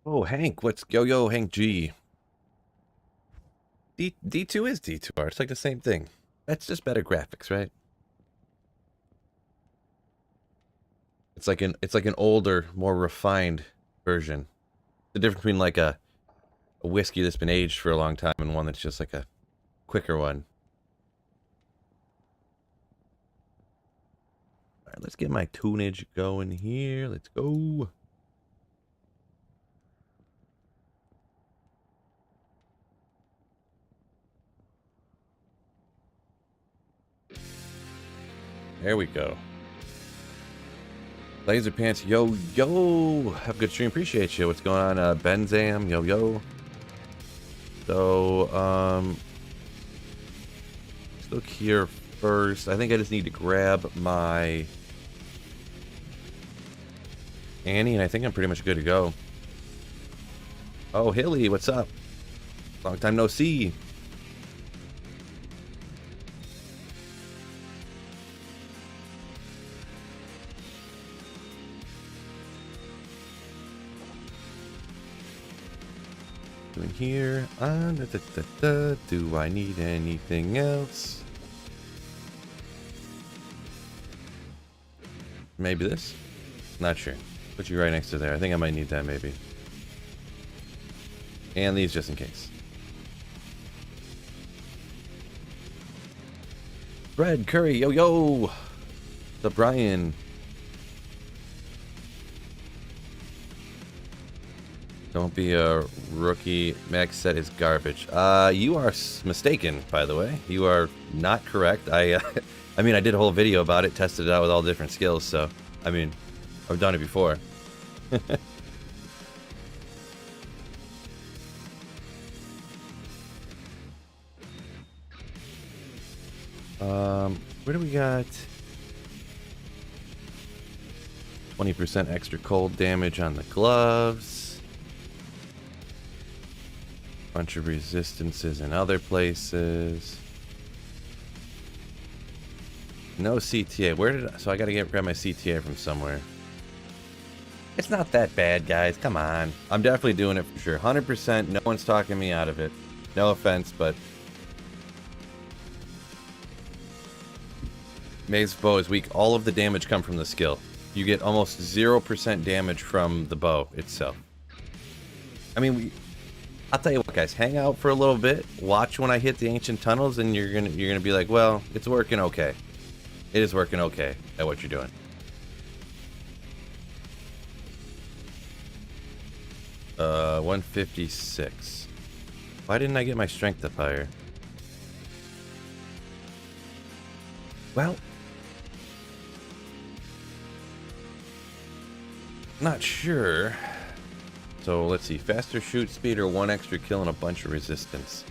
Oh, Hank, what's yo Hank G? D2 is D2R. It's like the same thing. That's just better graphics, right? It's like an older, more refined version. The difference between like a whiskey that's been aged for a long time and one that's just like a quicker one. All right, let's get my tunage going here. Let's go. There we go. Laser Pants, yo. Have a good stream. Appreciate you. What's going on? Benzam, yo. So, let's look here first. I think I just need to grab my Annie, and I think I'm pretty much good to go. Oh, Hilly, what's up? Long time no see. Doing here. Do I need anything else? Maybe this? Not sure. Put you right next to there. I think I might need that maybe. And these just in case. Fred Curry, yo. What's up, Brian? Don't be a rookie. Max set is garbage. You are mistaken, by the way. You are not correct. I mean, I did a whole video about it, tested it out with all different skills, so, I mean, I've done it before. Where do we got? 20% extra cold damage on the gloves. Bunch of resistances in other places. No CTA. Where did I, so I gotta grab my CTA from somewhere. It's not that bad, guys. Come on. I'm definitely doing it for sure. 100%. No one's talking me out of it. No offense, but Maeve's bow is weak. All of the damage come from the skill. You get almost 0% damage from the bow itself. I mean, I'll tell you what, guys. Hang out for a little bit. Watch when I hit the ancient tunnels, and you're gonna be like, well, it's working okay. It is working okay at what you're doing. 156. Why didn't I get my strength up higher? Well, not sure. So let's see. Faster shoot speed or 1 extra kill and a bunch of resistance.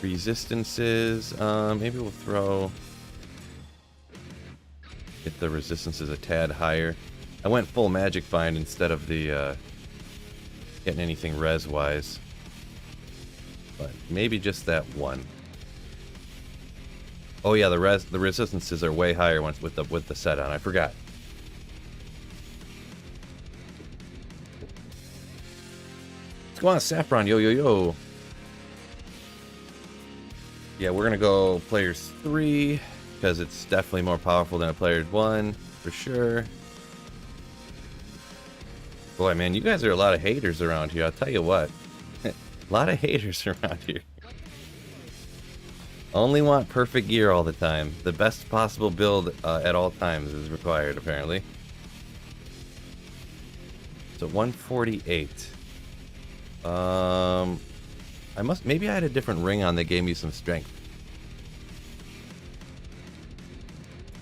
Resistances. Maybe we'll throw. Get the resistances a tad higher. I went full magic find instead of the getting anything res wise. But maybe just that one. Oh yeah, the resistances are way higher once with the set on. I forgot. Let's go on, Saffron. Yo. Yeah, we're gonna go players 3 because it's definitely more powerful than a players 1 for sure. Boy, man, you guys are a lot of haters around here. I'll tell you what, a lot of haters around here. Only want perfect gear all the time. The best possible build at all times is required, apparently. So 148. Maybe I had a different ring on that gave me some strength.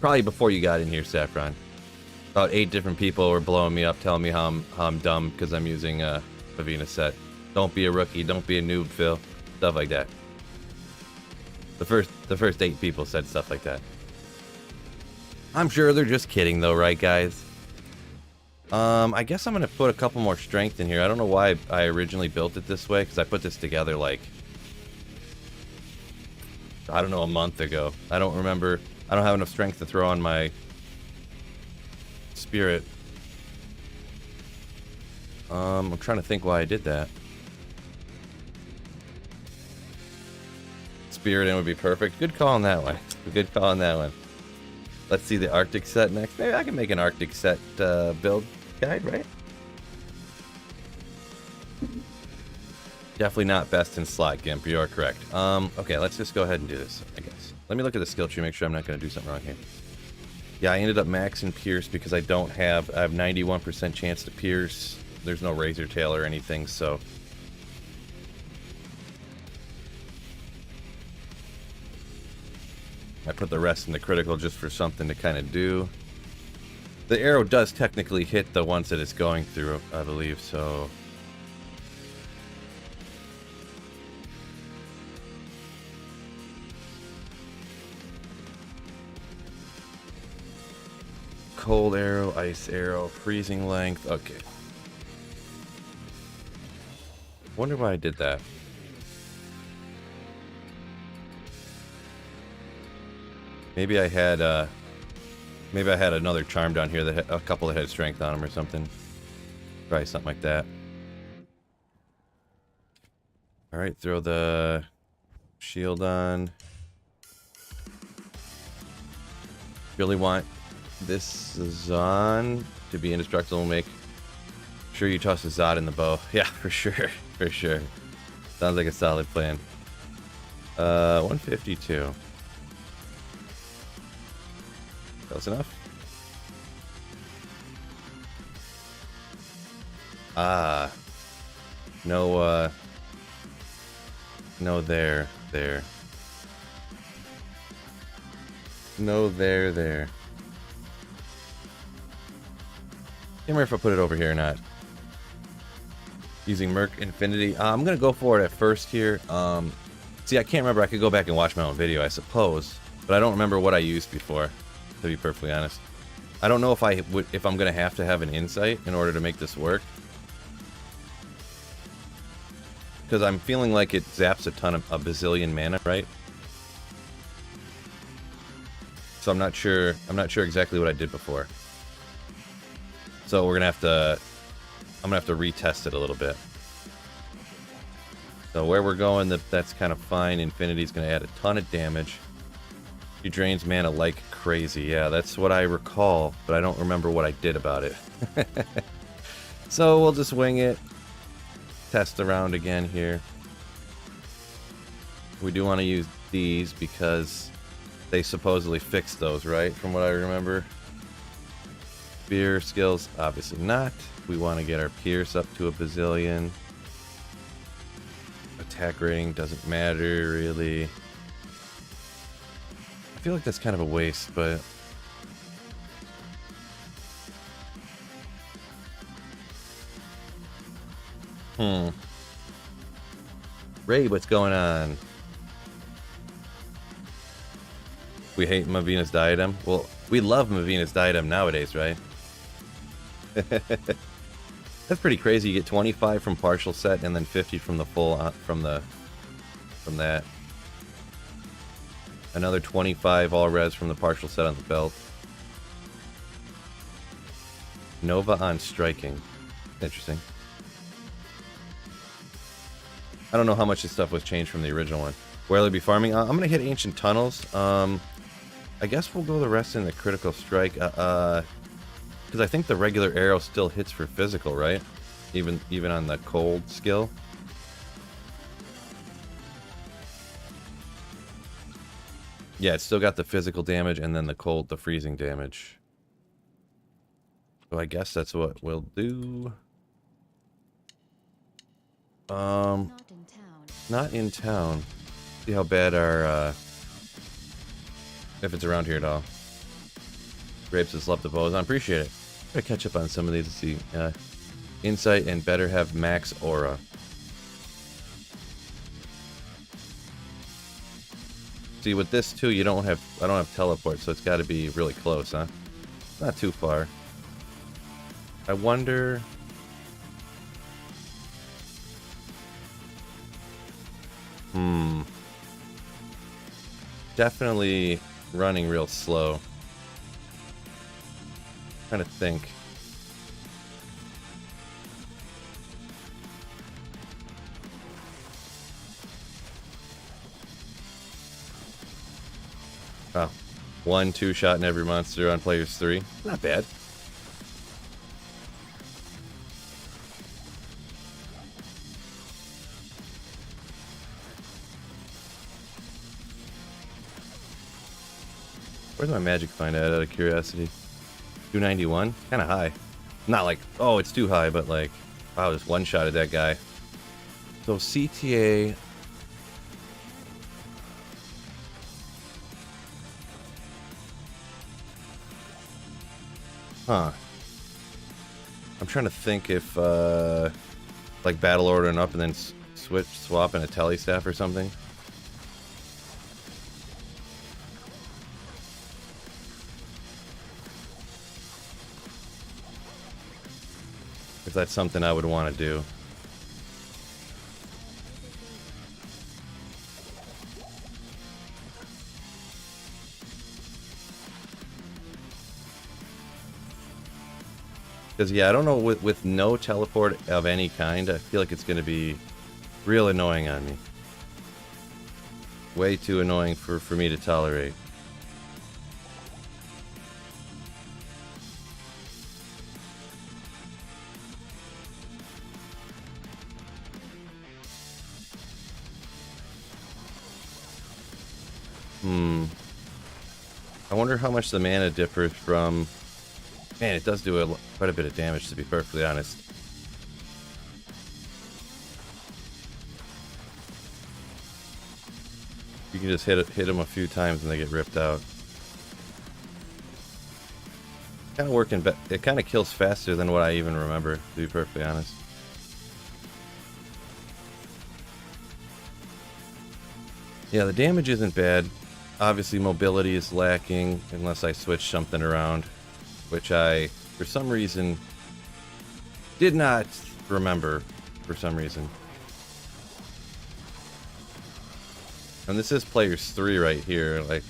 Probably before you got in here, Saffron. About 8 different people were blowing me up, telling me how I'm dumb because I'm using a Venus set. Don't be a rookie. Don't be a noob, Phil. Stuff like that. The first 8 people said stuff like that. I'm sure they're just kidding though, right, guys? I guess I'm gonna put a couple more strength in here. I don't know why I originally built it this way, because I put this together like, I don't know, a month ago. I don't remember. I don't have enough strength to throw on my spirit. I'm trying to think why I did that. Spirit in would be perfect. Good call on that one. Good call on that one. Let's see the Arctic set next. Maybe I can make an Arctic set build guide, right? Definitely not best in slot, Gimp. You are correct. Okay, let's just go ahead and do this, I guess. Let me look at the skill tree, make sure I'm not going to do something wrong here. Yeah, I ended up maxing Pierce because I have 91% chance to Pierce. There's no Razor Tail or anything, so... I put the rest in the critical just for something to kind of do. The arrow does technically hit the ones that it's going through, I believe, so... Cold arrow, ice arrow, freezing length. Okay. Wonder why I did that. Maybe I had another charm down here that had a couple that had strength on them or something. Probably something like that. All right, throw the shield on. Really want this Zon to be indestructible. Make sure you toss a Zod in the bow. Yeah, for sure. For sure. Sounds like a solid plan. 152. Close enough. Ah. No, no there. No there. Can't remember if I put it over here or not. Using Merc Infinity. I'm gonna go for it at first here. See, I can't remember. I could go back and watch my own video, I suppose, but I don't remember what I used before, to be perfectly honest. I don't know if I'm gonna have to have an insight in order to make this work, because I'm feeling like it zaps a bazillion mana, right? So I'm not sure exactly what I did before. So I'm gonna have to retest it a little bit. So where we're going, that's kind of fine. Infinity's gonna add a ton of damage. He drains mana like crazy. Yeah, that's what I recall, but I don't remember what I did about it. So we'll just wing it. Test around again here. We do want to use these because they supposedly fixed those, right? From what I remember. Spear skills, obviously not. We want to get our Pierce up to a bazillion. Attack rating doesn't matter, really. I feel like that's kind of a waste, but... Ray, what's going on? We hate Mavina's Diadem? Well, we love Mavina's Diadem nowadays, right? That's pretty crazy. You get 25 from partial set and then 50 from the full from that. Another 25 all res from the partial set on the belt. Nova on striking. Interesting. I don't know how much this stuff was changed from the original one. Where will I be farming? I'm gonna hit Ancient Tunnels. I guess we'll go the rest in the critical strike. Because I think the regular arrow still hits for physical, right? Even on the cold skill. Yeah, it's still got the physical damage and then the freezing damage. So I guess that's what we'll do. Not in town. See how bad our if it's around here at all. Grapes has loved the bows. I appreciate it. I'm gonna catch up on some of these to see. Insight and better have max aura. See, with this too, I don't have teleport, so it's got to be really close, huh? Not too far. I wonder. Definitely running real slow. Trying to think. Oh, 1 2-shot in every monster on players 3. Not bad. Where's my magic find at, out of curiosity? 291? Kind of high. Not like, oh, it's too high, but like, wow, just one-shotted that guy. So CTA... Huh. I'm trying to think if, like, battle ordering up and then swap in a telly staff or something. If that's something I would want to do. Because, yeah, I don't know, with no teleport of any kind, I feel like it's going to be real annoying on me. Way too annoying for me to tolerate. I wonder how much the mana differs from... Man, it does do quite a bit of damage, to be perfectly honest. You can just hit them a few times and they get ripped out. Kind of working, but it kind of kills faster than what I even remember, to be perfectly honest. Yeah, the damage isn't bad. Obviously, mobility is lacking unless I switch something around, which I, for some reason, did not remember for some reason. And this is players 3 right here. Like,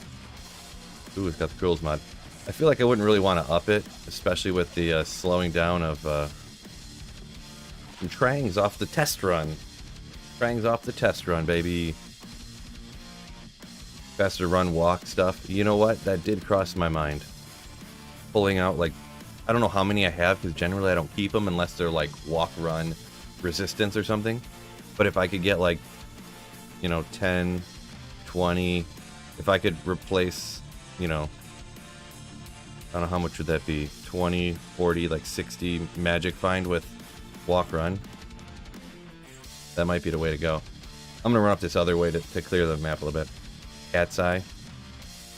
ooh, it's got the girls mod. I feel like I wouldn't really want to up it, especially with the slowing down of some trangs off the test run. Trangs off the test run, baby. Faster run, walk stuff. You know what? That did cross my mind. Pulling out, like, I don't know how many I have, because generally I don't keep them unless they're, like, walk, run, resistance or something. But if I could get, like, you know, 10, 20, if I could replace, you know, I don't know how much would that be, 20, 40, like 60 magic find with walk, run. That might be the way to go. I'm going to run up this other way to clear the map a little bit. Cat's Eye.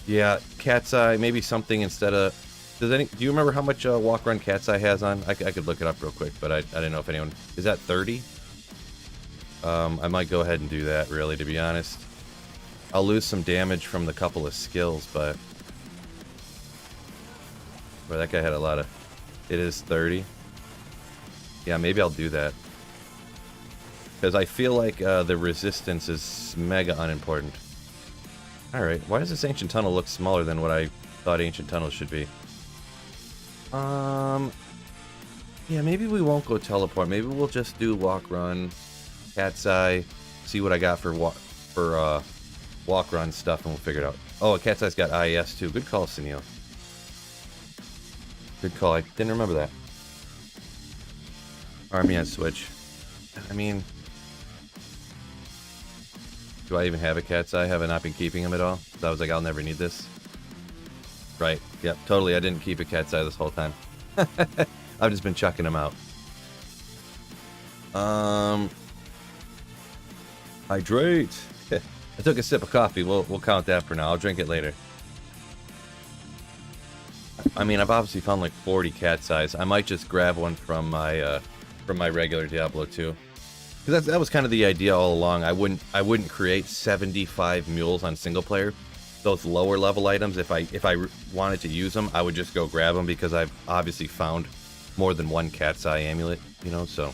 Yeah, Cat's Eye, maybe something instead of... do you remember how much walk run Cat's Eye has on? I could look it up real quick, but I didn't know if anyone... Is that 30? I might go ahead and do that, really, to be honest. I'll lose some damage from the couple of skills, but... Boy, that guy had a lot of... It is 30. Yeah, maybe I'll do that. Because I feel like the resistance is mega unimportant. Alright, why does this Ancient Tunnel look smaller than what I thought Ancient Tunnels should be? Yeah, maybe we won't go teleport. Maybe we'll just do walk, run, Cat's Eye, see what I got for walk, run stuff, and we'll figure it out. Oh, Cat's Eye's got IES too. Good call, Sunil. Good call. I didn't remember that. Army on Switch. I mean... Do I even have a Cat's Eye? Have I not been keeping him at all? So I was like, I'll never need this. Right. Yep, totally. I didn't keep a Cat's Eye this whole time. I've just been chucking them out. Hydrate. I took a sip of coffee. We'll count that for now. I'll drink it later. I mean, I've obviously found like 40 Cat's Eyes. I might just grab one from my regular Diablo 2. Because that was kind of the idea all along. I wouldn't create 75 mules on single player. Those lower level items, if I wanted to use them, I would just go grab them because I've obviously found more than one Cat's Eye amulet, you know, so.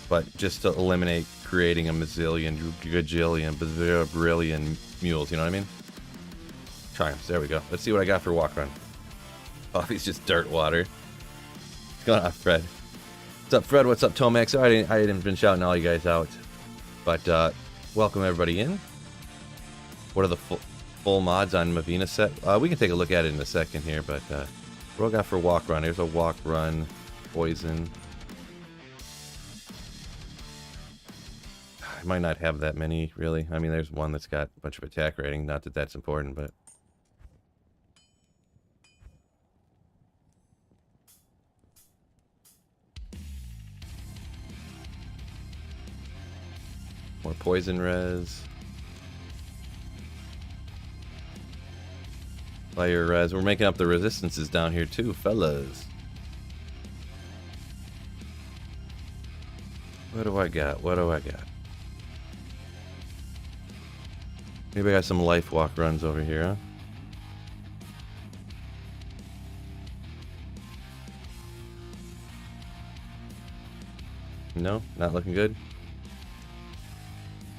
But just to eliminate creating a gajillion mules, you know what I mean? Triumphs, there we go. Let's see what I got for walk run. Coffee's just dirt water. What's going on, Fred? What's up, Fred? What's up, Tomax? I didn't been shouting all you guys out. But welcome everybody in. What are the full full mods on Mavina set. We can take a look at it in a second here, but what do I got for walk run? Here's a walk run, poison. I might not have that many, really. I mean, there's one that's got a bunch of attack rating. Not that that's important, but... More poison res. Fire res. We're making up the resistances down here too, fellas. What do I got? What do I got? Maybe I got some life walk runs over here, huh? No, not looking good.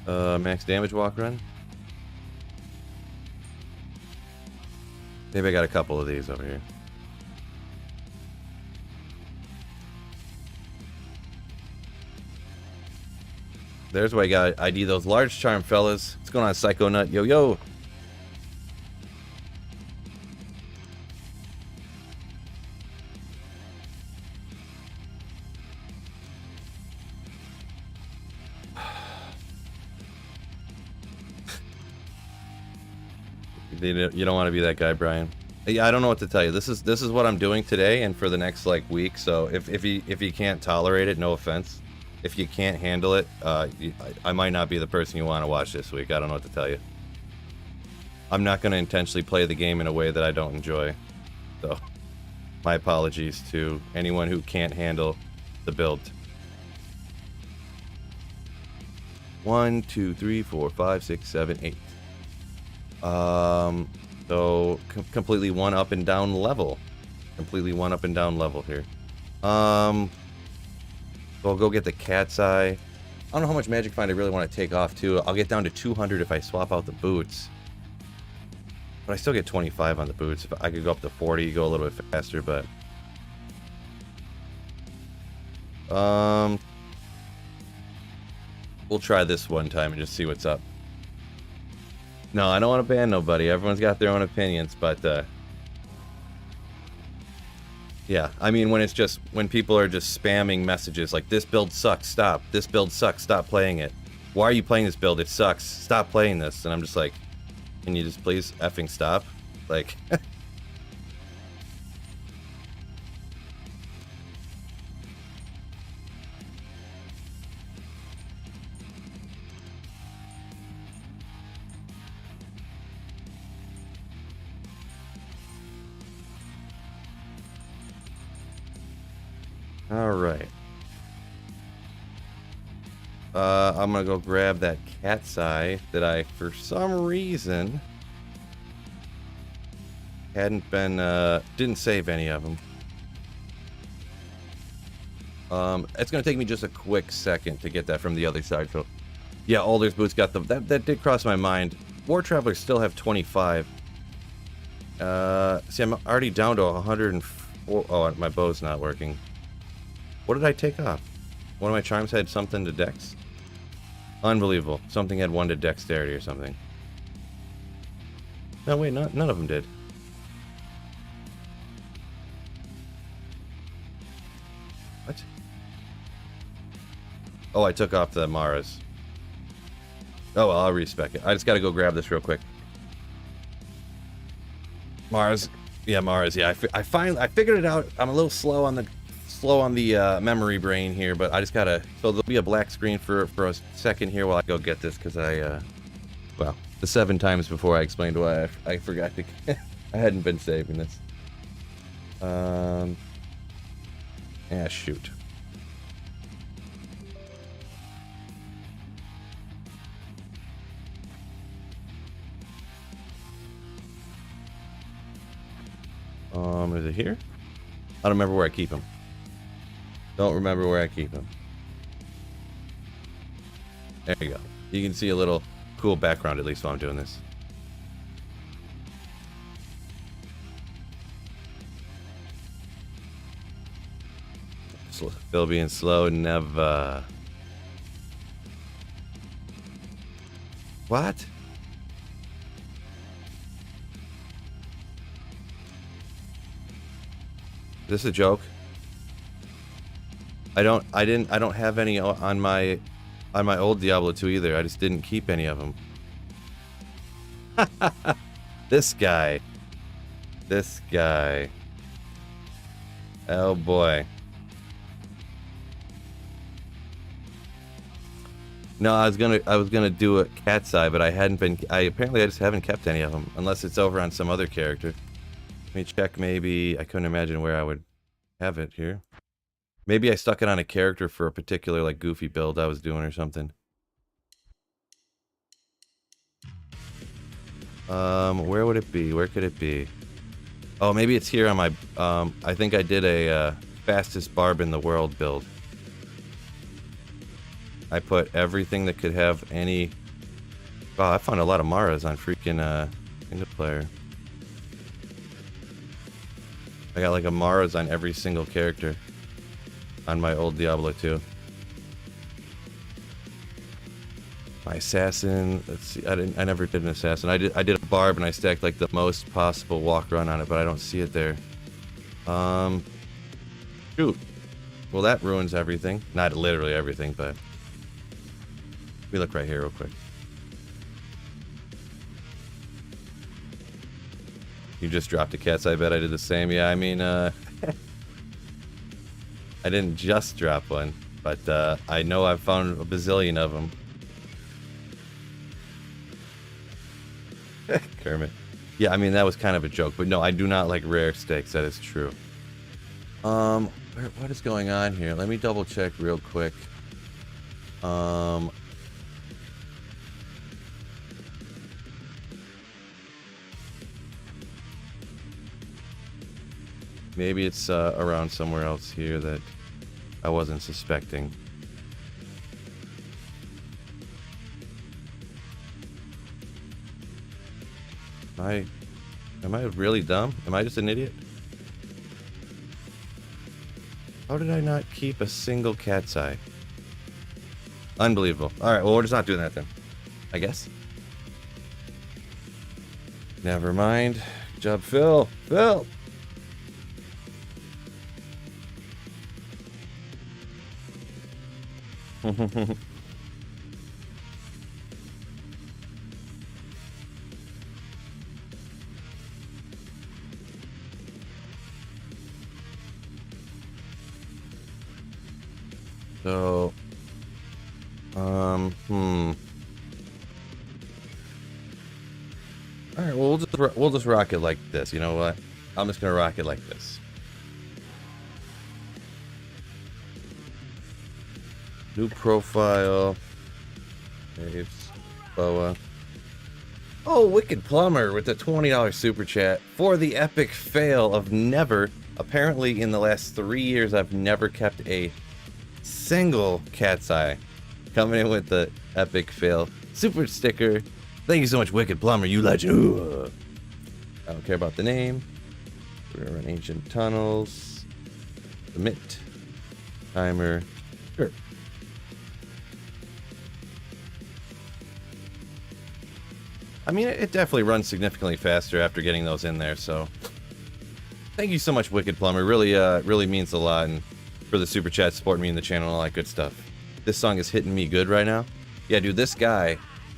Max damage walk run. Maybe I got a couple of these over here. There's why I got ID those large charm, fellas. What's going on, Psycho Nut? Yo, yo. You don't want to be that guy, Brian. Yeah, I don't know what to tell you. This is what I'm doing today and for the next like week. So if you can't tolerate it, no offense. If you can't handle it, I might not be the person you want to watch this week. I don't know what to tell you. I'm not going to intentionally play the game in a way that I don't enjoy. So my apologies to anyone who can't handle the build. 1, 2, 3, 4, 5, 6, 7, 8. So completely one up and down level. Completely one up and down level here. So I'll go get the cat's eye. I don't know how much magic find I really want to take off too. I'll get down to 200 if I swap out the boots. But I still get 25 on the boots. If I could go up to 40, go a little bit faster, but we'll try this one time and just see what's up. No, I don't want to ban nobody. Everyone's got their own opinions, but yeah, I mean when people are just spamming messages like this build sucks, stop. This build sucks, stop playing it. Why are you playing this build? It sucks. Stop playing this. And I'm just like, can you just please effing stop? Like all right. I'm gonna go grab that cat's eye that I, for some reason, hadn't been, didn't save any of them. It's gonna take me just a quick second to get that from the other side. So, yeah, Alder's boots got the, that did cross my mind. War Travelers still have 25. See, I'm already down to 104. Oh, my bow's not working. What did I take off? One of my charms had something to dex? Unbelievable. Something had 1 to dexterity or something. No, wait, none of them did. What? Oh, I took off the Maras. Oh, well, I'll respec it. I just gotta go grab this real quick. Mars. Yeah, Mars. Yeah, I figured it out. I'm a little slow on the memory brain here, but I just gotta, so there'll be a black screen for a second here while I go get this, because well, the 7 times before I explained why I forgot to I hadn't been saving this. Yeah, shoot. Is it here? I don't remember where I keep them. Don't remember where I keep them. There you go. You can see a little cool background at least while I'm doing this. Still being slow, never. What? This is a joke. I don't have any on my old Diablo 2 either. I just didn't keep any of them. This guy. This guy. Oh boy. No, I was gonna do a cat's eye, but I apparently I just haven't kept any of them, unless it's over on some other character. Let me check. Maybe I couldn't imagine where I would have it here. Maybe I stuck it on a character for a particular like goofy build I was doing or something. Where would it be? Where could it be? Oh, maybe it's here on my. I think I did a fastest barb in the world build. I put everything that could have any... Wow, I found a lot of Maras on freaking single player. I got like a Maras on every single character on my old Diablo 2. My assassin, let's see, I never did an assassin. I did a barb and I stacked like the most possible walk run on it, but I don't see it there. Shoot. Well, that ruins everything. Not literally everything, but... We look right here real quick. You just dropped a cat's. I bet I did the same. Yeah, I mean, I didn't just drop one, but I know I've found a bazillion of them. Kermit. Yeah, I mean, that was kind of a joke, but no, I do not like rare stakes. That is true. What is going on here? Let me double check real quick. Maybe it's around somewhere else here that I wasn't suspecting. Am I really dumb? Am I just an idiot? How did I not keep a single cat's eye? Unbelievable. Alright, well, we're just not doing that then, I guess. Never mind. Good job, Phil. Phil! So, all right, well, we'll just rock it like this. You know what? I'm just gonna rock it like this. New profile. Waves. Boa. Oh, Wicked Plumber with the $20 super chat for the epic fail of never. Apparently, in the last 3 years, I've never kept a single cat's eye. Coming in with the epic fail super sticker. Thank you so much, Wicked Plumber, you legend. Ooh. I don't care about the name. We're gonna run ancient tunnels. Submit. Timer. Sure. I mean, it definitely runs significantly faster after getting those in there, so thank you so much, Wicked Plumber. Really, really means a lot, and for the super chat, supporting me in the channel, and all that good stuff. This song is hitting me good right now. Yeah, dude, this guy,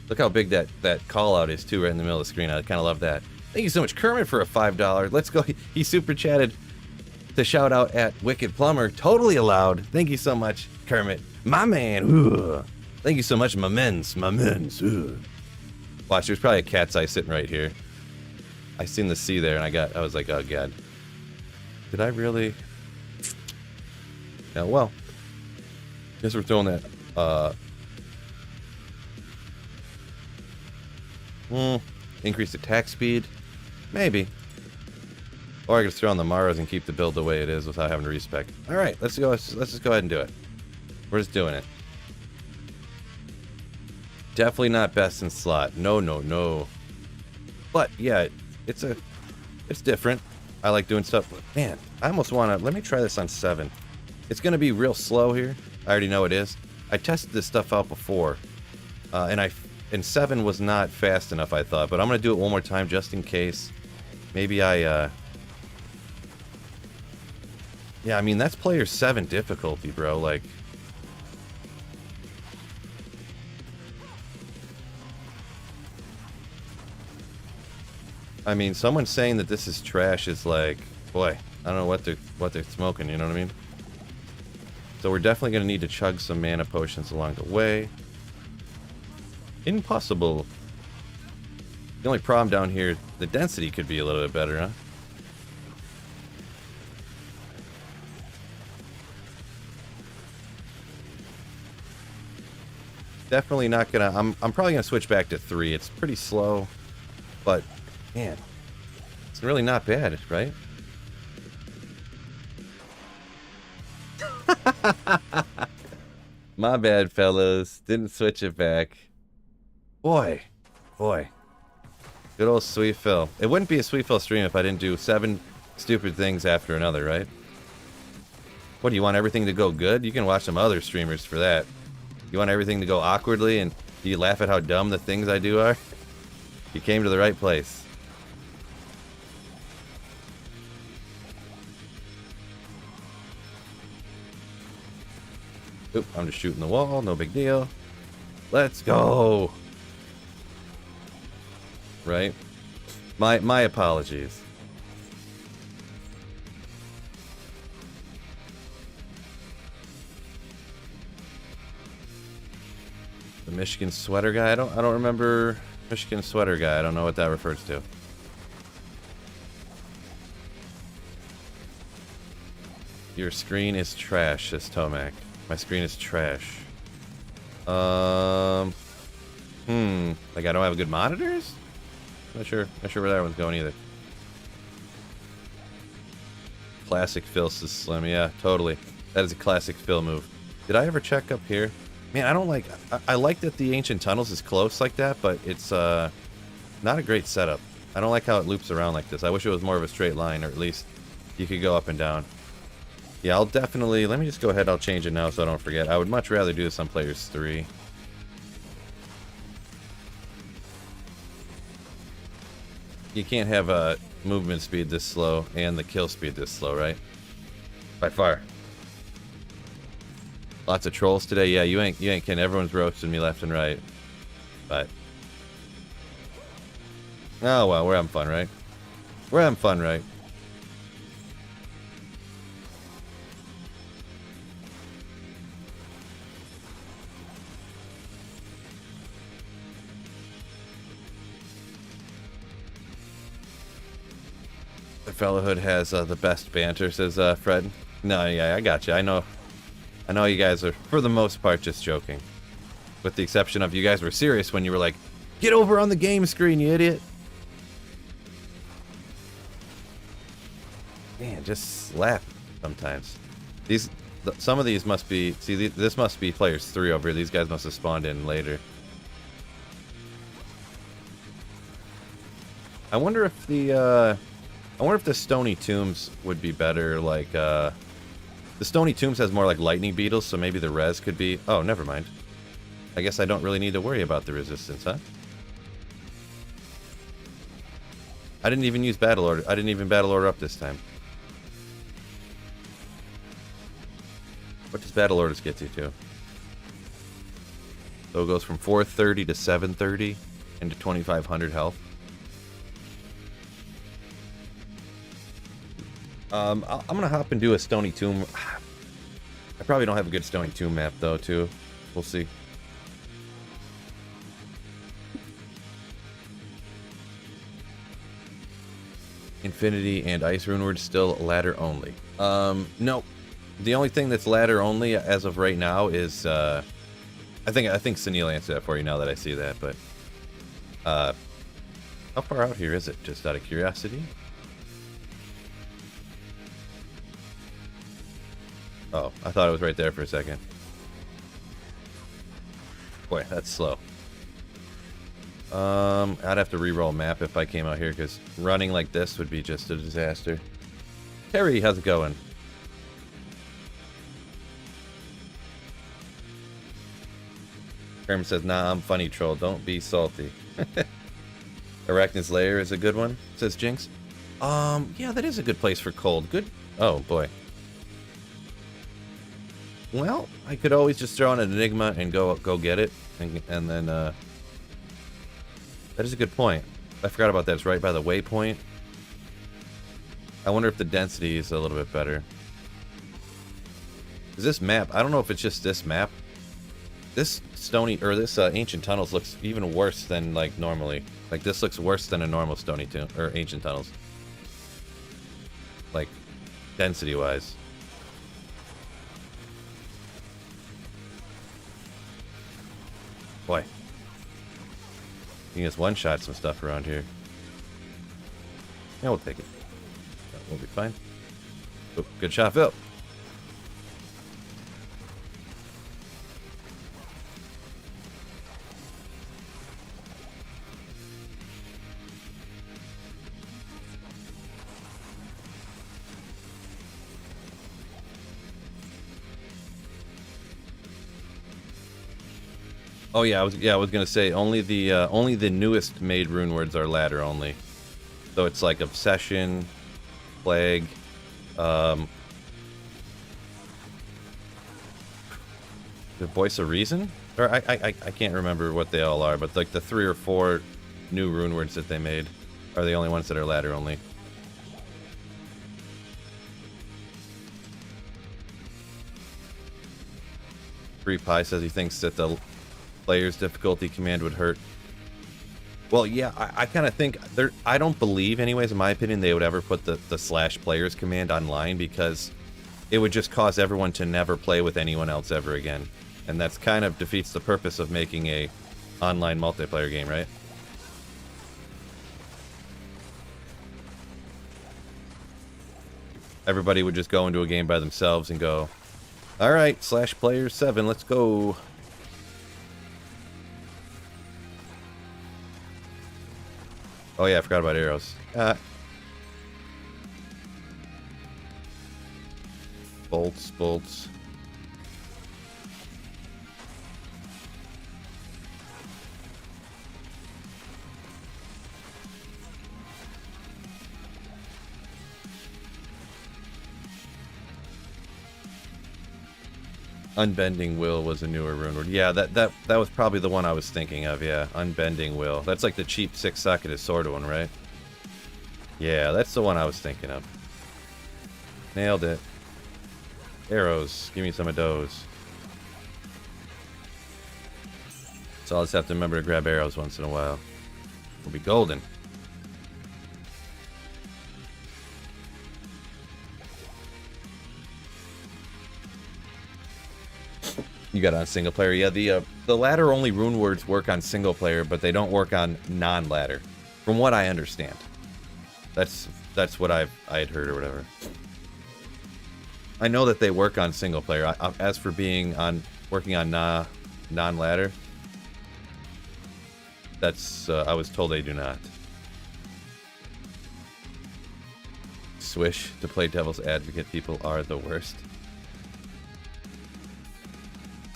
look how big that call out is too, right in the middle of the screen. I kind of love that. Thank you so much, Kermit, for a $5. Let's go. He super chatted to shout out at Wicked Plumber. Totally allowed. Thank you so much, Kermit, my man. Ooh. Thank you so much, my men's. Ooh. Watch, there's probably a cat's eye sitting right here. I seen the C there, and I was like, oh god. Did I really? Yeah, well, guess we're throwing that. Increased attack speed, maybe. Or I could throw on the Maras and keep the build the way it is without having to respec. All right, let's go. Let's just go ahead and do it. We're just doing it. Definitely not best in slot. No, no, no. But yeah, it's different. I like doing stuff. Man, I almost want to. Let me try this on 7. It's gonna be real slow here. I already know it is. I tested this stuff out before, and 7 was not fast enough, I thought. But I'm gonna do it one more time just in case. Maybe I Yeah, I mean, that's player 7 difficulty, bro. Like... I mean, someone saying that this is trash is like... Boy, I don't know what they're smoking, you know what I mean? So we're definitely going to need to chug some mana potions along the way. Impossible. The only problem down here, the density could be a little bit better, huh? Definitely not gonna... I'm probably gonna switch back to 3. It's pretty slow, but man, it's really not bad, right? My bad, fellas. Didn't switch it back. Boy. Good old Sweet Phil. It wouldn't be a Sweet Phil stream if I didn't do 7 stupid things after another, right? What, do you want everything to go good? You can watch some other streamers for that. You want everything to go awkwardly and you laugh at how dumb the things I do are? You came to the right place. Oop, I'm just shooting the wall, no big deal. Let's go! Right? My apologies. The Michigan sweater guy? I don't remember Michigan sweater guy. I don't know what that refers to. Your screen is trash, says Tomac. My screen is trash. Like I don't have good monitors? Not sure where that one's going either. Classic Phil says Slim. Yeah, totally. That is a classic Phil move. Did I ever check up here? Man, I don't like... I like that the Ancient Tunnels is close like that, but it's not a great setup. I don't like how it loops around like this. I wish it was more of a straight line, or at least you could go up and down. Yeah, I'll definitely... Let me just go ahead. I'll change it now so I don't forget. I would much rather do this on players 3. You can't have a movement speed this slow and the kill speed this slow, right? By far. Lots of trolls today. Yeah, you ain't kidding. Everyone's roasting me left and right. But... oh, well, we're having fun, right? We're having fun, right? The fellowhood has the best banter, says Fred. No, yeah, I got you. I know you guys are, for the most part, just joking. With the exception of you guys were serious when you were like, get over on the game screen, you idiot. Man, just laugh sometimes. Some of these must be, see, this must be players 3 over here. These guys must have spawned in later. I wonder if the Stony Tombs would be better, like, the Stony Tombs has more like lightning beetles, so maybe the res could be... oh, never mind. I guess I don't really need to worry about the resistance, huh? I didn't even use battle order. I didn't even battle order up this time. What does battle orders get you to? So it goes from 430 to 730 into 2500 health. I'm gonna hop and do a Stony Tomb. I probably don't have a good Stony Tomb map though, too. We'll see. Infinity and Ice Runeward still ladder only. No. The only thing that's ladder only as of right now is I think Sunil answered that for you now that I see that, but how far out here is it? Just out of curiosity. Oh, I thought it was right there for a second. Boy, that's slow. I'd have to re-roll map if I came out here, because running like this would be just a disaster. Terry, how's it going? Kerm says, nah, I'm funny, troll. Don't be salty. Arachnid's Lair is a good one, says Jinx. Yeah, that is a good place for cold. Good. Oh, boy. Well, I could always just throw in an Enigma and go get it, and then that is a good point. I forgot about that. It's right by the waypoint. I wonder if the density is a little bit better. Is this map? I don't know if it's just this map. This stony or this ancient tunnels looks even worse than like normally. Like this looks worse than a normal stony or ancient tunnels. Like density wise. Boy. You can just one-shot some stuff around here. Yeah, we'll take it. We'll be fine. Oh, good shot, Phil. Oh yeah, I was gonna say only the newest made rune words are ladder only. So it's like obsession, plague, the voice of reason, or I can't remember what they all are, but like the 3 or 4 new rune words that they made are the only ones that are ladder only. Free Pie says he thinks that the player's difficulty command would hurt. Well, yeah, I kind of think I don't believe, anyways, in my opinion, they would ever put the /players command online, because it would just cause everyone to never play with anyone else ever again, and that's kind of defeats the purpose of making a online multiplayer game, right? Everybody would just go into a game by themselves and go, all right, /players 7, let's go. Oh yeah, I forgot about arrows. Bolts. Unbending Will was a newer rune word. Yeah, that was probably the one I was thinking of, yeah. Unbending Will. That's like the cheap 6-socketed sword one, right? Yeah, that's the one I was thinking of. Nailed it. Arrows. Give me some of those. So I'll just have to remember to grab arrows once in a while. We'll be golden. You got it on single player. Yeah, the ladder only rune words work on single player, but they don't work on non-ladder, from what I understand. That's what I had heard or whatever. I know that they work on single player. As for working on non-ladder, that's I was told they do not. Swish to play devil's advocate. People are the worst.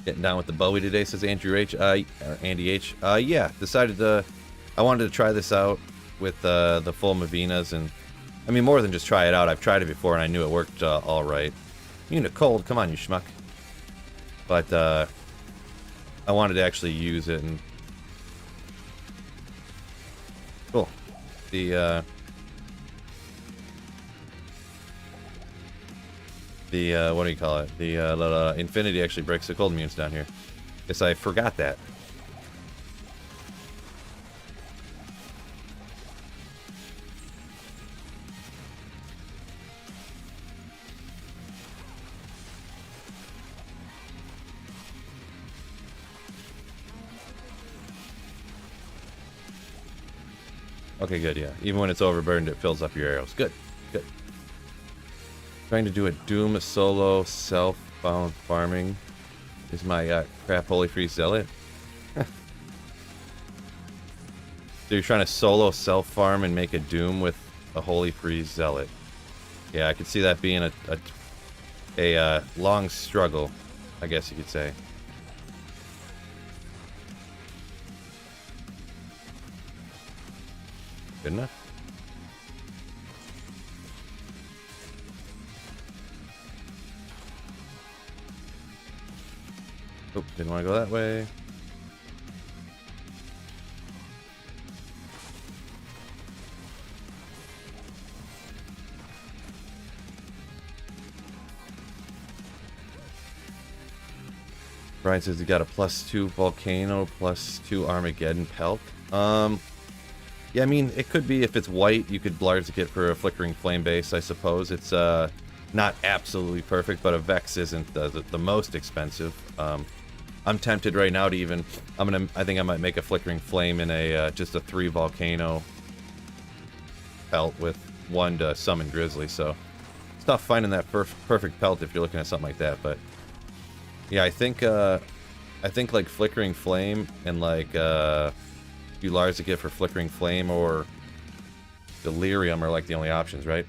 Getting down with the Bowie today, says Andrew H. Andy H. Yeah, decided I wanted to try this out with the full Mavinas, and I mean more than just try it out. I've tried it before and I knew it worked all right. You need a cold, come on, you schmuck. But I wanted to actually use it, and cool. The what do you call it? The Infinity actually breaks the cold immunes down here. Guess I forgot that. Okay, good, yeah. Even when it's overburdened, it fills up your arrows. Good, good. Trying to do a Doom solo self-bound farming is my crap holy free zealot. So you're trying to solo self-farm and make a Doom with a holy free zealot. Yeah, I could see that being a long struggle, I guess you could say. Good enough. Oh, didn't want to go that way. Brian says he got a +2 volcano, +2 Armageddon pelt. Yeah, I mean, it could be if it's white, you could largely get for a flickering flame base, I suppose. It's not absolutely perfect, but a Vex isn't the most expensive. I'm tempted right now to even, I think I might make a flickering flame in a just a 3 volcano pelt with 1 to summon Grizzly. So it's tough finding that perfect pelt if you're looking at something like that, but. Yeah, I think like Flickering Flame and like you largely get for Flickering Flame or Delirium are like the only options, right?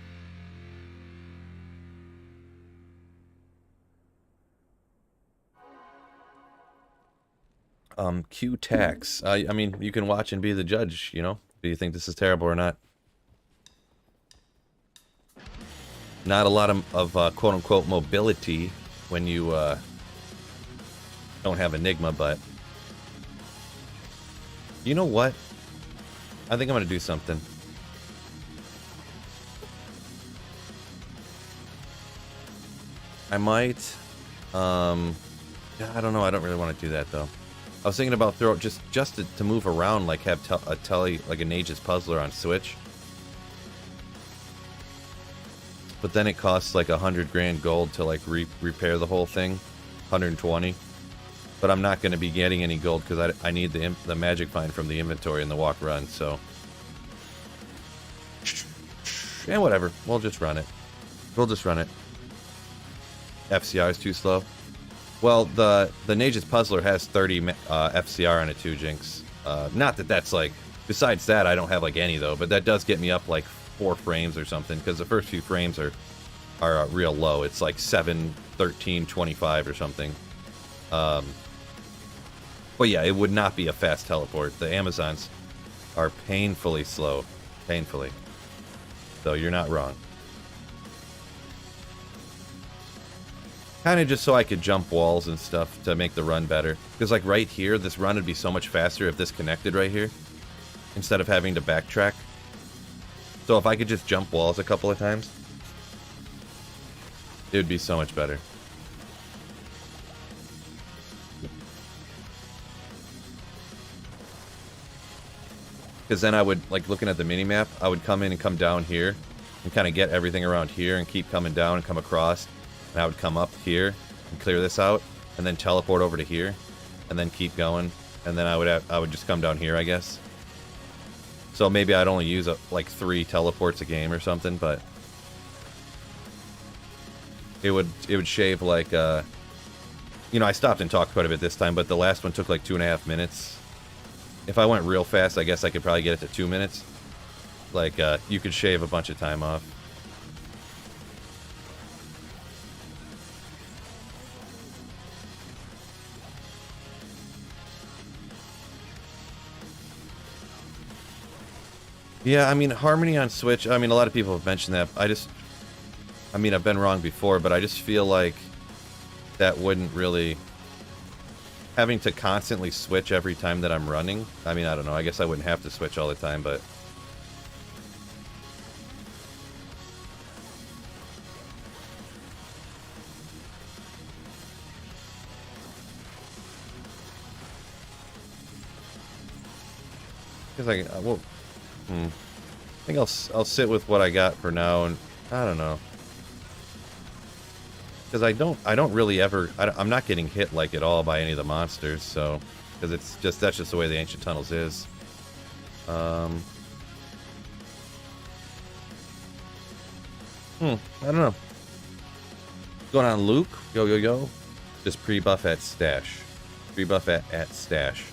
Q-Tax. I mean, you can watch and be the judge, you know? Do you think this is terrible or not? Not a lot of quote-unquote mobility when you don't have Enigma, but you know what? I think I'm gonna do something. I might I don't know, I don't really want to do that though. I was thinking about just to move around, like have a telly, like a Nage's Puzzler on Switch, but then it costs like 100 grand gold to like repair the whole thing. 120. But I'm not going to be getting any gold because I need the magic find from the inventory in the walk run, so. And whatever, we'll just run it. FCR is too slow. Well, the Nage's Puzzler has 30 FCR on it too, Jinx. Not that that's like, besides that I don't have like any though, but that does get me up like 4 frames or something, because the first few frames are real low. It's like 7, 13, 25 or something. But yeah, it would not be a fast teleport. The Amazons are painfully slow. Painfully. So you're not wrong. Kind of just so I could jump walls and stuff to make the run better. Because like right here, this run would be so much faster if this connected right here, instead of having to backtrack. So if I could just jump walls a couple of times, it would be so much better. Because then I would, like, looking at the mini-map, I would come in and come down here and kind of get everything around here and keep coming down and come across. And I would come up here and clear this out and then teleport over to here and then keep going. And then I would just come down here, I guess. So maybe I'd only use like 3 teleports a game or something, but it would shave like you know, I stopped and talked quite a bit this time, but the last one took like 2.5 minutes. If I went real fast, I guess I could probably get it to 2 minutes. Like, you could shave a bunch of time off. Yeah, I mean, Harmony on Switch, I mean, a lot of people have mentioned that. I mean, I've been wrong before, but I just feel like that wouldn't really... Having to constantly switch every time that I'm running. I mean, I don't know. I guess I wouldn't have to switch all the time, but... Because I think I'll sit with what I got for now, and I don't know. Because I don't really ever, I'm not getting hit like at all by any of the monsters, so, because that's just the way the Ancient Tunnels is. I don't know. What's going on, Luke? Yo. Just pre-buff at stash. Pre-buff at stash.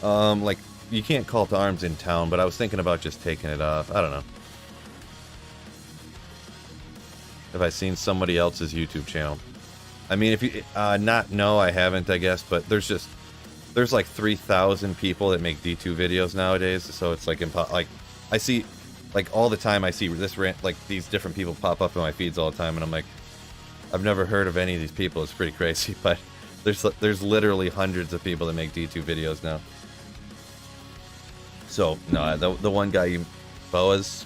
Like, you can't call to arms in town, but I was thinking about just taking it off. I don't know. Have I seen somebody else's YouTube channel? I mean, if you no, I haven't, I guess, but there's like 3,000 people that make D2 videos nowadays, so it's like like I see, like all the time I see this like these different people pop up in my feeds all the time, and I'm like, I've never heard of any of these people. It's pretty crazy, but There's literally hundreds of people that make D2 videos now. So no, the one guy, Boas,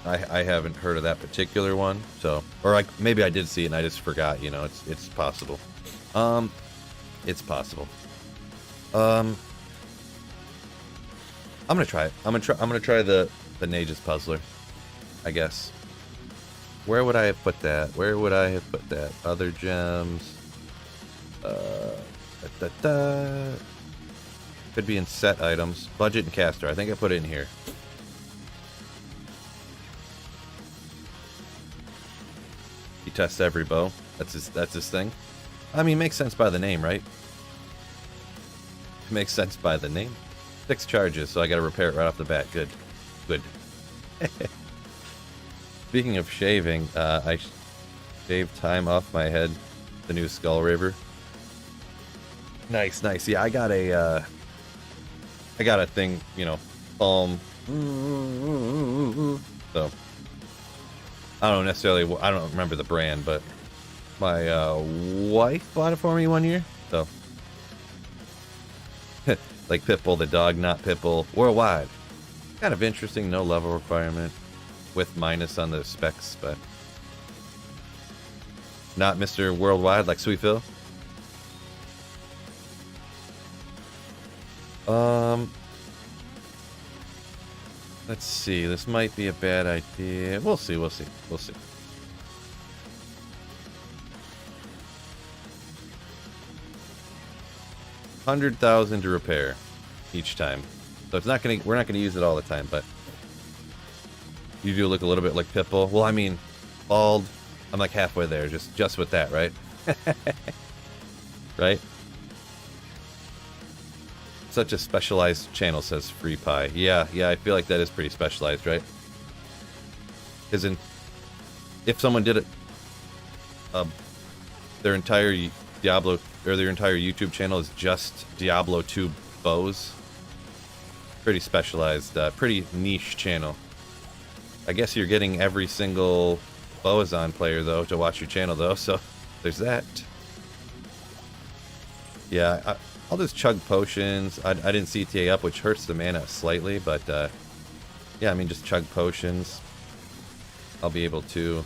I haven't heard of that particular one. So, or maybe I did see it and I just forgot. You know, it's possible. It's possible. I'm gonna try it. I'm gonna try the Nage's Puzzler, I guess. Where would I have put that? Where would I have put that? Other gems. Could be in set items. Budget and caster. I think I put it in here. He tests every bow. That's his thing. I mean, makes sense by the name, right? Makes sense by the name. 6 charges, so I gotta repair it right off the bat. Good. Good. Speaking of shaving, I shaved time off my head. The new Skull Raver. Nice, nice. Yeah, I got a thing, you know, balm. So I don't necessarily, I don't remember the brand, but my wife bought it for me one year. So like Pitbull the dog, not Pitbull worldwide. Kind of interesting, no level requirement with minus on the specs, but not Mr. Worldwide like Sweet Phil. Let's see. This might be a bad idea. We'll see. We'll see. We'll see. $100,000 to repair each time, so it's not gonna. We're not gonna use it all the time, but you do look a little bit like Pitbull. Well, I mean, bald. I'm like halfway there, just with that, right? Right? Such a specialized channel, says Free Pie. Yeah, I feel like that is pretty specialized, right? Isn't if someone did it, their entire Diablo or their entire YouTube channel is just Diablo 2 bows. Pretty specialized, pretty niche channel. I guess you're getting every single Boazon player though to watch your channel though, so there's that. Yeah, I'll just chug potions. I didn't CTA up, which hurts the mana slightly, but yeah, I mean just chug potions. I'll be able to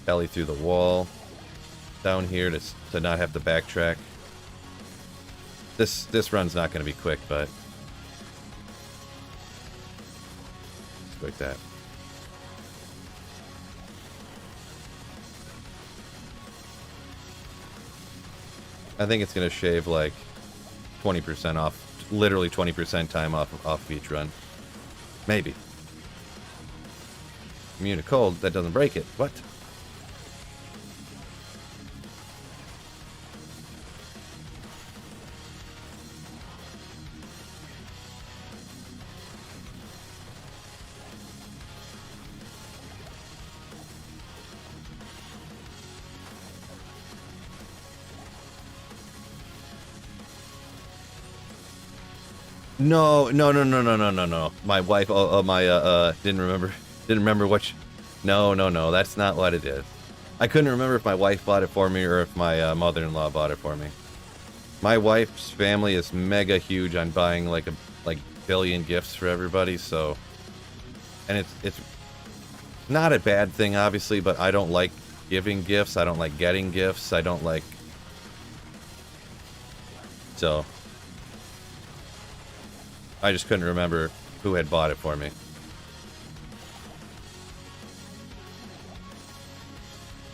belly through the wall down here to not have to backtrack. This run's not going to be quick, but just like that. I think it's going to shave like 20% off, literally 20% time off each run. Maybe. Immune to cold, that doesn't break it. What? No. My wife, didn't remember what. No. That's not what it is. I couldn't remember if my wife bought it for me or if my mother-in-law bought it for me. My wife's family is mega huge on buying like billion gifts for everybody. So, and it's not a bad thing, obviously, but I don't like giving gifts. I don't like getting gifts. I don't like. So. I just couldn't remember who had bought it for me.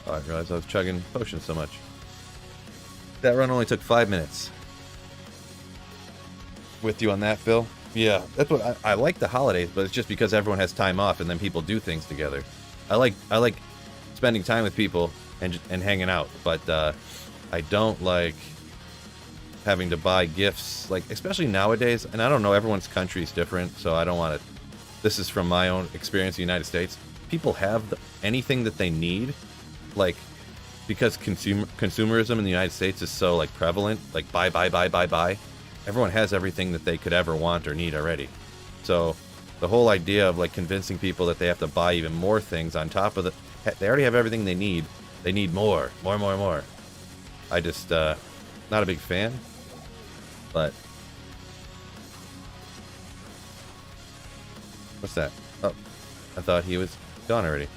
Oh, I realized I was chugging potions so much. That run only took 5 minutes. With you on that, Phil? Yeah, that's what I like the holidays, but it's just because everyone has time off and then people do things together. I like spending time with people and hanging out, but I don't like having to buy gifts, like especially nowadays. And I don't know, everyone's country is different, so I don't want to. This is from my own experience in the United States. People have anything that they need, like because consumerism in the United States is so like prevalent, like buy. Everyone has everything that they could ever want or need already. So the whole idea of like convincing people that they have to buy even more things on top of they already have everything they need. They need more. I just Not a big fan, but what's that? Oh, I thought he was gone already.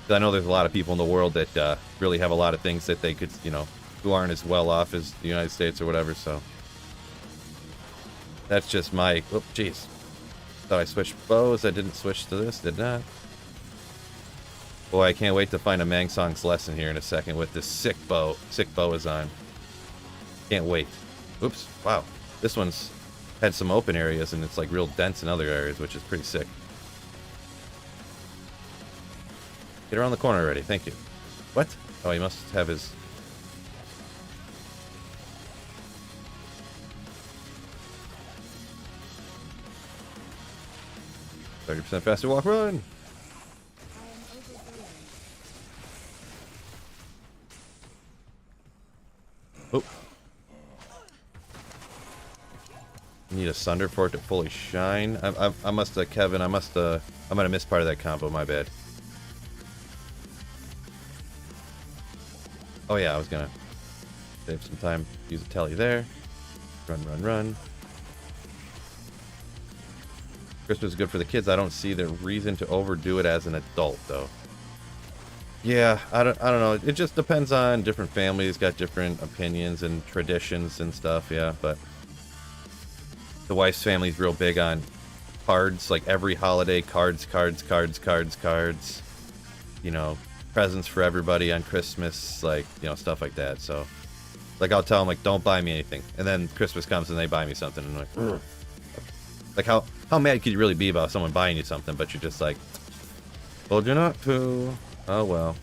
I know there's a lot of people in the world that really have a lot of things that they could, you know, who aren't as well off as the United States or whatever, so that's just my, oh, jeez. Thought I switched bows, I didn't switch to this, did not. Boy, I can't wait to find a Mangsong's lesson here in a second with this sick bow is on. Can't wait. Oops, wow. This one's had some open areas and it's like real dense in other areas, which is pretty sick. Get around the corner already, thank you. What? Oh, he must have his... %30 faster walk, run! Oh. Need a Sunder for it to fully shine. I must have, Kevin, I might have missed part of that combo, my bad. Oh yeah, I was gonna save some time, use a telly there. Run, run, run. Christmas is good for the kids. I don't see the reason to overdo it as an adult, though. Yeah, I don't know. It just depends on different families, got different opinions and traditions and stuff, yeah, but the wife's family's real big on cards, like every holiday, cards. You know, presents for everybody on Christmas, like, you know, stuff like that. So, like, I'll tell them, like, don't buy me anything. And then Christmas comes and they buy me something. And I'm like, ugh. Like, how mad could you really be about someone buying you something, but you're just like, told you not to. Oh, well.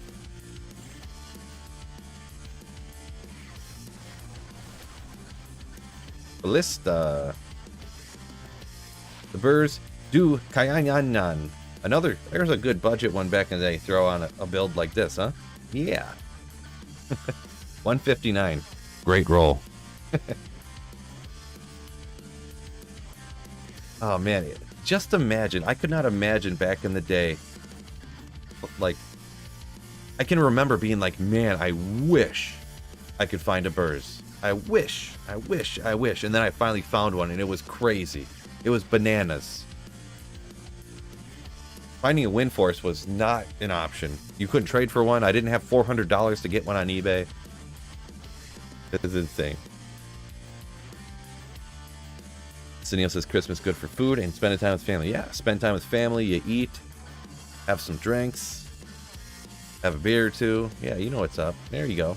Ballista. The Burrs do Kayanyanan. There's a good budget one back in the day. Throw on a build like this, huh? Yeah. 159. Great roll. Oh, man. Just imagine. I could not imagine back in the day. Like, I can remember being like, man, I wish I could find a Burrs. I wish. And then I finally found one, and it was crazy. It was bananas. Finding a Wind Force was not an option. You couldn't trade for one. I didn't have $400 to get one on eBay. This is insane. Cineo says Christmas good for food and spending time with family. Yeah, spend time with family. You eat, have some drinks, have a beer or two. Yeah, you know what's up. There you go.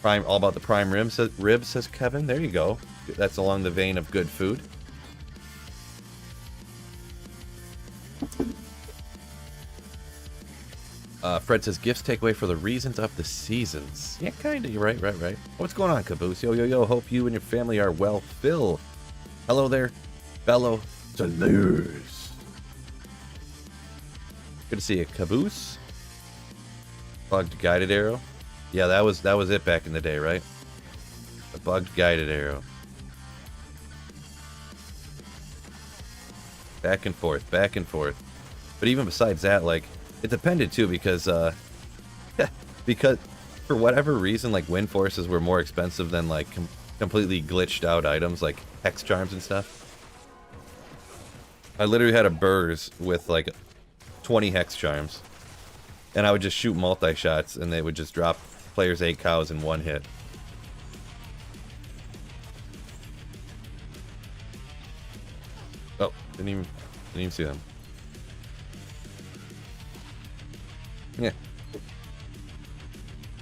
All about the prime ribs, says Kevin. There you go. That's along the vein of good food. Fred says gifts take away for the reasons of the seasons. Yeah, kinda. You're right. What's going on, Caboose? Yo. Hope you and your family are well. Phil. Hello there, fellow Deleuze. Good to see you, Caboose. Bugged guided arrow. Yeah, that was it back in the day, right? The bugged guided arrow. Back and forth. But even besides that, like, it depended too, because because for whatever reason, like, Wind Forces were more expensive than like completely glitched out items like hex charms and stuff. I literally had a Burrs with like 20 hex charms, and I would just shoot multi-shots and they would just drop players 8 cows in one hit. Oh, didn't even see them. Yeah.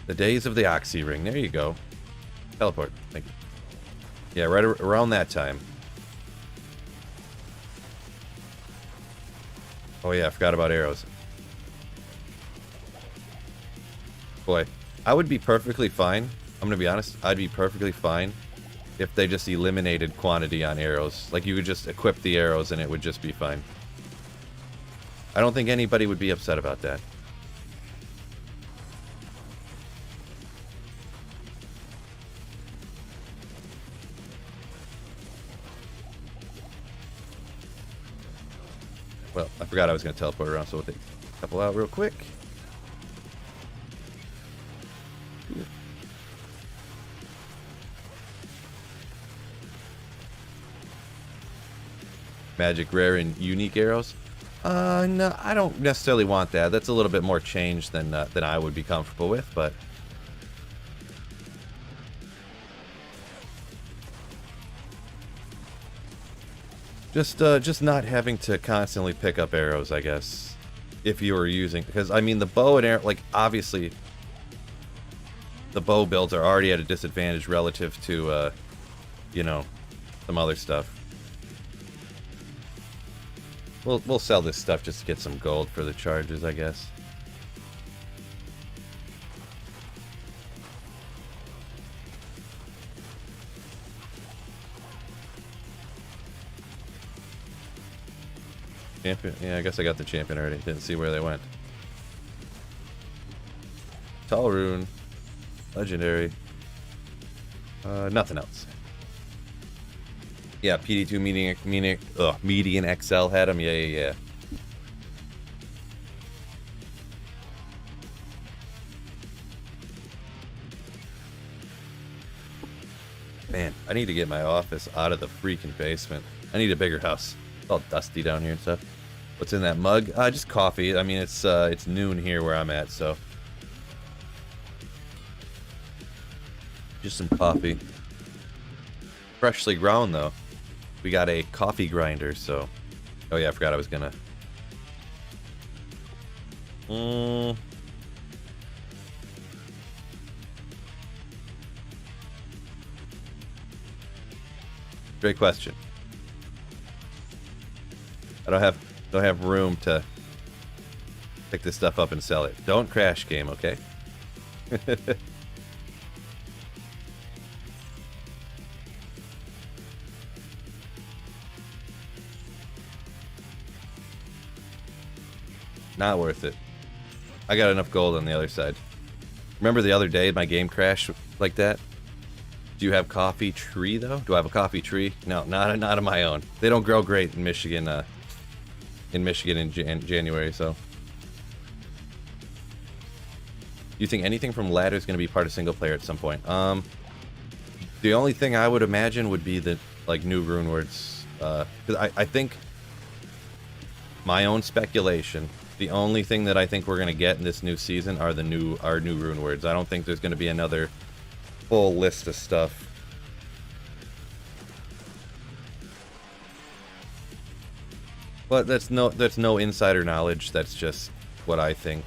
The days of the Oxy Ring. There you go. Teleport. Thank you. Yeah, right around that time. Oh yeah, I forgot about arrows. Boy, I would be perfectly fine. I'm gonna be honest. I'd be perfectly fine if they just eliminated quantity on arrows. Like, you could just equip the arrows and it would just be fine. I don't think anybody would be upset about that. Well, I forgot I was going to teleport around, so we'll take a couple out real quick. magic rare and unique arrows. No, I don't necessarily want that. That's a little bit more change than I would be comfortable with, but just not having to constantly pick up arrows, I guess, if you were using, because I mean the bow and arrow, like obviously the bow builds are already at a disadvantage relative to you know, some other stuff. We'll sell this stuff just to get some gold for the charges, I guess. Champion? Yeah, I guess I got the champion already. Didn't see where they went. Tall rune. Legendary. Nothing else. Yeah, PD2 median XL had him. Yeah. Man, I need to get my office out of the freaking basement. I need a bigger house. It's all dusty down here and stuff. What's in that mug? Just coffee. I mean, it's noon here where I'm at, so just some coffee. Freshly ground though. We got a coffee grinder, so. Oh yeah, I forgot I was gonna. Great question. I don't have room to pick this stuff up and sell it. Don't crash game, okay? Not worth it. I got enough gold on the other side. Remember the other day my game crashed like that? Do you have coffee tree though? Do I have a coffee tree? No, not of my own. They don't grow great in Michigan. In January, so. You think anything from ladder is going to be part of single player at some point? The only thing I would imagine would be the like new rune words. Because I think my own speculation. The only thing that I think we're gonna get in this new season are our new rune words. I don't think there's gonna be another full list of stuff. But that's no insider knowledge. That's just what I think.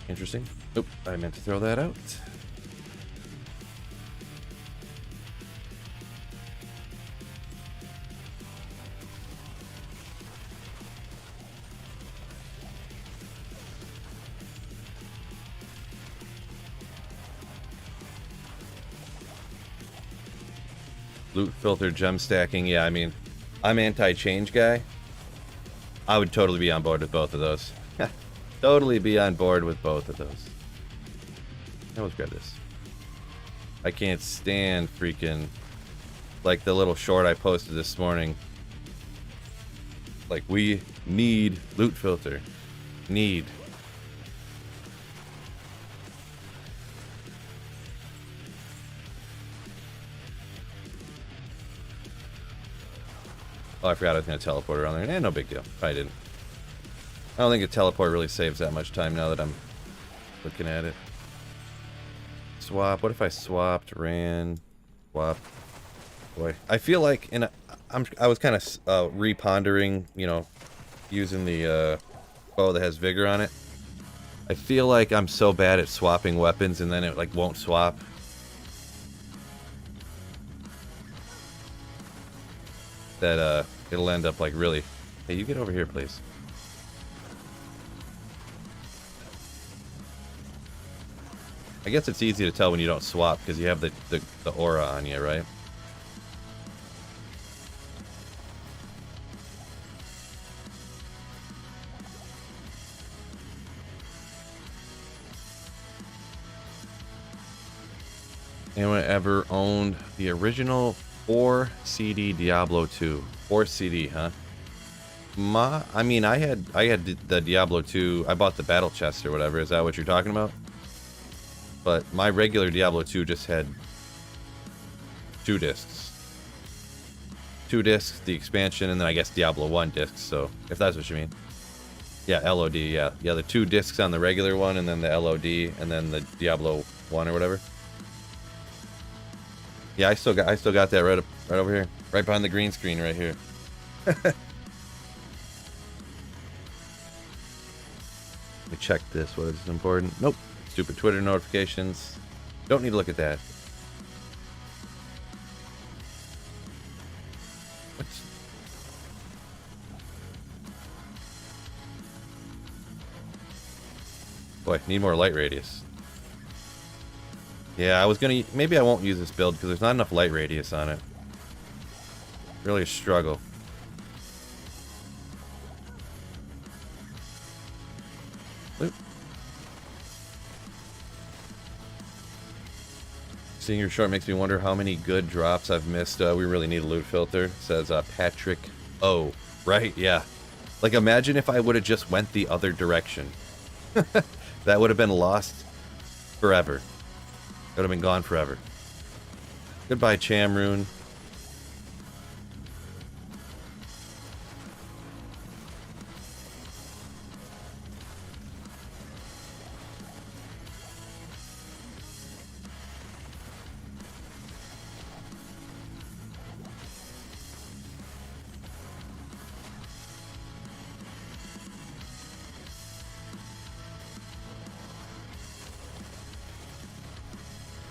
Interesting. Oop, I meant to throw that out. Loot filter, gem stacking. Yeah, I mean, I'm anti-change guy. I would totally be on board with both of those. Totally be on board with both of those. Now let's grab this. I can't stand freaking like the little short I posted this morning. Like, we need loot filter. Need. Oh, I forgot I was going to teleport around there. No big deal. Probably didn't. I don't think a teleport really saves that much time now that I'm looking at it. Swap. What if I swapped, ran, swap? Boy, I feel like, and I was kind of repondering, you know, using the bow that has vigor on it. I feel like I'm so bad at swapping weapons and then it like won't swap. That it'll end up like really. Hey, you get over here, please. I guess it's easy to tell when you don't swap because you have the aura on you, right? Anyone ever owned the original 4 CD Diablo 2? 4 CD, huh? I mean, I had the Diablo 2. I bought the battle chest or whatever. Is that what you're talking about? But my regular Diablo 2 just had 2 discs. 2 discs, the expansion, and then I guess Diablo 1 discs. So if that's what you mean. Yeah, LOD. Yeah, the 2 discs on the regular one, and then the LOD, and then the Diablo 1 or whatever. Yeah, I still got that right over here, right behind the green screen right here. Let me check this. What is important? Nope. Stupid Twitter notifications. Don't need to look at that. What's... Boy, need more light radius. Yeah, I was gonna... Maybe I won't use this build because there's not enough light radius on it. Really a struggle. Oop. Seeing your short makes me wonder how many good drops I've missed. We really need a loot filter, says Patrick O. Right, yeah. Like, imagine if I would have just went the other direction. That would have been lost forever. It would have been gone forever. Goodbye, Chamrune.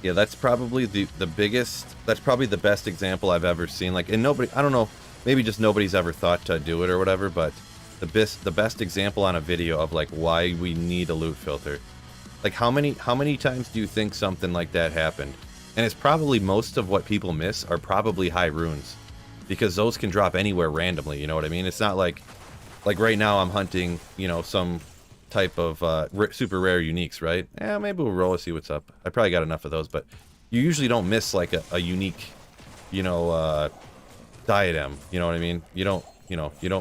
Yeah, that's probably the biggest, that's probably the best example I've ever seen. Like, and nobody, I don't know, maybe just nobody's ever thought to do it or whatever, but the best example on a video of like why we need a loot filter. Like, how many times do you think something like that happened? And it's probably most of what people miss are probably high runes, because those can drop anywhere randomly, you know what I mean? It's not like right now I'm hunting, you know, some type of super rare uniques, right? Yeah, maybe we'll roll and see what's up. I probably got enough of those, but you usually don't miss like a unique, you know, diadem. You know what I mean? You don't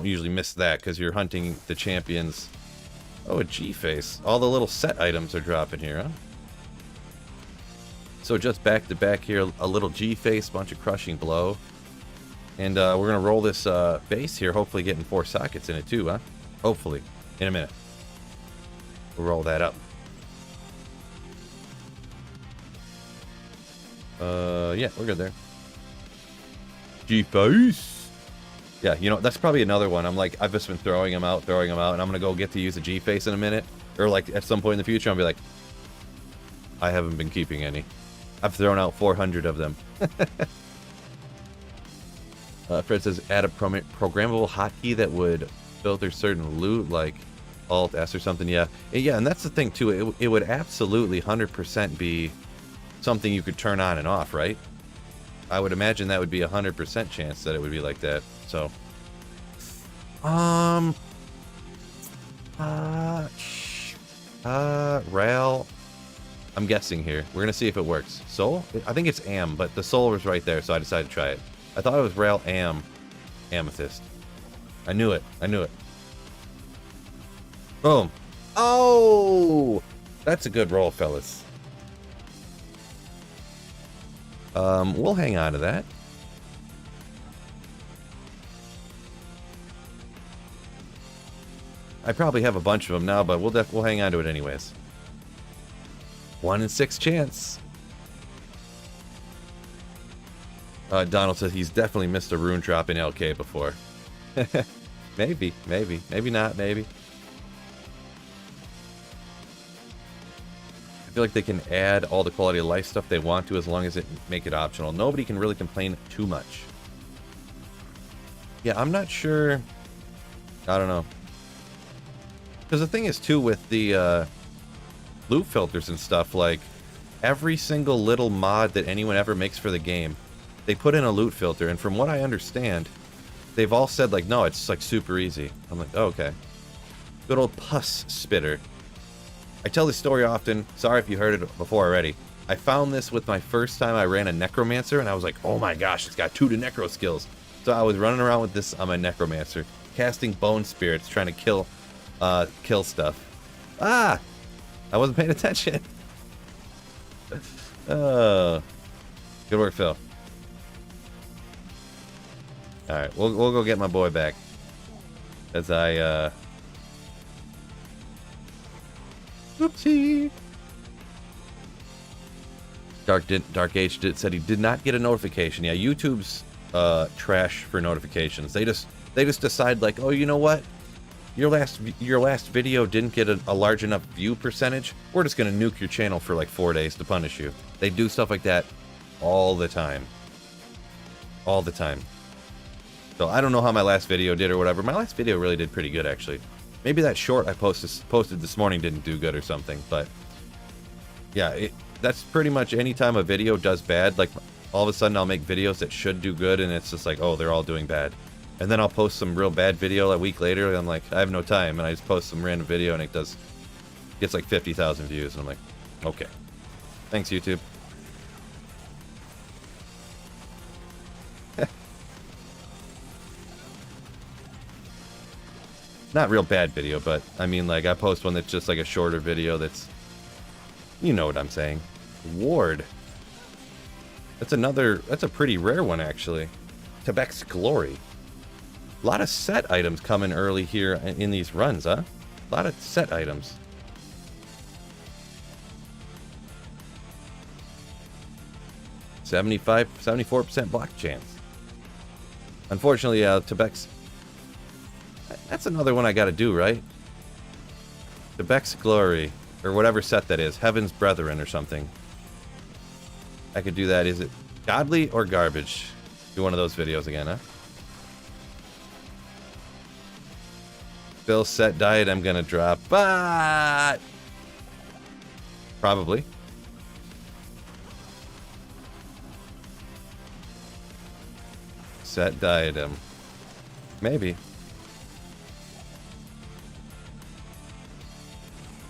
usually miss that because you're hunting the champions. Oh, a G-face. All the little set items are dropping here, huh? So just back to back here, a little G-face, bunch of crushing blow. And we're gonna roll this base here, hopefully getting 4 sockets in it too, huh? Hopefully. In a minute. We'll roll that up. Yeah, we're good there. G-face. Yeah, you know, that's probably another one. I'm like, I've just been throwing them out, and I'm gonna go get to use a G-face in a minute. Or like, at some point in the future, I'll be like, I haven't been keeping any. I've thrown out 400 of them. Fred says, add a programmable hotkey that would filter certain loot, like Alt S or something. Yeah, and that's the thing too. It would absolutely 100% be something you could turn on and off, right? I would imagine that would be 100% chance that it would be like that. So, Rail. I'm guessing here. We're gonna see if it works. Soul? I think it's Am, but the Soul was right there, so I decided to try it. I thought it was Rail Am, Amethyst. I knew it. Boom. Oh! That's a good roll, fellas. We'll hang on to that. I probably have a bunch of them now, but we'll hang on to it anyways. 1 in 6 chance. Donald says he's definitely missed a rune drop in LK before. Maybe not, maybe. I feel like they can add all the quality of life stuff they want to as long as it make it optional. Nobody can really complain too much. Yeah, I'm not sure. I don't know. Because the thing is, too, with the loot filters and stuff, like, every single little mod that anyone ever makes for the game, they put in a loot filter, and from what I understand, they've all said, like, no, it's, like, super easy. I'm like, oh, okay. Good old pus spitter. I tell this story often. Sorry if you heard it before already. I found this with my first time I ran a Necromancer, and I was like, oh my gosh, it's got 2 to Necro skills. So I was running around with this on my Necromancer, casting bone spirits, trying to kill stuff. Ah! I wasn't paying attention. Good work, Phil. Alright, we'll go get my boy back. As I, Oopsie! Dark Age said he did not get a notification. Yeah, YouTube's trash for notifications. They just decide like, oh, you know what? Your last video didn't get a large enough view percentage. We're just gonna nuke your channel for like 4 days to punish you. They do stuff like that all the time. All the time. So I don't know how my last video did or whatever. My last video really did pretty good, actually. Maybe that short I posted this morning didn't do good or something, but yeah, that's pretty much any time a video does bad. Like all of a sudden I'll make videos that should do good, and it's just like, oh, they're all doing bad. And then I'll post some real bad video a week later, and I'm like, I have no time, and I just post some random video, and it gets like 50,000 views, and I'm like, okay, thanks YouTube. Not real bad video, but I mean, like, I post one that's just like a shorter video that's, you know what I'm saying. Ward. That's a pretty rare one, actually. Tebek's Glory. A lot of set items coming early here in these runs, huh? A lot of set items. (75, 74% block chance. Unfortunately, Tebek's... That's another one I gotta do, right? Tebek's Glory. Or whatever set that is. Heaven's Brethren or something. I could do that. Is it godly or garbage? Do one of those videos again, huh? Phil's set diet I'm gonna drop, but... Probably. Set diadem. Maybe.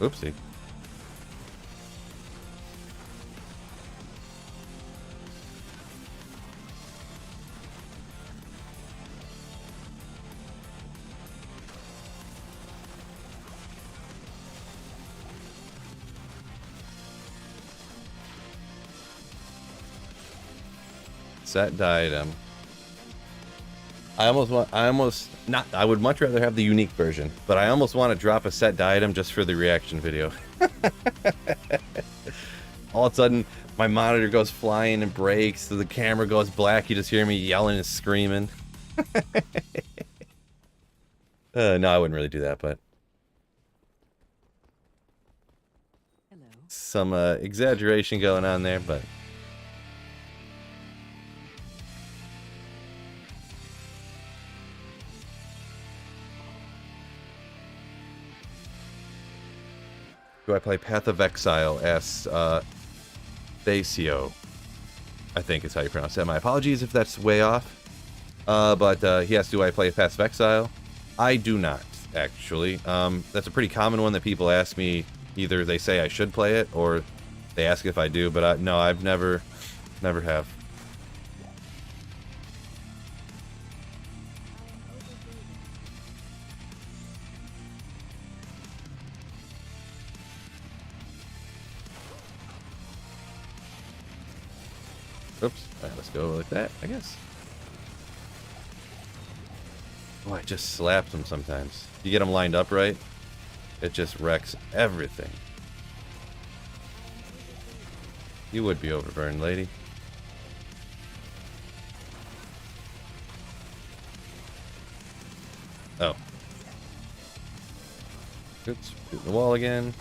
Oopsie. Set diadem. I would much rather have the unique version, but I almost want to drop a set diadem just for the reaction video. All of a sudden, my monitor goes flying and breaks, so the camera goes black, you just hear me yelling and screaming. No, I wouldn't really do that, but... Hello. Some exaggeration going on there, but... Do I play Path of Exile? Asks Thacio. I think is how you pronounce that. My apologies if that's way off. But he asks, do I play Path of Exile? I do not, actually. That's a pretty common one that people ask me. Either they say I should play it, or they ask if I do, but no, I've never have. Oops. Alright, let's go like that, I guess. Oh, I just slapped them sometimes. You get them lined up right, it just wrecks everything. You would be overburned, lady. Oh. Oops, shoot the wall again.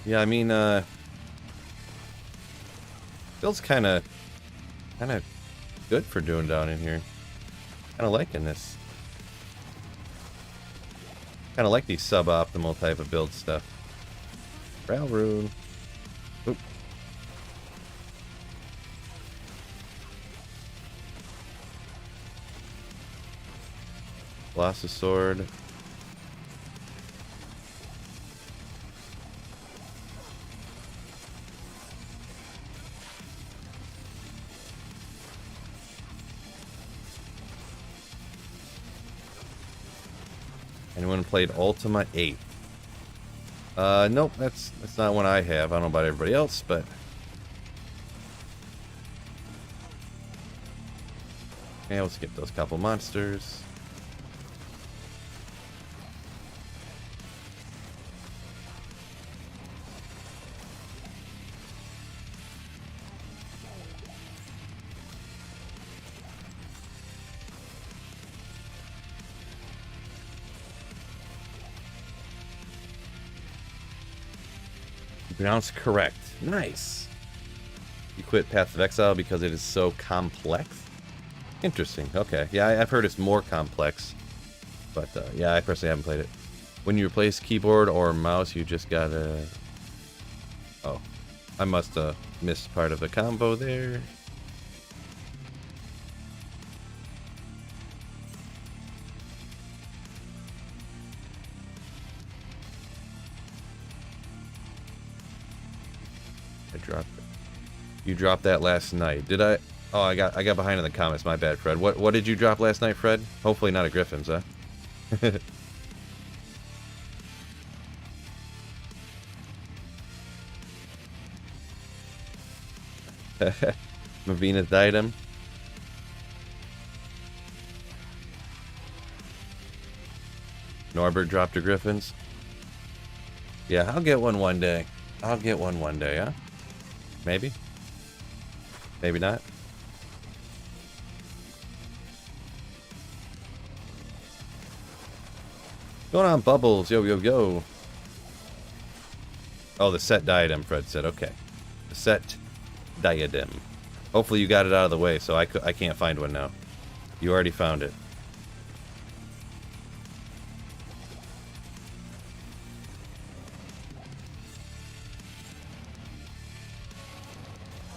Yeah, I mean, feels kind of good for doing down in here. Kind of liking this. Kind of like these suboptimal type of build stuff. Rail rune. Oop. Lost a sword. Anyone played Ultima 8? Nope, that's not one I have. I don't know about everybody else, but yeah, we'll skip those couple monsters. Pronounced correct. Nice. You quit Path of Exile because it is so complex? Interesting. Okay. Yeah, I've heard it's more complex. But, yeah, I personally haven't played it. When you replace keyboard or mouse, you just gotta... Oh. I must have missed part of the combo there. You dropped that last night. Did I? Oh, I got behind in the comments. My bad, Fred. What did you drop last night, Fred? Hopefully not a Griffin's, huh? Mavina's item. Norbert dropped a Griffin's. Yeah, I'll get one day. I'll get one day, huh? Maybe. Maybe not. Going on, Bubbles? Yo, yo, yo. Oh, the set diadem, Fred said. Okay. The set diadem. Hopefully you got it out of the way, so I can't find one now. You already found it.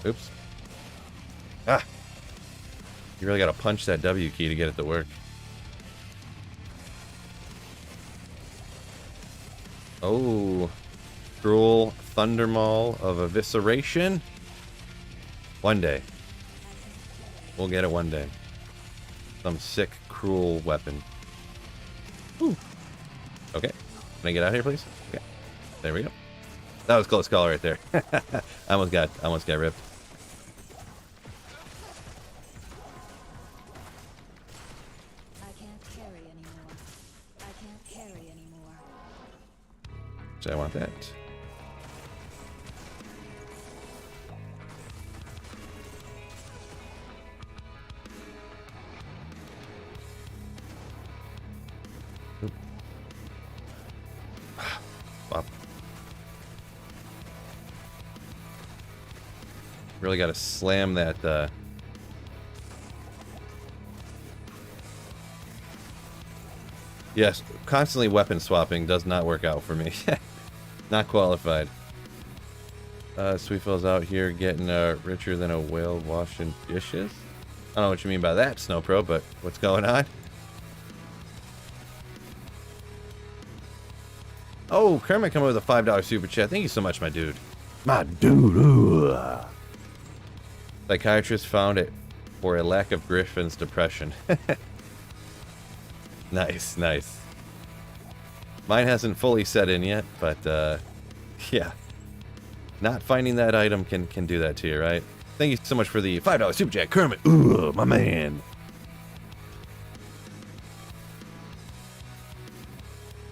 Oops. Ah! You really gotta punch that W key to get it to work. Oh. Cruel Thundermaul of Evisceration? One day. We'll get it one day. Some sick, cruel weapon. Ooh. Okay. Can I get out of here, please? Okay. There we go. That was close call right there. I almost got ripped. So I want that. Wow. Really got to slam that. Yes, constantly weapon swapping does not work out for me. Not qualified. Sweetfell's out here getting richer than a whale washing dishes. I don't know what you mean by that, Snowpro, but what's going on? Oh, Kermit coming with a $5 super chat. Thank you so much, my dude. My dude. Psychiatrist found it for a lack of Griffin's depression. Nice, nice. Mine hasn't fully set in yet, but yeah. Not finding that item can do that to you, right? Thank you so much for the $5 super chat, Kermit. Ooh, my man.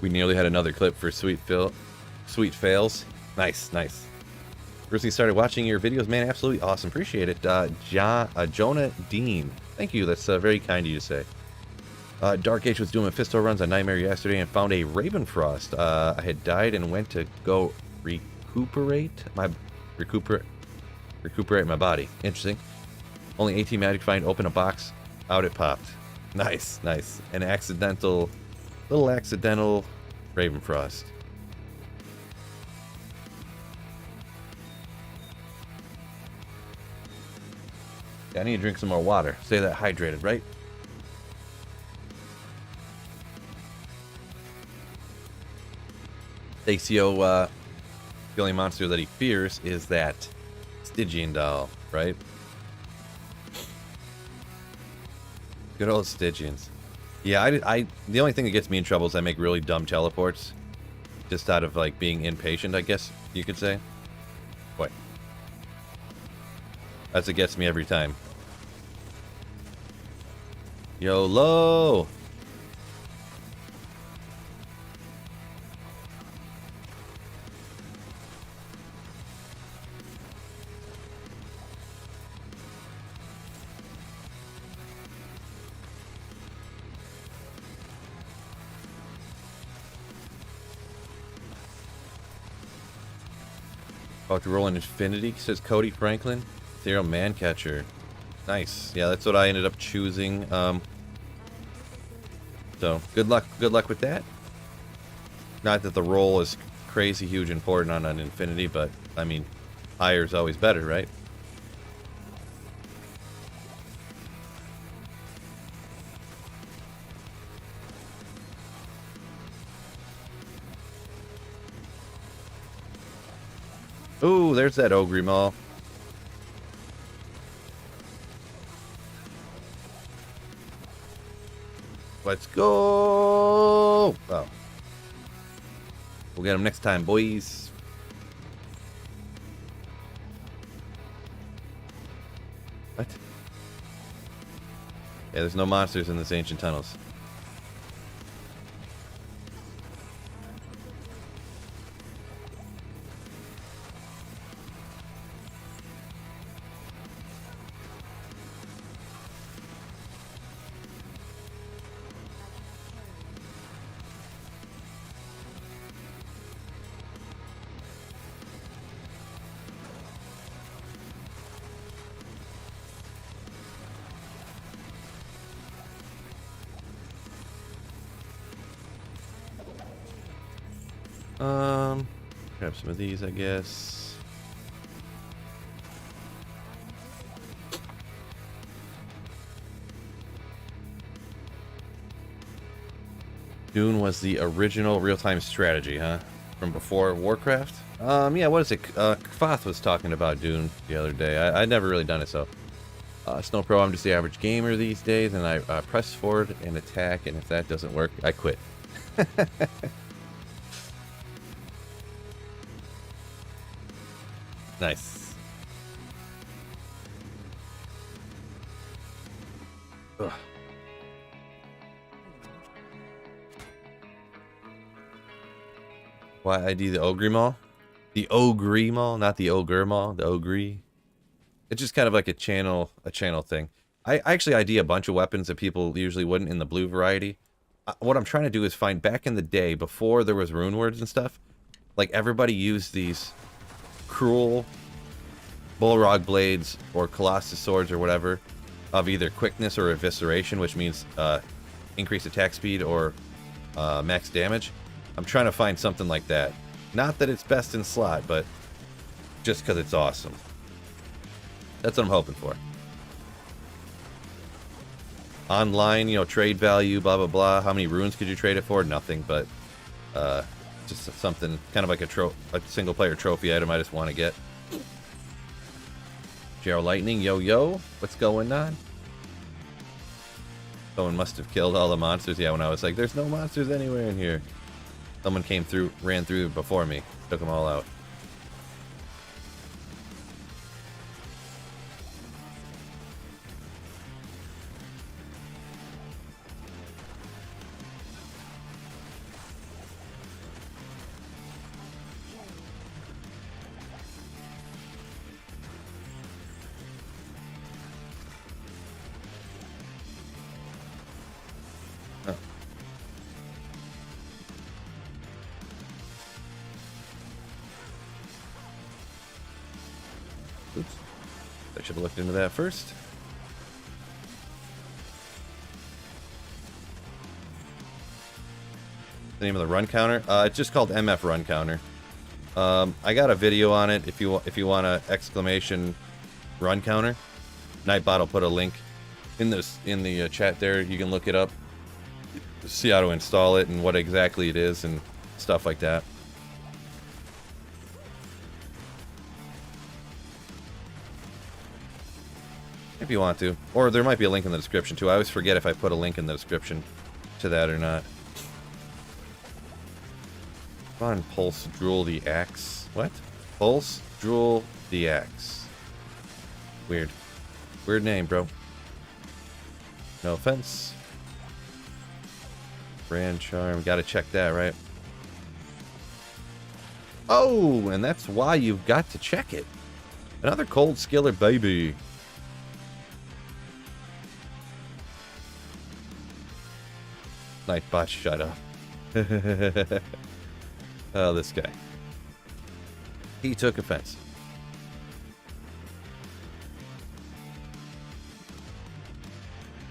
We nearly had another clip for Sweet Fails. Nice, nice. Recently started watching your videos, man. Absolutely awesome. Appreciate it. Jonah Dean. Thank you. That's very kind of you to say. Dark Age was doing Mephisto runs on Nightmare yesterday and found a Ravenfrost. I had died and went to go recuperate my body. Interesting. Only 18 magic find. Open a box. Out it popped. Nice, nice. An little accidental Ravenfrost. I need to drink some more water. Stay that hydrated, right? Stacio, the only monster that he fears is that Stygian doll, right? Good old Stygians. Yeah, the only thing that gets me in trouble is I make really dumb teleports. Just out of, like, being impatient, I guess you could say. Boy. That's what gets me every time. YOLO! About to roll an infinity, says Cody Franklin. Ethereal Mancatcher. Nice. Yeah, that's what I ended up choosing. So good luck with that. Not that the roll is crazy huge important on an infinity, but I mean, higher is always better, right? Ooh, there's that Ogre Maul. Let's go! Oh. We'll get him next time, boys. What? Yeah, there's no monsters in this ancient tunnels. Grab some of these, I guess. Dune was the original real-time strategy, huh? From before Warcraft? Yeah, what is it? Kvath was talking about Dune the other day. I'd never really done it, so. Snow Pro, I'm just the average gamer these days, and I press forward and attack, and if that doesn't work, I quit. Nice. Ugh. Why ID the Ogre Maul? The Ogre Maul, not the Ogre Maul, the Ogre. It's just kind of like a channel thing. I actually ID a bunch of weapons that people usually wouldn't in the blue variety. What I'm trying to do is find back in the day, before there was rune words and stuff, like everybody used these cruel Bullrog blades or Colossus swords or whatever of either quickness or evisceration, which means increased attack speed or max damage. I'm trying to find something like that. Not that it's best in slot, but just because it's awesome. That's what I'm hoping for. Online, you know, trade value, blah, blah, blah. How many runes could you trade it for? Nothing, but just something kind of like a single-player trophy item I just want to get. Gero Lightning, yo, what's going on? Someone must have killed all the monsters. Yeah, when I was like, there's no monsters anywhere in here. Someone came through, ran through before me, took them all out. Oops. I should have looked into that first. The name of the run counter? It's just called MF Run Counter. I got a video on it if you want a exclamation run counter. Nightbot will put a link in the chat there. You can look it up, see how to install it and what exactly it is and stuff like that. If you want to. Or there might be a link in the description too. I always forget if I put a link in the description to that or not. Come on, Pulse Drool the Axe. What? Pulse Drool the Axe. Weird. Weird name, bro. No offense. Brand Charm. Gotta check that, right? Oh, and that's why you've got to check it. Another Cold Skiller, baby. Nightbot, shut up. Oh, this guy. He took offense.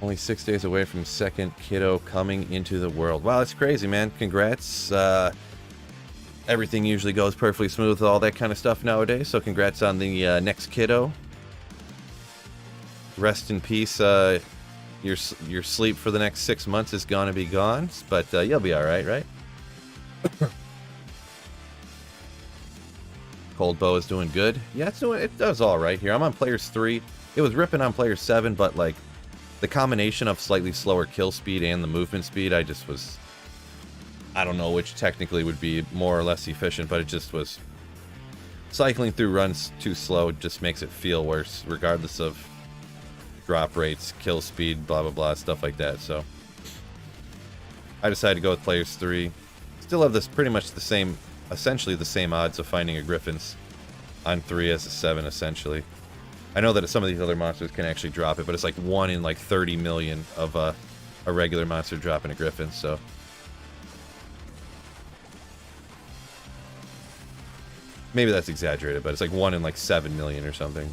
Only 6 days away from second kiddo coming into the world. Wow, that's crazy, man. Congrats. Everything usually goes perfectly smooth, all that kind of stuff nowadays. So congrats on the next kiddo. Rest in peace. Your sleep for the next 6 months is gonna be gone, but you'll be all right, right? Cold Bow is doing good. Yeah, it does all right here. I'm on players 3. It was ripping on player 7, but like the combination of slightly slower kill speed and the movement speed, I don't know which technically would be more or less efficient, but it just was cycling through runs too slow. Just makes it feel worse, regardless of drop rates, kill speed, blah blah blah, stuff like that. So I decided to go with players 3. Still have this pretty much the same, essentially the same odds of finding a Griffin's on 3 as a 7, essentially. I know that some of these other monsters can actually drop it, but it's like 1 in like 30 million of a regular monster dropping a Griffin, so. Maybe that's exaggerated, but it's like 1 in like 7 million or something.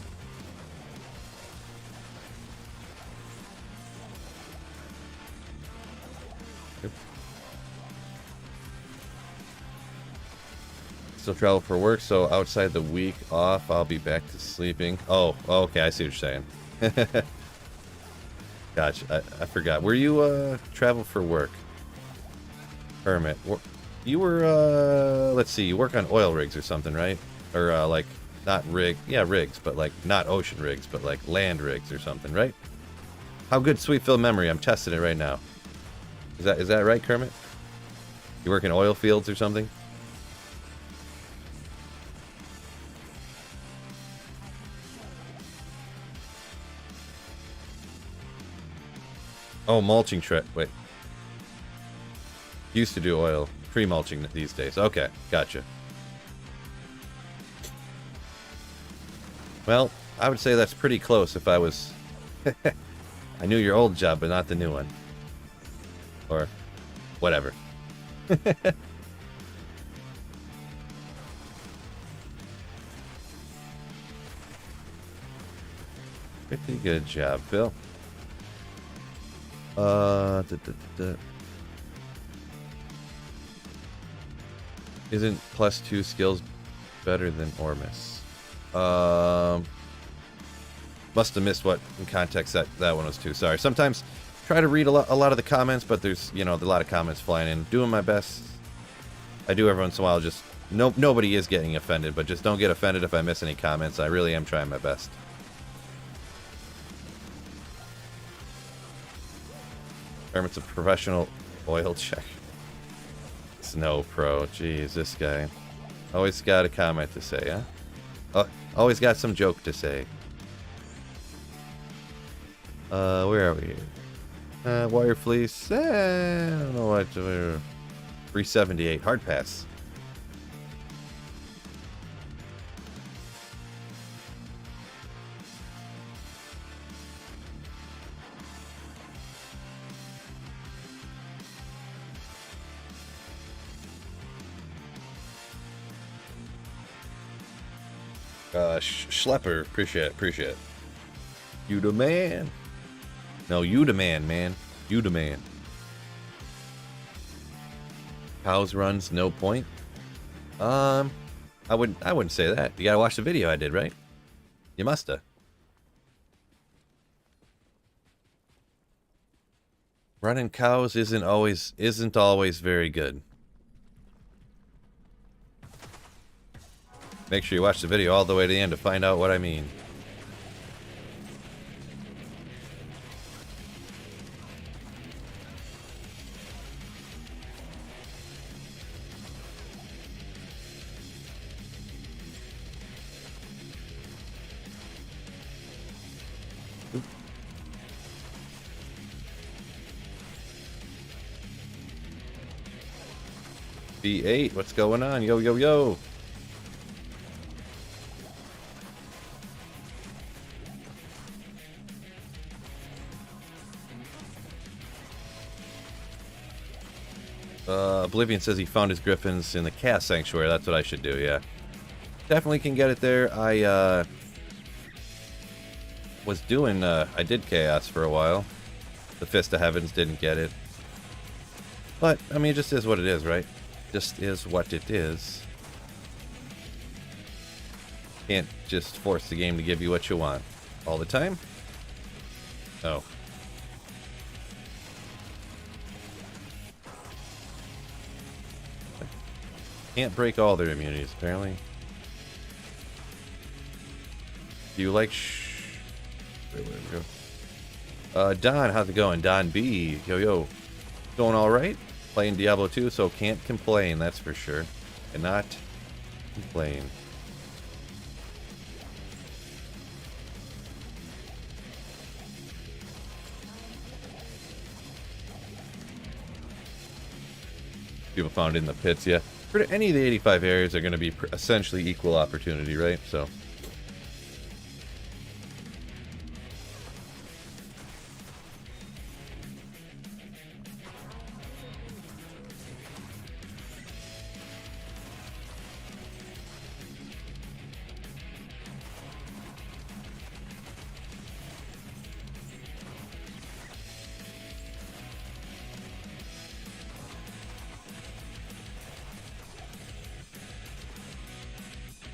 Still travel for work, so outside the week off, I'll be back to sleeping. Oh, okay, I see what you're saying. Gotcha, I forgot. Were you, travel for work? Hermit. You were, let's see, you work on oil rigs or something, right? Or, like, not rigs, but like, not ocean rigs, but like land rigs or something, right? How good, sweet field memory? I'm testing it right now. Is that right, Kermit? You work in oil fields or something? Oh, mulching wait. Used to do oil. Pre-mulching these days. Okay, gotcha. Well, I would say that's pretty close if I was... I knew your old job, but not the new one. Or whatever. Pretty good job, Phil. Isn't +2 skills better than Ormus? Must have missed what in context that one was too. Sorry. Sometimes try to read a lot of the comments, but there's, you know, a lot of comments flying in. Doing my best. I do every once in a while. Just nobody is getting offended, but just don't get offended if I miss any comments. I really am trying my best. Hermit's a professional oil check. Snow Pro. Jeez, this guy. Always got a comment to say, huh? Oh, always got some joke to say. Where are we? Wire Fleece. I don't know what. 378. Hard pass. Schlepper, appreciate it. You the man. No, you the man. You the man. Cows runs, no point. I wouldn't say that. You gotta watch the video I did, right? You musta. Running cows isn't always very good. Make sure you watch the video all the way to the end to find out what I mean. B8, what's going on? Yo, yo, yo. Oblivion says he found his griffins in the Chaos Sanctuary. That's what I should do, yeah. Definitely can get it there. I was doing, I did Chaos for a while. The Fist of Heavens didn't get it. But, I mean, it just is what it is, right? Just is what it is. Can't just force the game to give you what you want all the time. No. Can't break all their immunities, apparently. Do you like where we go? Don, how's it going? Don B. Yo, yo. Going alright? Playing Diablo 2, so can't complain, that's for sure. Cannot complain. People found in the pits, yeah. For any of the 85 areas are going to be essentially equal opportunity, right? So.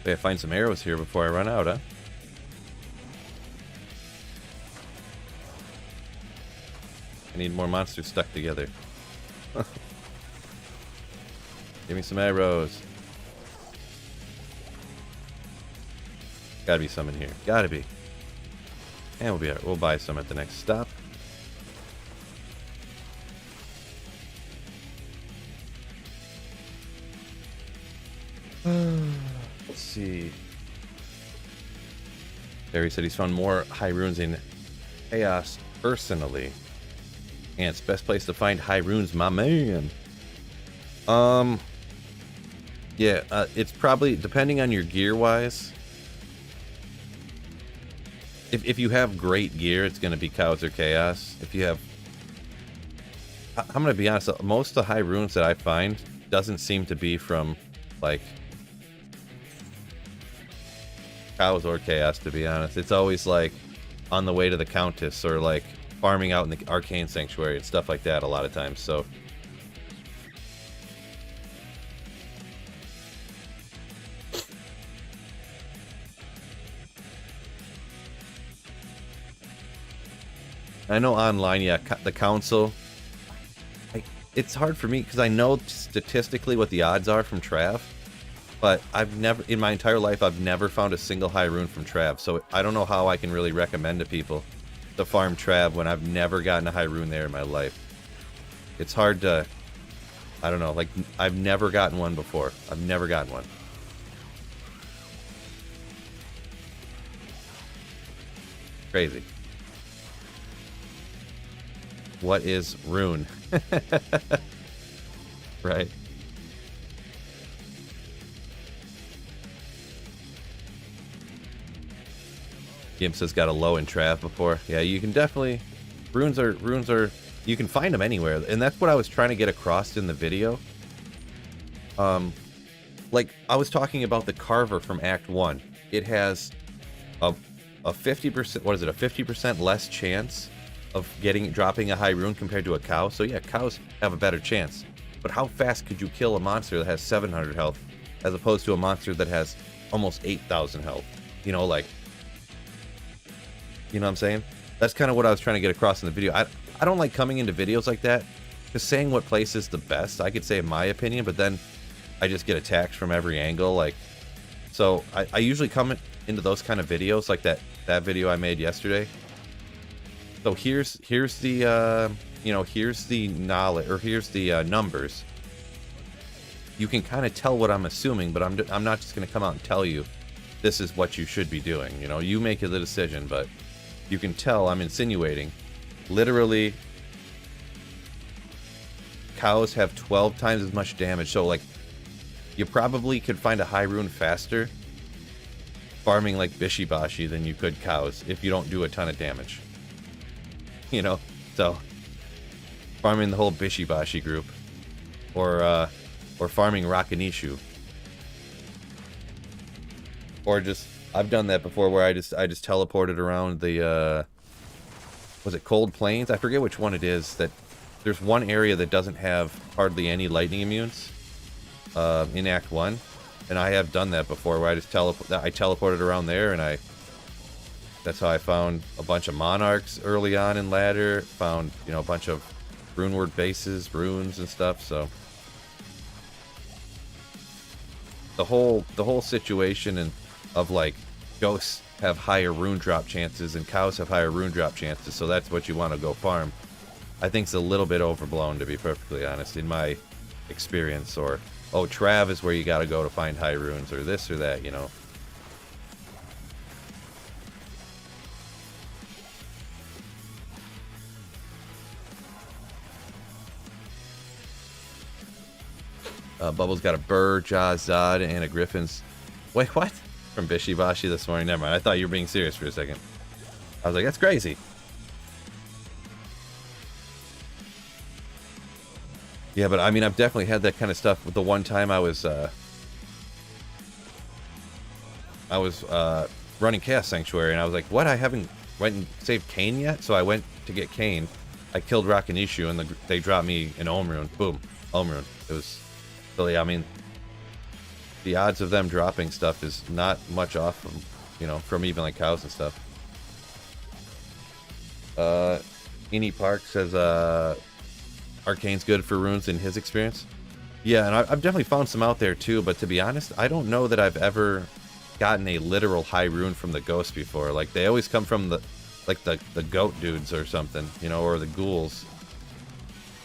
I find some arrows here before I run out, huh? I need more monsters stuck together. Give me some arrows. Gotta be some in here. Gotta be. And we'll buy some at the next stop. Let's see. Barry said he's found more high runes in Chaos personally. And it's best place to find high runes, my man. Yeah, it's probably, depending on your gear wise. If you have great gear, it's going to be Cows or Chaos. If you have... I'm going to be honest, most of the high runes that I find doesn't seem to be from, like... Cows or Chaos, to be honest. It's always like on the way to the Countess or like farming out in the Arcane Sanctuary and stuff like that a lot of times, so. I know online, yeah, the Council. It's hard for me because I know statistically what the odds are from Trav. But I've never, in my entire life, I've never found a single high rune from Trav. So I don't know how I can really recommend to people to farm Trav when I've never gotten a high rune there in my life. It's hard to, I don't know, like, I've never gotten one before. I've never gotten one. Crazy. What is rune? Right. Gimp says got a low in Trav before. Yeah, you can definitely... Runes are... You can find them anywhere. And that's what I was trying to get across in the video. Like, I was talking about the Carver from Act 1. It has a 50%... What is it? A 50% less chance of dropping a high rune compared to a cow. So yeah, cows have a better chance. But how fast could you kill a monster that has 700 health as opposed to a monster that has almost 8,000 health? You know, like... You know what I'm saying? That's kind of what I was trying to get across in the video. I don't like coming into videos like that, because saying what place is the best, I could say in my opinion, but then I just get attacked from every angle. Like, so I usually come into those kind of videos, like that video I made yesterday. So here's the you know, here's the knowledge, or here's the numbers. You can kind of tell what I'm assuming, but I'm not just going to come out and tell you this is what you should be doing. You know, you make the decision, but you can tell I'm insinuating. Literally, cows have 12 times as much damage. So, like, you probably could find a high rune faster farming like Bishibashi than you could cows if you don't do a ton of damage. You know, so farming the whole Bishibashi group, or farming Rakanishu, or just, I've done that before where I just teleported around the was it Cold Plains? I forget which one it is. That there's one area that doesn't have hardly any lightning immunes in Act 1, and I have done that before where I just teleported around there, and that's how I found a bunch of monarchs early on in ladder, found, you know, a bunch of runeward bases, runes and stuff. So the whole situation of like ghosts have higher rune drop chances and cows have higher rune drop chances, so that's what you want to go farm, I think it's a little bit overblown, to be perfectly honest, in my experience. Or, oh, Trav is where you gotta go to find high runes, or this or that, you know. Bubbles got a Burr, Jaw, Zod, and a Griffin's. Wait, what? From Bishibashi this morning. Never mind. I thought you were being serious for a second. I was like, that's crazy. Yeah, but I mean, I've definitely had that kind of stuff. With the one time I was running Chaos Sanctuary, and I was like, what? I haven't went and saved Kane yet? So I went to get Kane. I killed Rakanishu, and they dropped me an Ohm Rune. Boom. Ohm Rune. It was... So yeah, I mean, the odds of them dropping stuff is not much off from, you know, from even like cows and stuff. Eni Park says Arcane's good for runes in his experience. Yeah, and I've definitely found some out there too, but to be honest, I don't know that I've ever gotten a literal high rune from the ghosts before. Like, they always come from the goat dudes or something, you know, or the ghouls.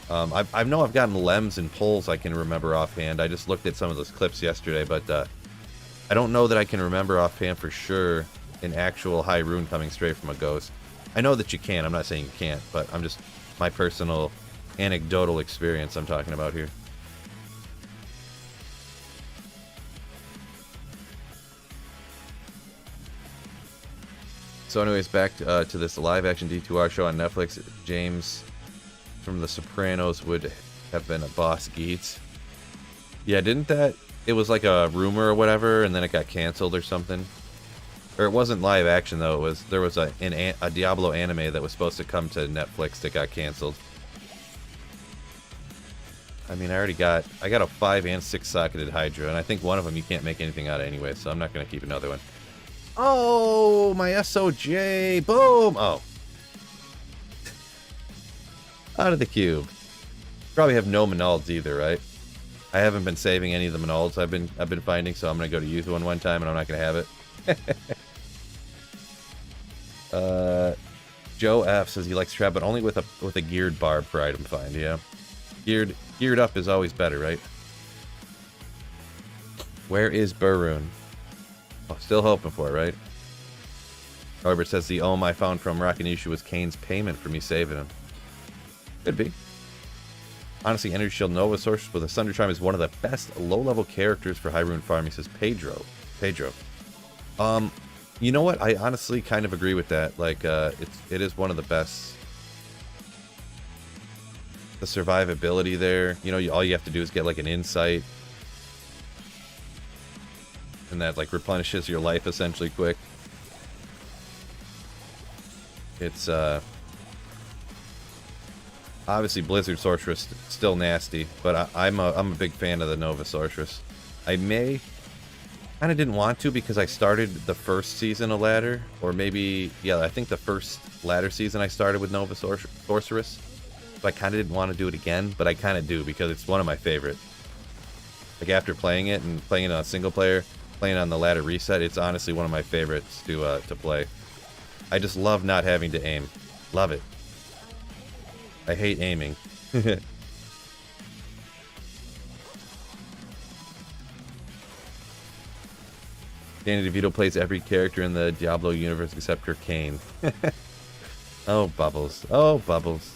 I know I've gotten lems and pulls I can remember offhand. I just looked at some of those clips yesterday, but I don't know that I can remember offhand for sure an actual high rune coming straight from a ghost. I know that you can. I'm not saying you can't, but I'm just my personal anecdotal experience I'm talking about here. So anyways, back to this live action D2R show on Netflix. James from The Sopranos would have been a Boss Geets. Yeah, didn't that... It was like a rumor or whatever, and then it got canceled or something. Or it wasn't live action, though. There was a Diablo anime that was supposed to come to Netflix that got canceled. I mean, I got a 5 and 6 socketed Hydra, and I think one of them you can't make anything out of anyway, so I'm not going to keep another one. Oh, my SOJ! Boom! Oh. Out of the cube. Probably have no Manalds either, right? I haven't been saving any of the Manalds I've been finding, so I'm gonna go to use one time, and I'm not gonna have it. Joe F says he likes Trap, but only with a geared barb for item find. Yeah, geared up is always better, right? Where is Burroon? Oh, still hoping for it, right? However, it says the Ohm I found from Rakanishu was Kane's payment for me saving him. Could be. Honestly, Energy Shield Nova Source with a Sunder Charm is one of the best low-level characters for high rune farming, says Pedro. You know what? I honestly kind of agree with that. Like, it is one of the best. The survivability there, you know, all you have to do is get like an insight, and that like replenishes your life essentially quick. It's obviously Blizzard Sorceress still nasty, but I'm a big fan of the Nova Sorceress. I kind of didn't want to because I started the first season of Ladder, or maybe, yeah, I think the first Ladder season I started with Nova Sorceress. I kind of didn't want to do it again, but I kind of do because it's one of my favorite. Like after playing it and playing it on single player, playing on the ladder reset, it's honestly one of my favorites to play. I just love not having to aim. Love it. I hate aiming. Danny DeVito plays every character in the Diablo universe except for Kane. Oh, Bubbles. Oh, Bubbles.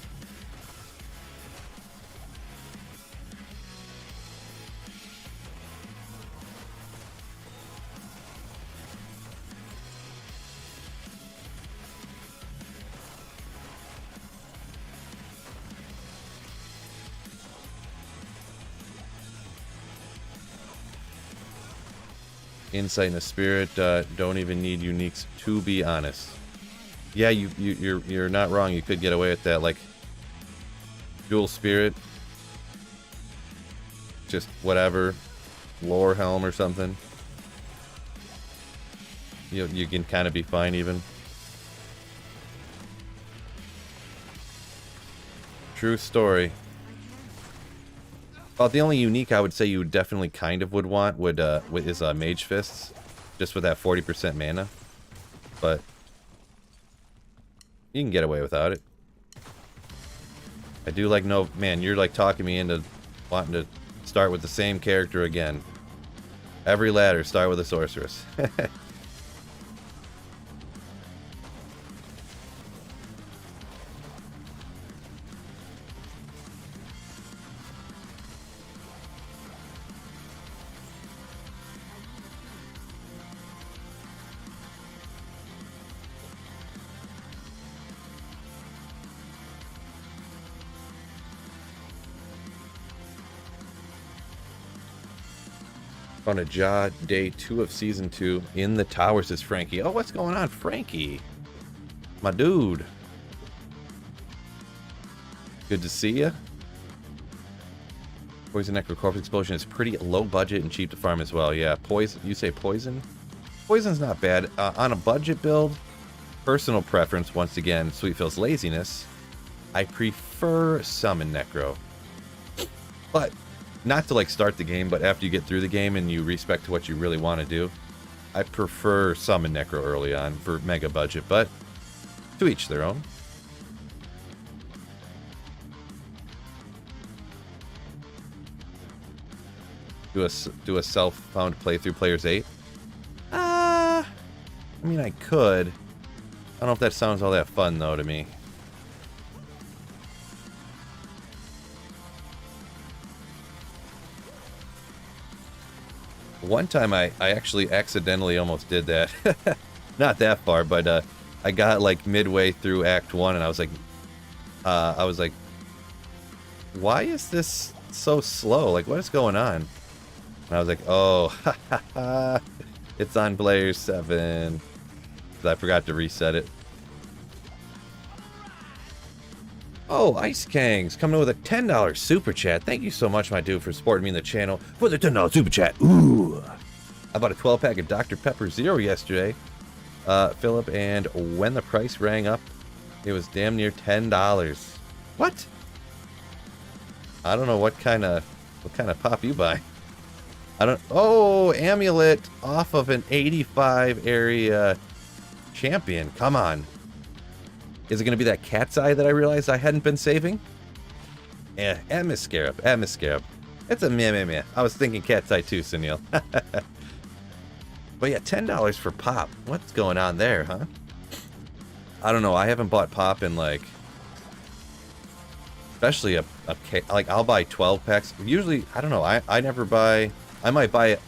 Insight and a spirit don't even need uniques, to be honest. Yeah, you're not wrong. You could get away with that, like dual spirit, just whatever, lore helm or something. You can kind of be fine even. True story. Well, the only unique I would say you definitely kind of would want is Mage Fists, just with that 40% mana. But you can get away without it. I do like man, you're like talking me into wanting to start with the same character again. Every ladder, start with a sorceress. On a jaw, day 2 of season 2 in the tower, says Frankie. Oh, what's going on, Frankie? My dude. Good to see ya. Poison Necrocorpse Explosion is pretty low budget and cheap to farm as well. Yeah, poison. You say poison? Poison's not bad. On a budget build, personal preference, once again, Sweet Phil's laziness, I prefer Summon Necro. But not to like start the game, but after you get through the game and you respect to what you really want to do, I prefer Summon Necro early on for mega budget, but to each their own. Do a self-found playthrough Players 8? I mean, I could. I don't know if that sounds all that fun though to me. One time I actually accidentally almost did that. Not that far, but I got like midway through Act 1 and I was like, why is this so slow? Like, what is going on? And I was like, oh, it's on Players 7. I forgot to reset it. Oh, Ice Kangs coming in with a $10 super chat. Thank you so much, my dude, for supporting me in the channel for the $10 super chat. Ooh. I bought a 12-pack of Dr. Pepper Zero yesterday, Philip, and when the price rang up, it was damn near $10. What? I don't know what kind of pop you buy. I don't. Oh, amulet off of an 85 area champion. Come on. Is it going to be that cat's eye that I realized I hadn't been saving? Yeah, Atmoscarab. It's a meh. I was thinking cat's eye too, Sunil. But yeah, $10 for pop. What's going on there, huh? I don't know. I haven't bought pop in like, especially like I'll buy 12 packs. Usually, I don't know. I never buy. I might buy it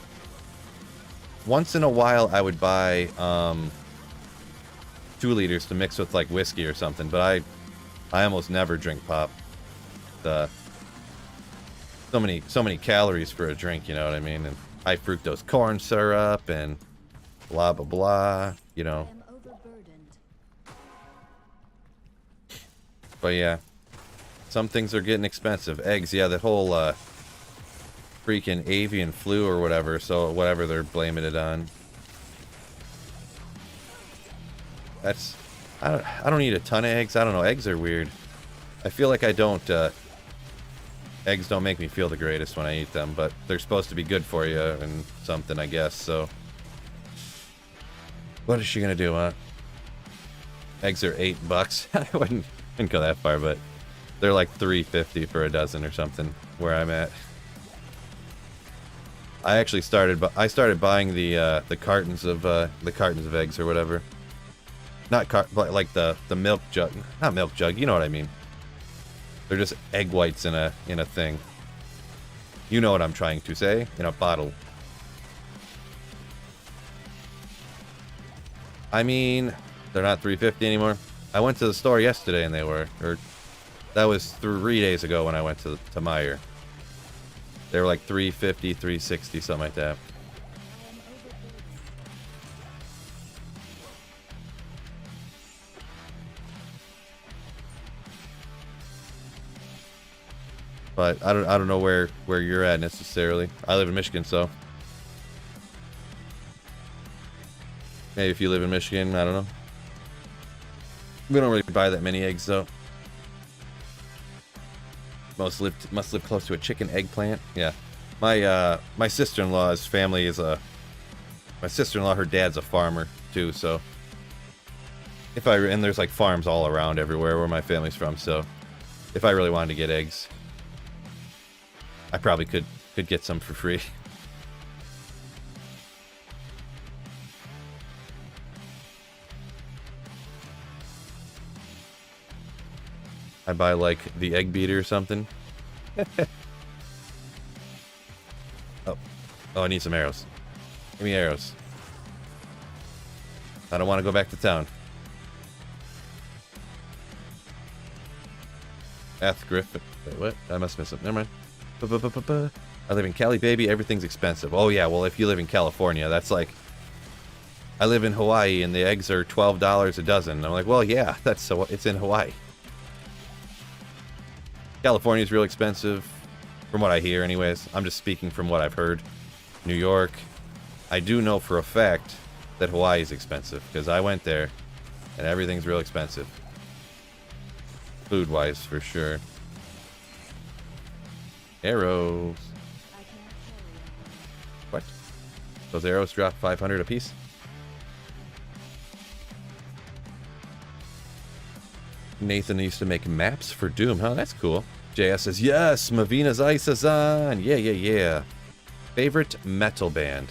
once in a while. I would buy 2 liters to mix with like whiskey or something, but I almost never drink pop. So many calories for a drink, you know what I mean? And high fructose corn syrup and blah blah blah, you know. But yeah, some things are getting expensive. Eggs, yeah, that whole freaking avian flu or whatever. So whatever they're blaming it on. I don't eat a ton of eggs. I don't know. Eggs are weird. I feel like I don't, eggs don't make me feel the greatest when I eat them, but they're supposed to be good for you and something, I guess, so. What is she gonna do, huh? Eggs are $8. I wouldn't go that far, but they're like $3.50 for a dozen or something where I'm at. I actually started buying the cartons of eggs or whatever. Not but like the milk jug, not milk jug. You know what I mean? They're just egg whites in a thing. You know what I'm trying to say? In a bottle. I mean, they're not $3.50 anymore. I went to the store yesterday and they were, or that was 3 days ago when I went to Meijer. They were like $3.50, $3.60, something like that. But I don't know where you're at necessarily. I live in Michigan, so maybe if you live in Michigan, I don't know. We don't really buy that many eggs though. Must live close to a chicken eggplant. Yeah, my sister-in-law's family is my sister-in-law, her dad's a farmer too. So and there's like farms all around everywhere where my family's from. So if I really wanted to get eggs, I probably could get some for free. I buy like the egg beater or something. Oh, I need some arrows. Give me arrows. I don't want to go back to town. Ath Griffin. Wait, what? I must miss it. Never mind. I live in Cali, baby. Everything's expensive. Oh yeah, well if you live in California, that's like, I live in Hawaii and the eggs are $12 a dozen. And I'm like, well yeah, it's in Hawaii. California's real expensive, from what I hear anyways. I'm just speaking from what I've heard. New York. I do know for a fact that Hawaii is expensive, because I went there, and everything's real expensive. Food-wise, for sure. Arrows. What? Those arrows drop 500 apiece? Nathan used to make maps for Doom, huh? That's cool. JS says, yes, Mavina's Ice is on. Yeah. Favorite metal band.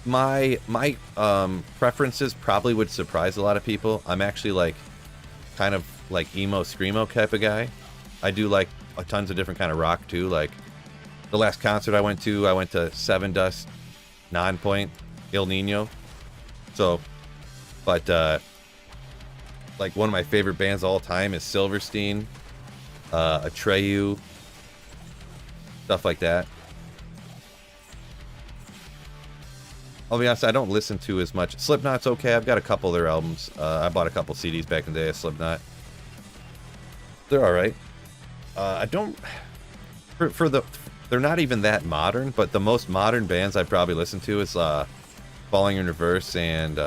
My preferences probably would surprise a lot of people. I'm actually like, kind of like emo screamo type of guy. I do like tons of different kind of rock too. Like the last concert I went to Seven Dust, Nonpoint, Il Nino. So, but like one of my favorite bands of all time is Silverstein, Atreyu, stuff like that. I'll be honest, I don't listen to as much. Slipknot's okay. I've got a couple of their albums. I bought a couple CDs back in the day of Slipknot. They're all right. I don't they're not even that modern, but the most modern bands I probably listen to is Falling in Reverse and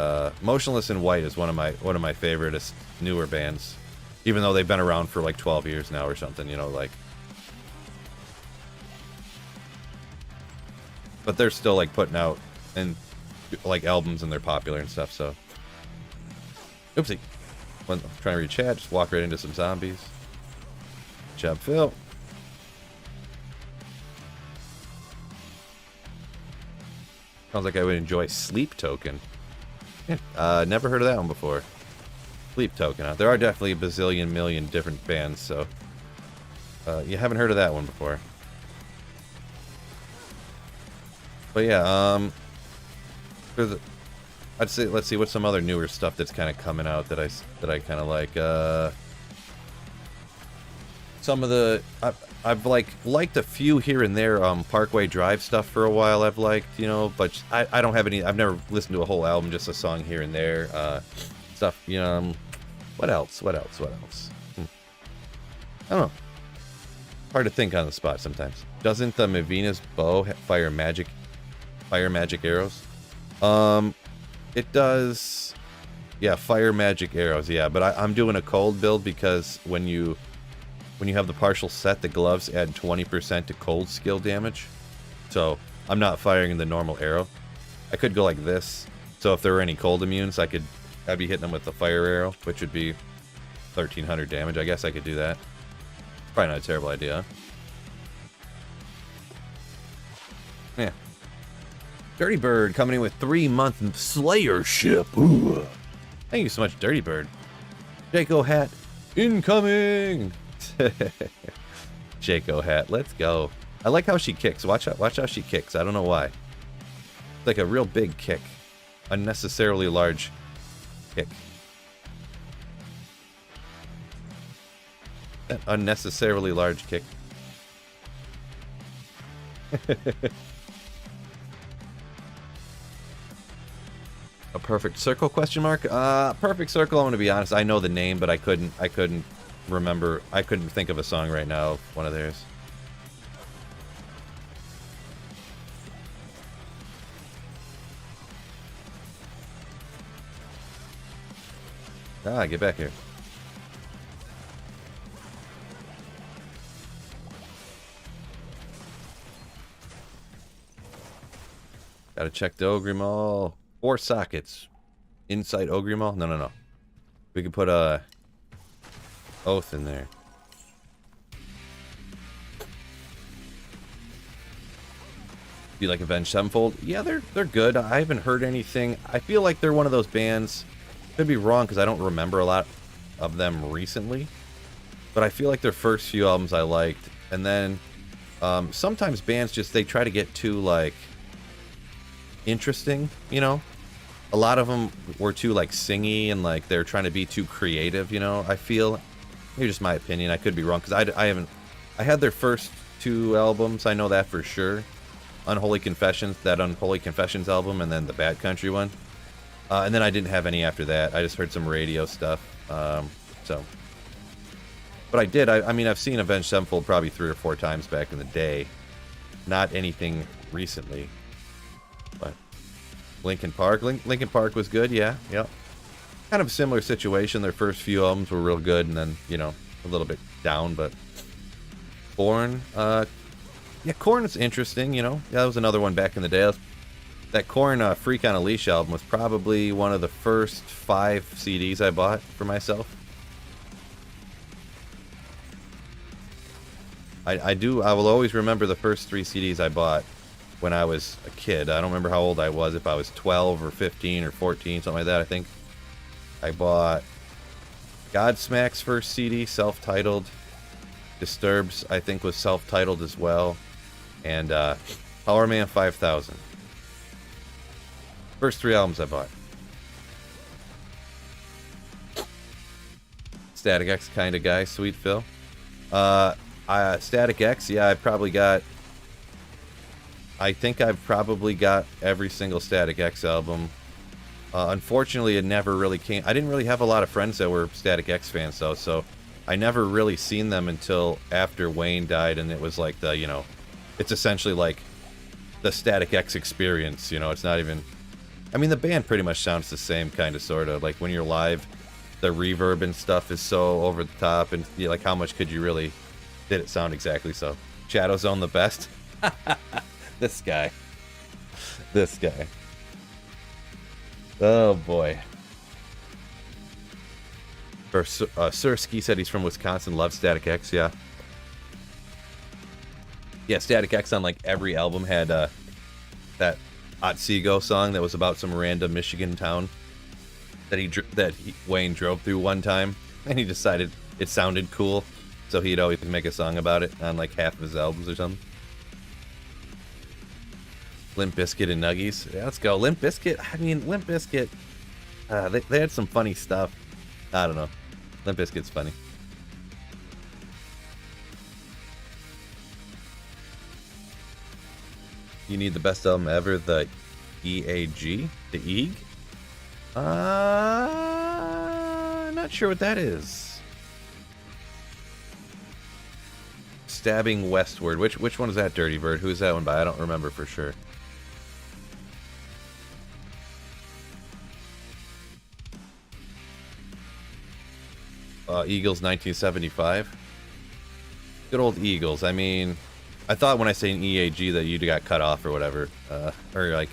Motionless in White is one of my favorite newer bands, even though they've been around for like 12 years now or something, you know, like. But they're still like putting out and like albums and they're popular and stuff. So, oopsie, when I'm trying to read chat, just walk right into some zombies. Good job, Phil. Sounds like I would enjoy Sleep Token. Yeah, never heard of that one before. Sleep Token. There are definitely a bazillion million different bands, so you haven't heard of that one before. But yeah, I'd say let's see what's some other newer stuff that's kind of coming out that I kind of like. Some of the I've liked a few here and there. Parkway Drive stuff for a while I've liked, you know, but I don't have any. I've never listened to a whole album, just a song here and there. Stuff, you know. What else? I don't know. Hard to think on the spot sometimes. Doesn't the Mavina's bow fire magic arrows? It does. Yeah, fire magic arrows. Yeah, but I'm doing a cold build because when you have the partial set, the gloves add 20% to cold skill damage. So I'm not firing the normal arrow. I could go like this. So if there were any cold immunes, I'd be hitting them with the fire arrow, which would be 1300 damage. I guess I could do that. Probably not a terrible idea. Yeah. Dirty Bird coming in with 3-month Slayership. Ooh. Thank you so much, Dirty Bird. Jaco Hat incoming. Jaco Hat, let's go. I like how she kicks. Watch how she kicks. I don't know why. It's like a real big kick. Unnecessarily large kick. That unnecessarily large kick. A perfect circle question mark? Perfect circle, I'm gonna be honest. I know the name, but I couldn't remember. I couldn't think of a song right now of one of theirs. Ah, get back here. Gotta check the Ogre Mall. 4 sockets. Inside Ogre Mall? No. We could put a Oath in there. Do you like Avenged Sevenfold? Yeah, they're good. I haven't heard anything. I feel like they're one of those bands. Could be wrong because I don't remember a lot of them recently. But I feel like their first few albums I liked. And then sometimes bands just, they try to get too, like, interesting, you know? A lot of them were too, like, singy and, like, they're trying to be too creative, you know? I feel, maybe just my opinion, I could be wrong, because I had their first 2 albums, I know that for sure. Unholy Confessions, that Unholy Confessions album, and then the Bad Country one. And then I didn't have any after that. I just heard some radio stuff, so. But I did, I mean, I've seen Avenged Sevenfold probably 3 or 4 times back in the day. Not anything recently. But Linkin Park. Linkin Park was good, yeah, yep. Kind of a similar situation. Their first few albums were real good, and then, you know, a little bit down, but Korn, yeah, Korn is interesting, you know. Yeah, that was another one back in the day. That Korn Freak on a Leash album was probably one of the first 5 CDs I bought for myself. I will always remember the first 3 CDs I bought when I was a kid. I don't remember how old I was, if I was 12 or 15 or 14, something like that, I think. I bought Godsmack's first CD, self-titled. Disturbed's, I think, was self-titled as well. And Power Man 5000. First 3 albums I bought. Static X kind of guy, Sweet Phil. Static X, yeah, I think I've probably got every single Static X album. Unfortunately, it never really came. I didn't really have a lot of friends that were Static X fans, though, so I never really seen them until after Wayne died, and it was like the, you know, it's essentially like the Static X experience, you know, it's not even, I mean, the band pretty much sounds the same, kind of, sort of, like when you're live, the reverb and stuff is so over the top, and you know, like, how much could you really, did it sound exactly so? Shadow Zone the best? This guy. This guy. Oh, boy. Sirski said he's from Wisconsin, loves Static X, yeah. Yeah, Static X on, like, every album had that Otsego song that was about some random Michigan town that Wayne drove through one time, and he decided it sounded cool, so he'd always make a song about it on, like, half of his albums or something. Limp Bizkit and Nuggies. Yeah, let's go. Limp Bizkit, I mean, Limp Bizkit, they had some funny stuff. I don't know. Limp Bizkit's funny. You need the best album ever, the EAG? The EAG? Not sure what that is. Stabbing Westward. Which one is that, Dirty Bird? Who is that one by? I don't remember for sure. Eagles 1975. Good old Eagles. I mean, I thought when I say an EAG that you got cut off or whatever, or like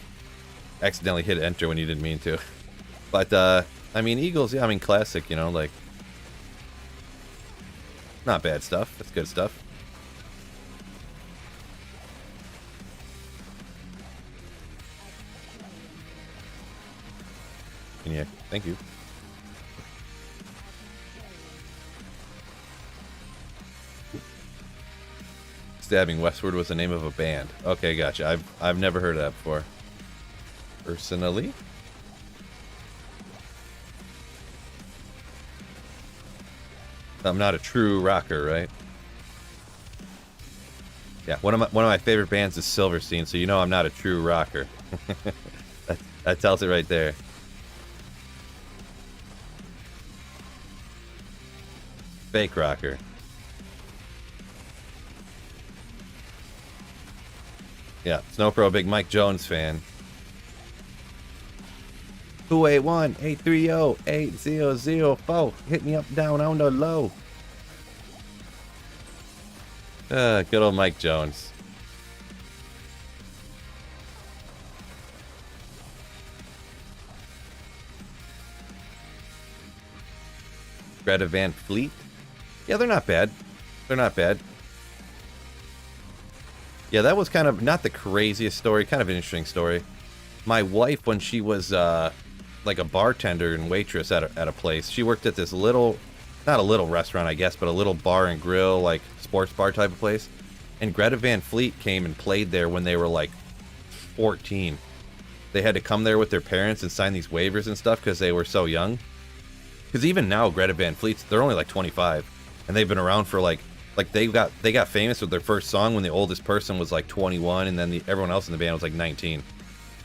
accidentally hit enter when you didn't mean to. But I mean, Eagles. Yeah, I mean, classic. You know, like not bad stuff. That's good stuff. Yeah, thank you. Stabbing Westward was the name of a band. Okay, gotcha. I've never heard of that before. Personally. I'm not a true rocker, right? Yeah, one of my favorite bands is Silverstein, so you know I'm not a true rocker. that tells it right there. Fake rocker. Yeah, Snowpro, big Mike Jones fan. 281-830-8004. Hit me up, down, on the low. Good old Mike Jones. Greta Van Fleet. Yeah, they're not bad. They're not bad. Yeah, that was kind of not the craziest story, kind of an interesting story. My wife, when she was like a bartender and waitress at a place, she worked at this little, not a little restaurant, I guess, but a little bar and grill, like sports bar type of place. And Greta Van Fleet came and played there when they were like 14. They had to come there with their parents and sign these waivers and stuff because they were so young. Because even now, Greta Van Fleet, they're only like 25, and they've been around for like they got famous with their first song when the oldest person was like 21, and then everyone else in the band was like 19.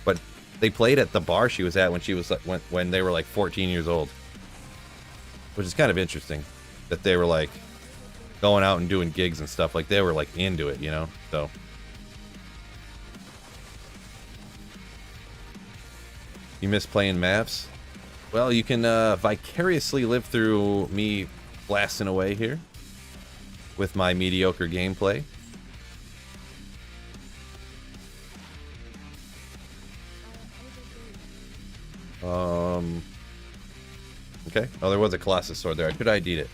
But they played at the bar she was at when she was like when they were like 14 years old, which is kind of interesting that they were like going out and doing gigs and stuff. Like they were like into it, you know. So you miss playing Mavs? Well, you can vicariously live through me blasting away here with my mediocre gameplay. Okay. Oh, there was a Colossus sword there. I could ID'd it.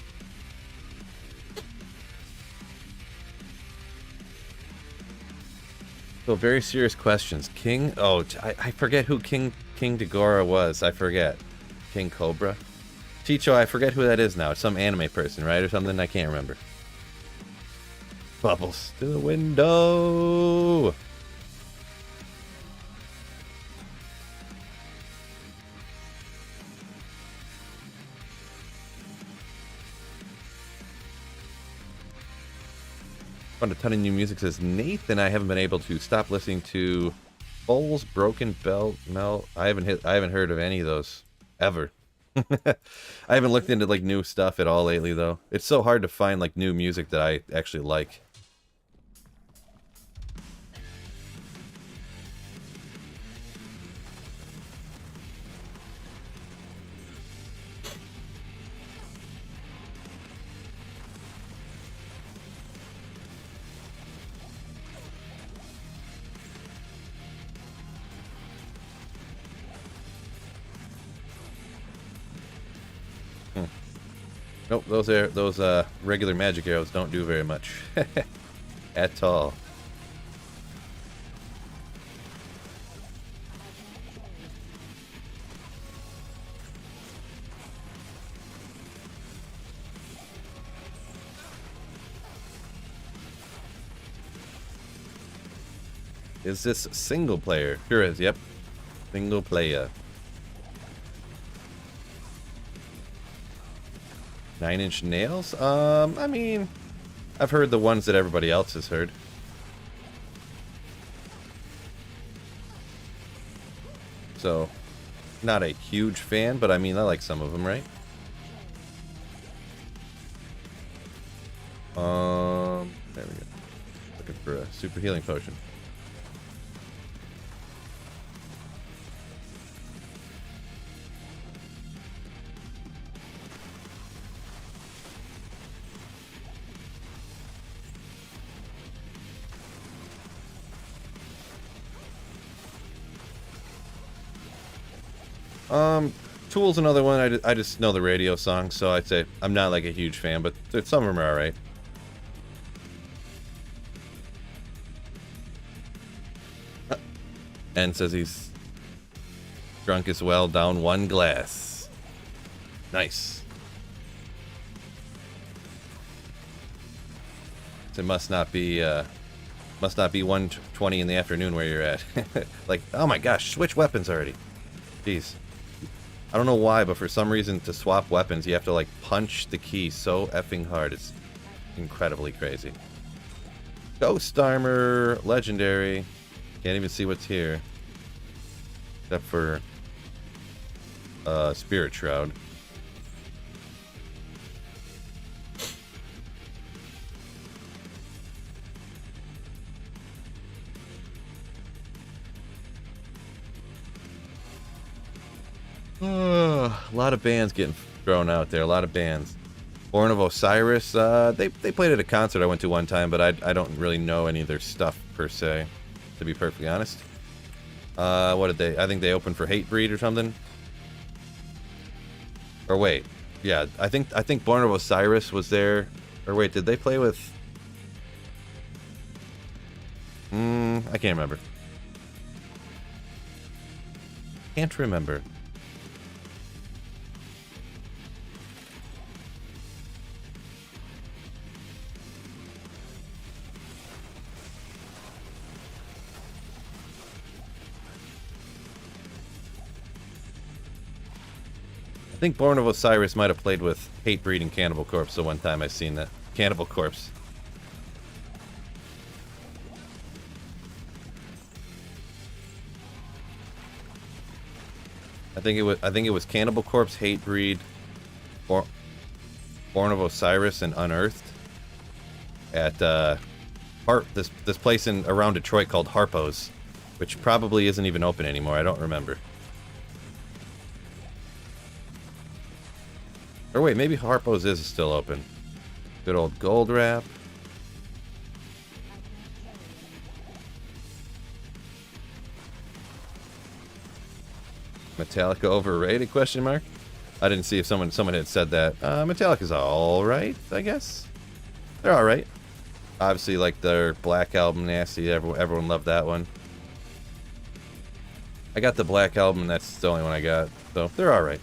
So, very serious questions. King... Oh, I forget who King Dagora was. I forget. King Cobra? Chicho, I forget who that is now. It's some anime person, right? Or something? I can't remember. Bubbles to the window! Found a ton of new music, says Nathan. I haven't been able to stop listening to Bowls, Broken Belt, Mel. I haven't heard of any of those ever. I haven't looked into like new stuff at all lately though. It's so hard to find like new music that I actually like. Nope, those regular magic arrows don't do very much at all. Is this single player? Sure is, yep. Single player. 9 Inch Nails? I mean, I've heard the ones that everybody else has heard. So, not a huge fan, but I mean, I like some of them, right? There we go. Looking for a super healing potion. Tool's another one. I just know the radio songs, so I'd say I'm not like a huge fan, but some of them are alright. And says he's drunk as well, down one glass. Nice. So it must not be 1:20 in the afternoon where you're at. Like, oh my gosh, switch weapons already. Jeez. I don't know why, but for some reason to swap weapons, you have to like punch the key so effing hard. It's incredibly crazy. Ghost armor, legendary. Can't even see what's here. Except for Spirit Shroud. A lot of bands getting thrown out there. A lot of bands. Born of Osiris. They played at a concert I went to one time, but I don't really know any of their stuff per se, to be perfectly honest. What did they? I think they opened for Hatebreed or something. Or wait, yeah, I think Born of Osiris was there. Or wait, did they play with? I can't remember. Can't remember. I think Born of Osiris might have played with Hatebreed and Cannibal Corpse the one time I seen that. Cannibal Corpse. I think it was Cannibal Corpse, Hatebreed, Born of Osiris, and Unearthed at this place around Detroit called Harpo's, which probably isn't even open anymore. I don't remember. Or wait, maybe Harpo's is still open. Good old gold wrap. Metallica overrated? Question mark. I didn't see if someone had said that. Metallica's all right, I guess. They're all right. Obviously, like their Black Album, nasty. Everyone loved that one. I got the Black Album, and that's the only one I got. So they're all right.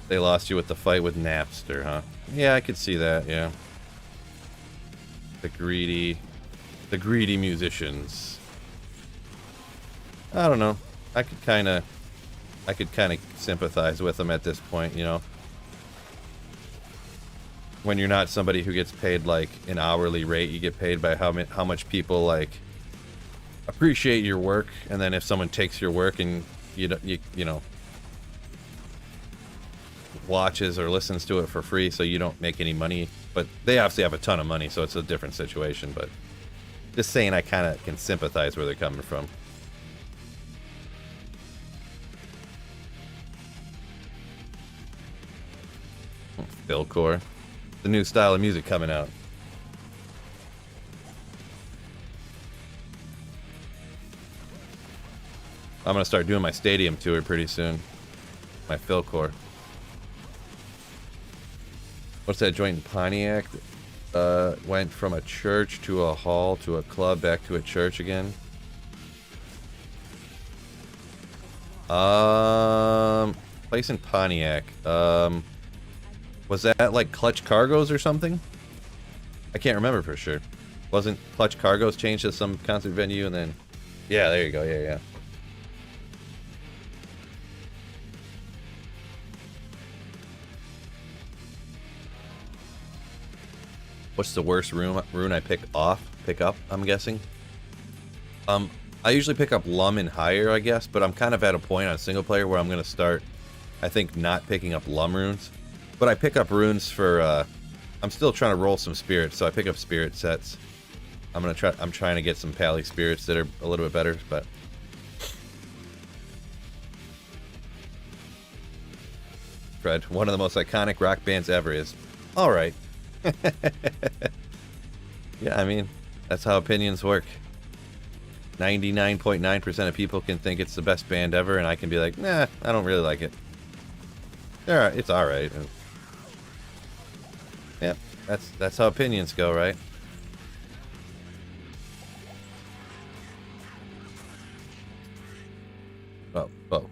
They lost you with the fight with Napster, huh? Yeah, I could see that, yeah. The greedy musicians. I don't know. I could kind of sympathize with them at this point, you know. When you're not somebody who gets paid like an hourly rate, you get paid by how much people like appreciate your work, and then if someone takes your work and you know watches or listens to it for free, so you don't make any money, but they obviously have a ton of money, so it's a different situation. But just saying, I kind of can sympathize where they're coming from. Philcore, the new style of music coming out. I'm gonna start doing my stadium tour pretty soon. My Philcore. What's that joint in Pontiac? Went from a church to a hall to a club back to a church again. Place in Pontiac. Was that like Clutch Cargo's or something? I can't remember for sure. Wasn't Clutch Cargo's changed to some concert venue and then? Yeah, there you go. Yeah. What's the worst rune I pick up, I'm guessing? I usually pick up Lum and higher, I guess, but I'm kind of at a point on single player where I'm going to start, I think, not picking up Lum runes. But I pick up runes for, I'm still trying to roll some spirits, so I pick up spirit sets. I'm trying to get some Pally Spirits that are a little bit better, but Fred, one of the most iconic rock bands ever is all right. Yeah, I mean, that's how opinions work. 99.9% of people can think it's the best band ever, and I can be like, nah, I don't really like it. Yeah, it's all right. Yep, that's how opinions go, right? Oh.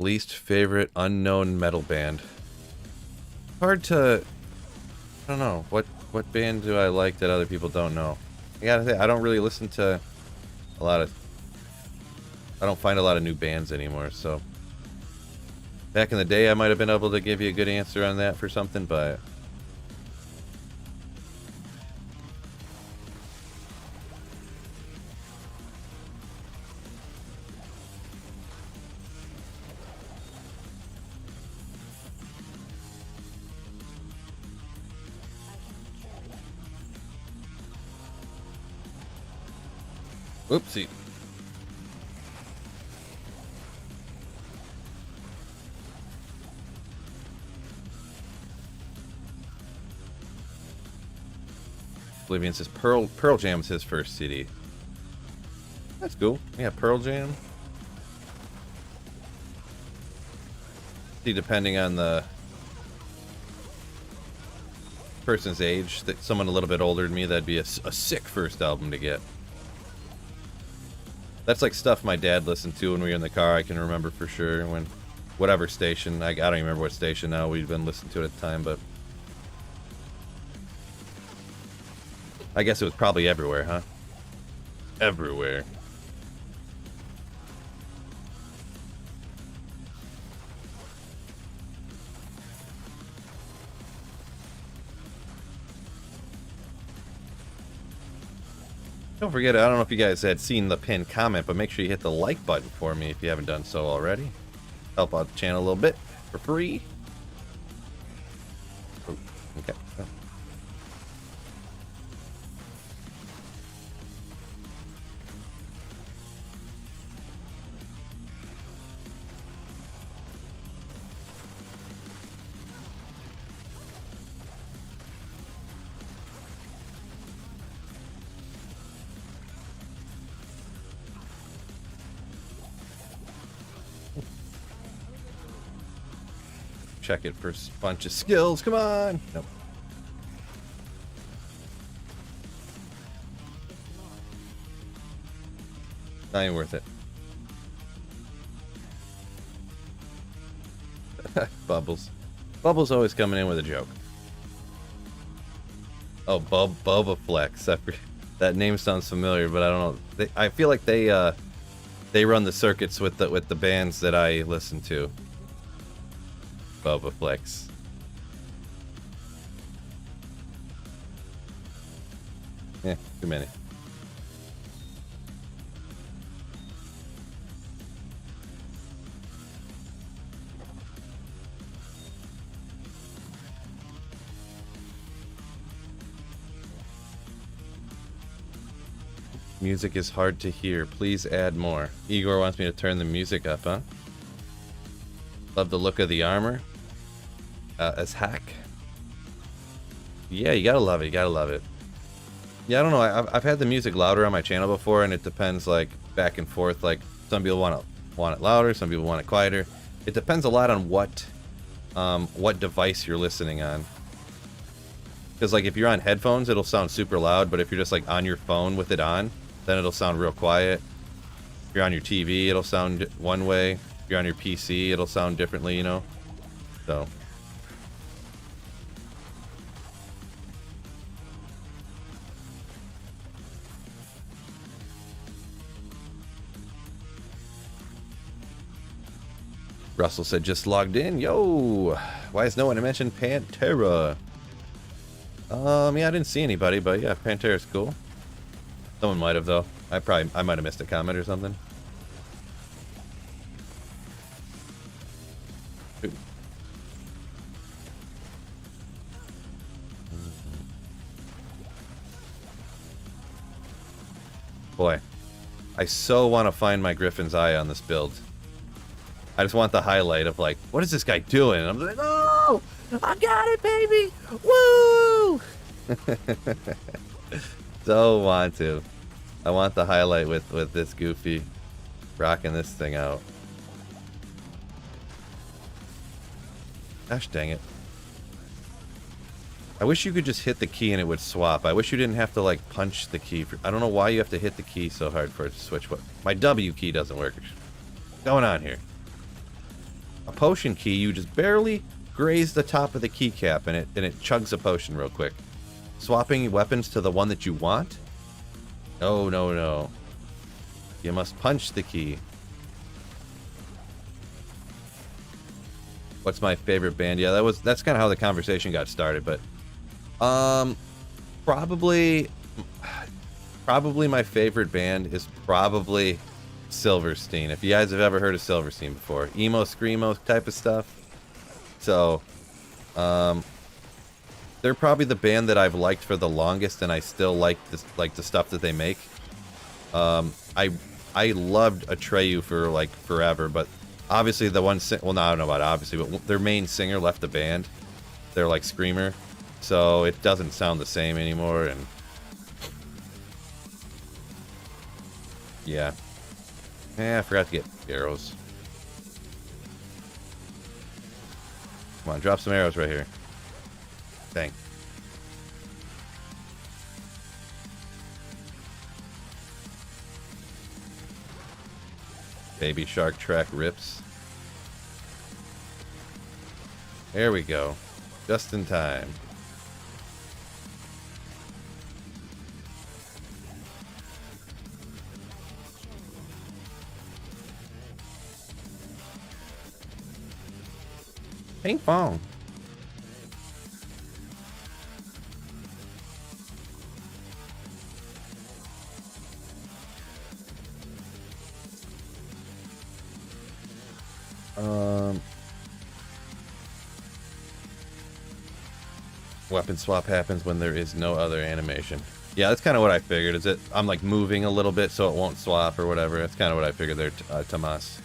Least favorite unknown metal band. Hard to... I don't know. What band do I like that other people don't know? I gotta say, I don't really listen to a lot of... I don't find a lot of new bands anymore, so... Back in the day, I might have been able to give you a good answer on that for something, but... Whoopsie. Oblivion says Pearl Jam's his first CD. That's cool. Yeah, Pearl Jam. See, depending on the person's age, that someone a little bit older than me, that'd be a sick first album to get. That's like stuff my dad listened to when we were in the car. I can remember for sure when, whatever station, I don't even remember what station now we'd been listening to it at the time, but I guess it was probably everywhere, huh? Everywhere. Don't forget, I don't know if you guys had seen the pinned comment, but make sure you hit the like button for me if you haven't done so already. Help out the channel a little bit for free. Oh, okay. Oh. Check it for a bunch of skills. Come on. Nope. Not even worth it. Bubbles. Bubbles always coming in with a joke. Oh, Bubba Flex. That name sounds familiar, but I don't know. I feel like they run the circuits with the bands that I listen to. Bubba Flex. Yeah, too many. Music is hard to hear. Please add more. Igor wants me to turn the music up, huh? Love the look of the armor. As hack. Yeah, you gotta love it. You gotta love it. Yeah, I don't know. I've had the music louder on my channel before, and it depends, like, back and forth. Like, some people want it louder, some people want it quieter. It depends a lot on what device you're listening on. Because, like, if you're on headphones, it'll sound super loud, but if you're just, like, on your phone with it on, then it'll sound real quiet. If you're on your TV, it'll sound one way. If you're on your PC, it'll sound differently, you know? So... Russell said, just logged in. Yo! Why has no one mentioned Pantera? Yeah, I didn't see anybody, but yeah, Pantera's cool. Someone might have, though. I might have missed a comment or something. Boy, I so want to find my Griffin's Eye on this build. I just want the highlight of like, what is this guy doing? And I'm like, oh, I got it, baby! Woo! So want to. I want the highlight with this Goofy rocking this thing out. Gosh dang it. I wish you could just hit the key and it would swap. I wish you didn't have to like punch the key. I don't know why you have to hit the key so hard for it to switch. But my W key doesn't work. What's going on here? A potion key, you just barely graze the top of the keycap and it chugs a potion real quick. Swapping weapons to the one that you want? No, no, no. You must punch the key. What's my favorite band? Yeah, that's kind of how the conversation got started, but probably my favorite band is probably Silverstein. If you guys have ever heard of Silverstein before, emo screamo type of stuff. So they're probably the band that I've liked for the longest, and I still like the stuff that they make. I loved Atreyu for like forever, but obviously the one well, no, I don't know about it, obviously, but their main singer left the band. They're like screamer, so it doesn't sound the same anymore, and yeah. I forgot to get arrows. Come on, drop some arrows right here. Dang. Baby Shark track rips. There we go. Just in time. Ping pong. Weapon swap happens when there is no other animation. Yeah, that's kind of what I figured. Is it? I'm like moving a little bit so it won't swap or whatever. That's kind of what I figured there, Tomas.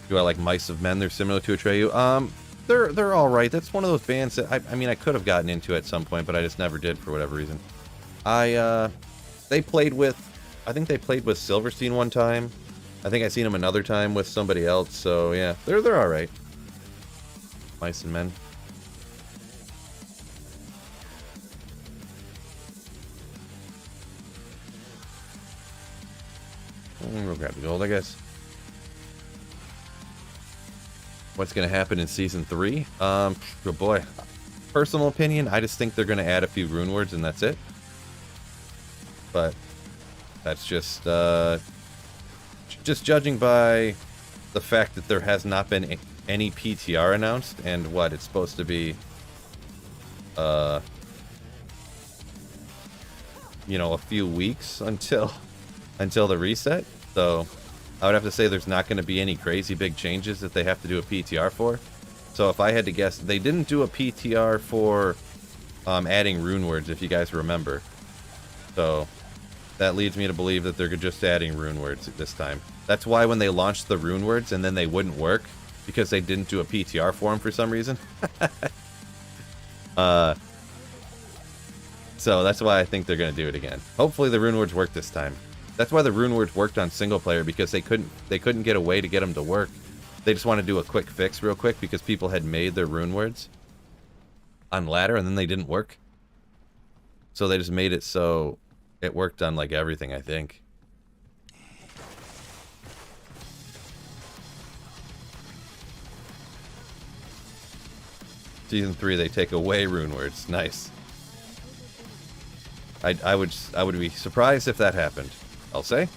Do I like Mice of Men? They're similar to Atreyu. They're all right. That's one of those bands that I mean I could have gotten into at some point, but I just never did for whatever reason. They played with, I think they played with Silverstein one time. I think I seen them another time with somebody else. So yeah, they're all right. Mice and Men. We'll grab the gold, I guess. What's going to happen in Season 3? Oh boy. Personal opinion, I just think they're going to add a few rune words and that's it. But that's just judging by the fact that there has not been any PTR announced, and what, it's supposed to be, you know, a few weeks until the reset. So I would have to say there's not going to be any crazy big changes that they have to do a PTR for. So if I had to guess, they didn't do a PTR for adding rune words, if you guys remember. So that leads me to believe that they're just adding rune words this time. That's why when they launched the rune words and then they wouldn't work, because they didn't do a PTR for them for some reason. So that's why I think they're going to do it again. Hopefully the rune words work this time. That's why the rune words worked on single player, because they couldn't get a way to get them to work. They just want to do a quick fix real quick because people had made their rune words on ladder and then they didn't work. So they just made it so it worked on like everything, I think. Season 3, they take away rune words. Nice. I would be surprised if that happened, I'll say.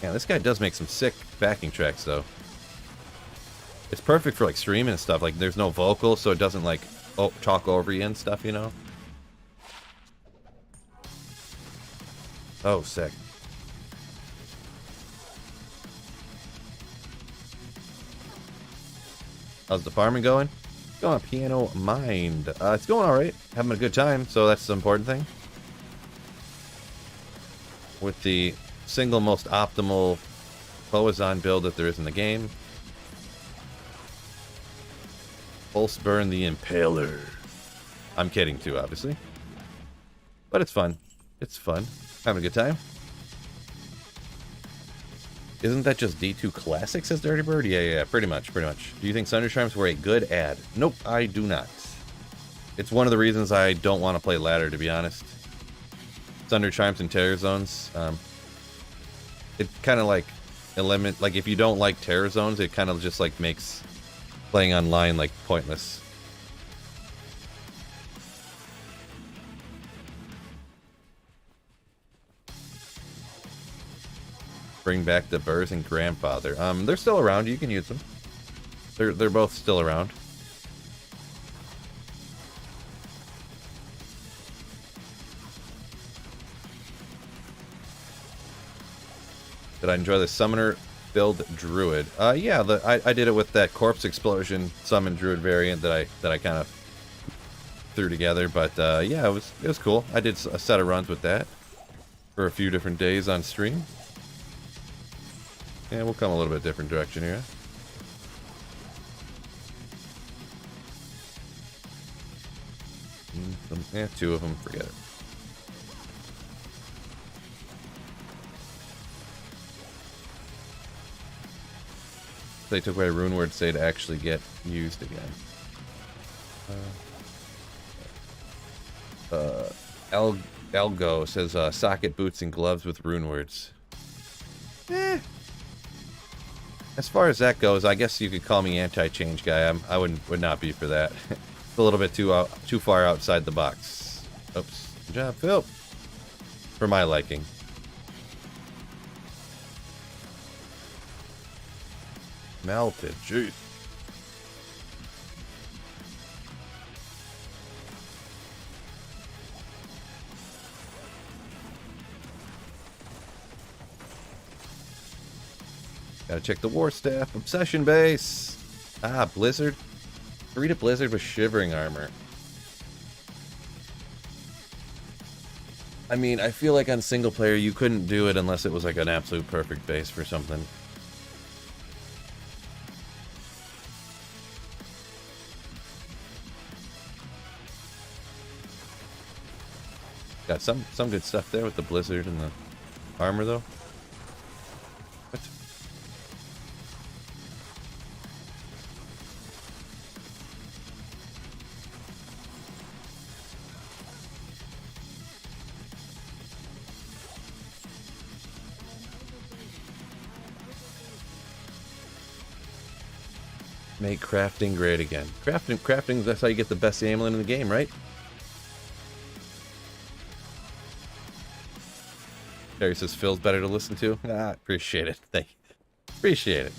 Yeah, this guy does make some sick backing tracks, though. It's perfect for like streaming and stuff. Like, there's no vocals, so it doesn't like talk over you and stuff, you know. Oh, sick. How's the farming going? Going on Piano Mind. It's going alright. Having a good time, so that's the important thing. With the single most optimal Boazon build that there is in the game. Pulse Burn the Impaler. I'm kidding too, obviously. But it's fun. It's fun. Having a good time. Isn't that just D2 Classic, says Dirty Bird? Yeah, pretty much. Do you think Thunder Chimes were a good ad? Nope, I do not. It's one of the reasons I don't want to play ladder, to be honest. Thunder Chimes and Terror Zones. It kind of like eliminate, like if you don't like Terror Zones, it kind of just like makes playing online like pointless. Bring back the Burrs and Grandfather. They're still around. You can use them. They're both still around. Did I enjoy the Summoner build Druid? Yeah, I did it with that Corpse Explosion Summon Druid variant that I kind of threw together. But yeah, it was cool. I did a set of runs with that for a few different days on stream. Yeah, we'll come a little bit different direction here. Yeah, two of them, forget it. They took away Rune Word say to actually get used again. Elgo says socket boots and gloves with Rune Words. As far as that goes, I guess you could call me anti-change guy. I would not be for that. It's a little bit too far outside the box. Oops. Good job, Phil. For my liking. Melted. Jeez. Gotta check the War Staff. Obsession Base. Ah, Blizzard. Read a Blizzard with Shivering Armor. I mean, I feel like on single player you couldn't do it unless it was like an absolute perfect base for something. Got some good stuff there with the Blizzard and the armor though. What? Make crafting great again. Crafting, that's how you get the best amulet in the game, right? Terry says Phil's better to listen to. Ah, appreciate it. Thank you. Appreciate it.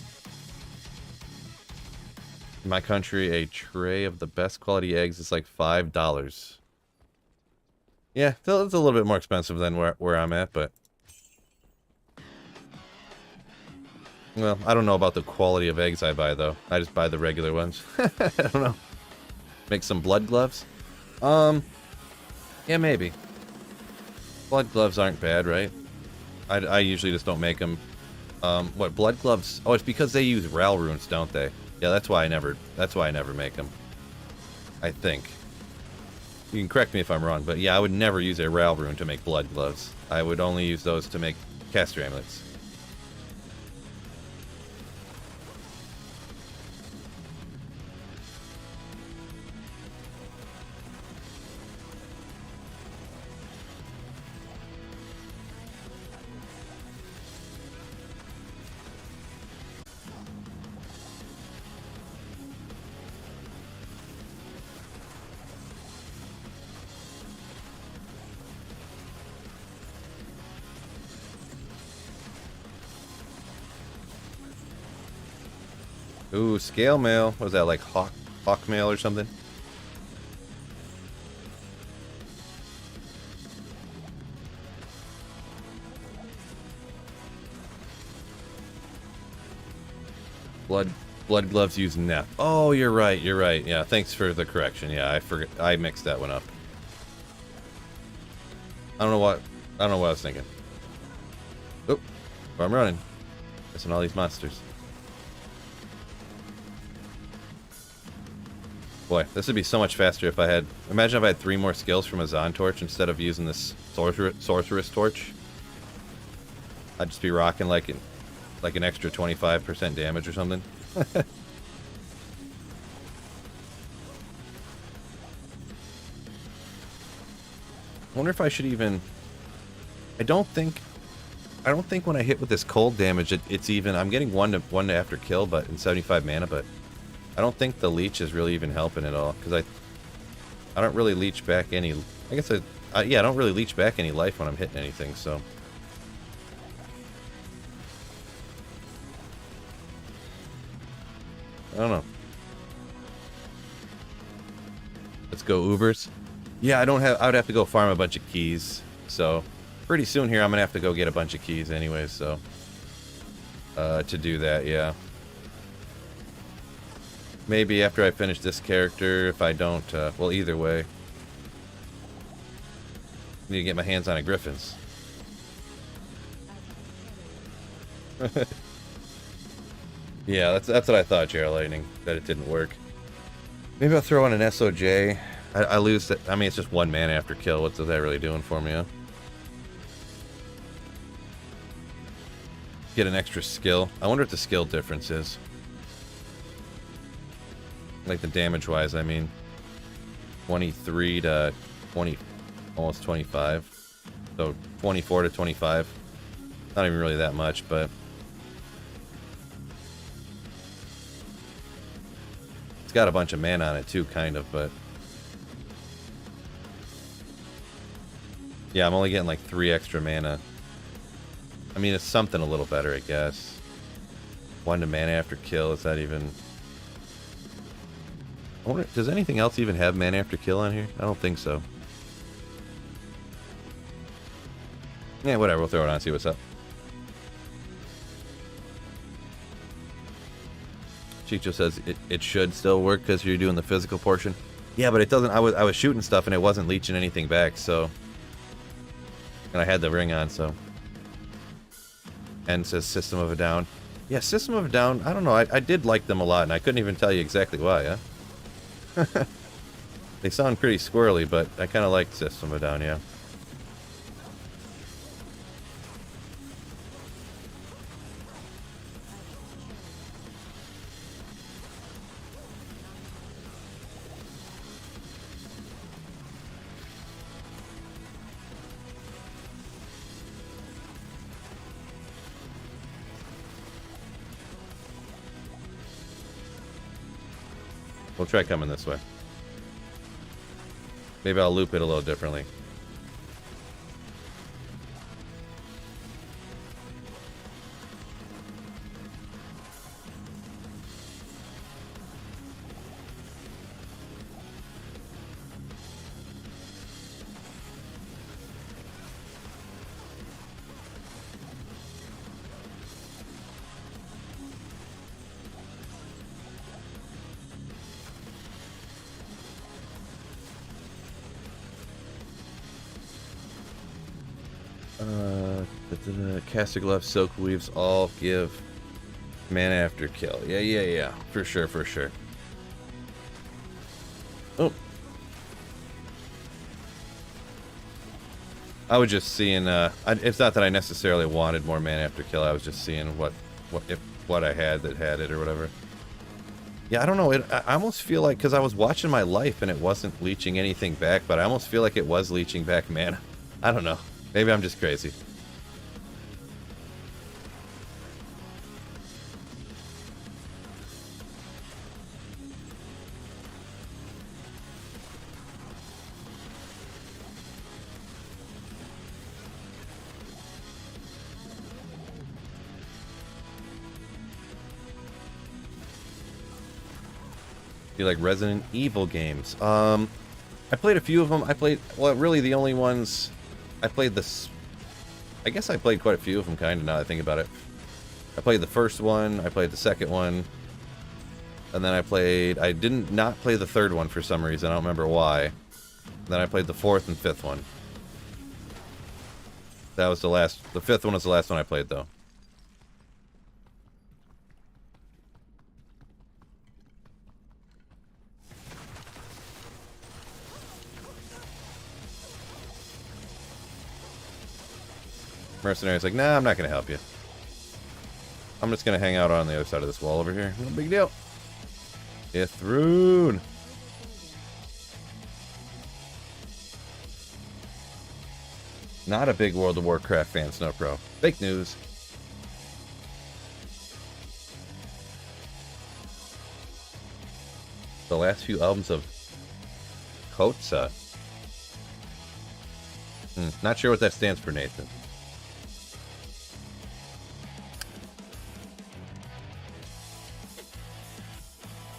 In my country, a tray of the best quality eggs is like $5. Yeah, it's a little bit more expensive than where I'm at, but... Well, I don't know about the quality of eggs I buy, though. I just buy the regular ones. I don't know. Make some blood gloves? Yeah, maybe. Blood gloves aren't bad, right? I usually just don't make them. What, blood gloves? Oh, it's because they use Ral runes, don't they? Yeah, that's why I never make them. I think. You can correct me if I'm wrong, but yeah, I would never use a Ral rune to make blood gloves. I would only use those to make caster amulets. Ooh, scale mail. What was that, like hawk mail or something? Blood gloves use Nep. Oh, you're right. You're right. Yeah, thanks for the correction. Yeah, I forgot. I mixed that one up. I don't know what I was thinking. Oh, I'm running. Missing all these monsters. Boy, this would be so much faster if I had... Imagine if I had 3 more skills from a Zon Torch instead of using this Sorceress Torch. I'd just be rocking like an extra 25% damage or something. I wonder if I should even... I don't think when I hit with this cold damage, it's even... I'm getting 1 to after kill, but in 75 mana, but... I don't think the leech is really even helping at all, because I don't really leech back any... I guess yeah, I don't really leech back any life when I'm hitting anything, so... I don't know. Let's go Ubers. Yeah, I would have to go farm a bunch of keys, so... Pretty soon here, I'm gonna have to go get a bunch of keys anyways, so... to do that, yeah. Maybe after I finish this character, if I don't, well, either way. I need to get my hands on a Griffin's. Yeah, that's what I thought, JR Lightning, that it didn't work. Maybe I'll throw on an SOJ. I lose that. I mean, it's just 1 mana after kill. What's that really doing for me, huh? Get an extra skill. I wonder what the skill difference is. Like the damage-wise, I mean. 23 to 20, almost 25. So 24 to 25. Not even really that much, but... It's got a bunch of mana on it too, kind of, but... Yeah, I'm only getting like 3 extra mana. I mean, it's something a little better, I guess. 1 to mana after kill, is that even... I wonder, does anything else even have mana after kill on here? I don't think so. Yeah, whatever, we'll throw it on and see what's up. Chicho says it should still work because you're doing the physical portion. Yeah, but it doesn't. I was shooting stuff and it wasn't leeching anything back, so... And I had the ring on, so... And it says System of a Down. Yeah, System of a Down, I don't know, I did like them a lot, and I couldn't even tell you exactly why, yeah? They sound pretty squirrely, but I kind of like System of a Down, yeah. We'll try coming this way. Maybe I'll loop it a little differently. Caster Glove, Silk Weaves all give mana after kill. Yeah. For sure. Oh. I was just seeing, it's not that I necessarily wanted more mana after kill, I was just seeing what I had that had it or whatever. Yeah, I don't know, I almost feel like, because I was watching my life and it wasn't leeching anything back, but I almost feel like it was leeching back mana. I don't know. Maybe I'm just crazy. You like Resident Evil games? I played a few of them. Well, really the only ones I played this. I guess I played quite a few of them, kind of, now that I think about it. I played the first one. I played the second one. And then I did not play the third one for some reason. I don't remember why. Then I played the fourth and fifth one. That was the last. The fifth one was the last one I played, though. Mercenary's like, nah, I'm not going to help you. I'm just going to hang out on the other side of this wall over here. No big deal. Ithrune. Not a big World of Warcraft fan, Snowpro. Fake news. The last few albums of Kotsa. Not sure what that stands for, Nathan.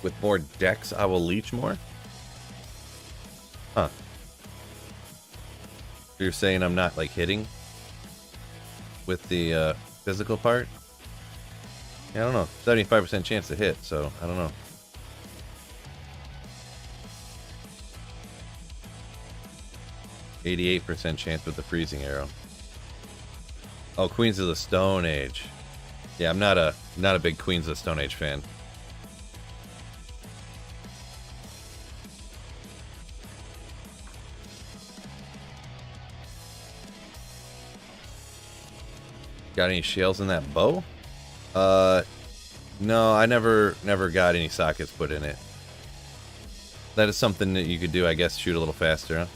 With more decks, I will leech more? Huh. You're saying I'm not, like, hitting with the physical part? Yeah, I don't know. 75% chance to hit, so I don't know. %88% chance with the freezing arrow. Oh, Queens of the Stone Age. Yeah, I'm not a big Queens of the Stone Age fan. Got any shells in that bow? No, I never got any sockets put in it. That is something that you could do, I guess, shoot a little faster, huh?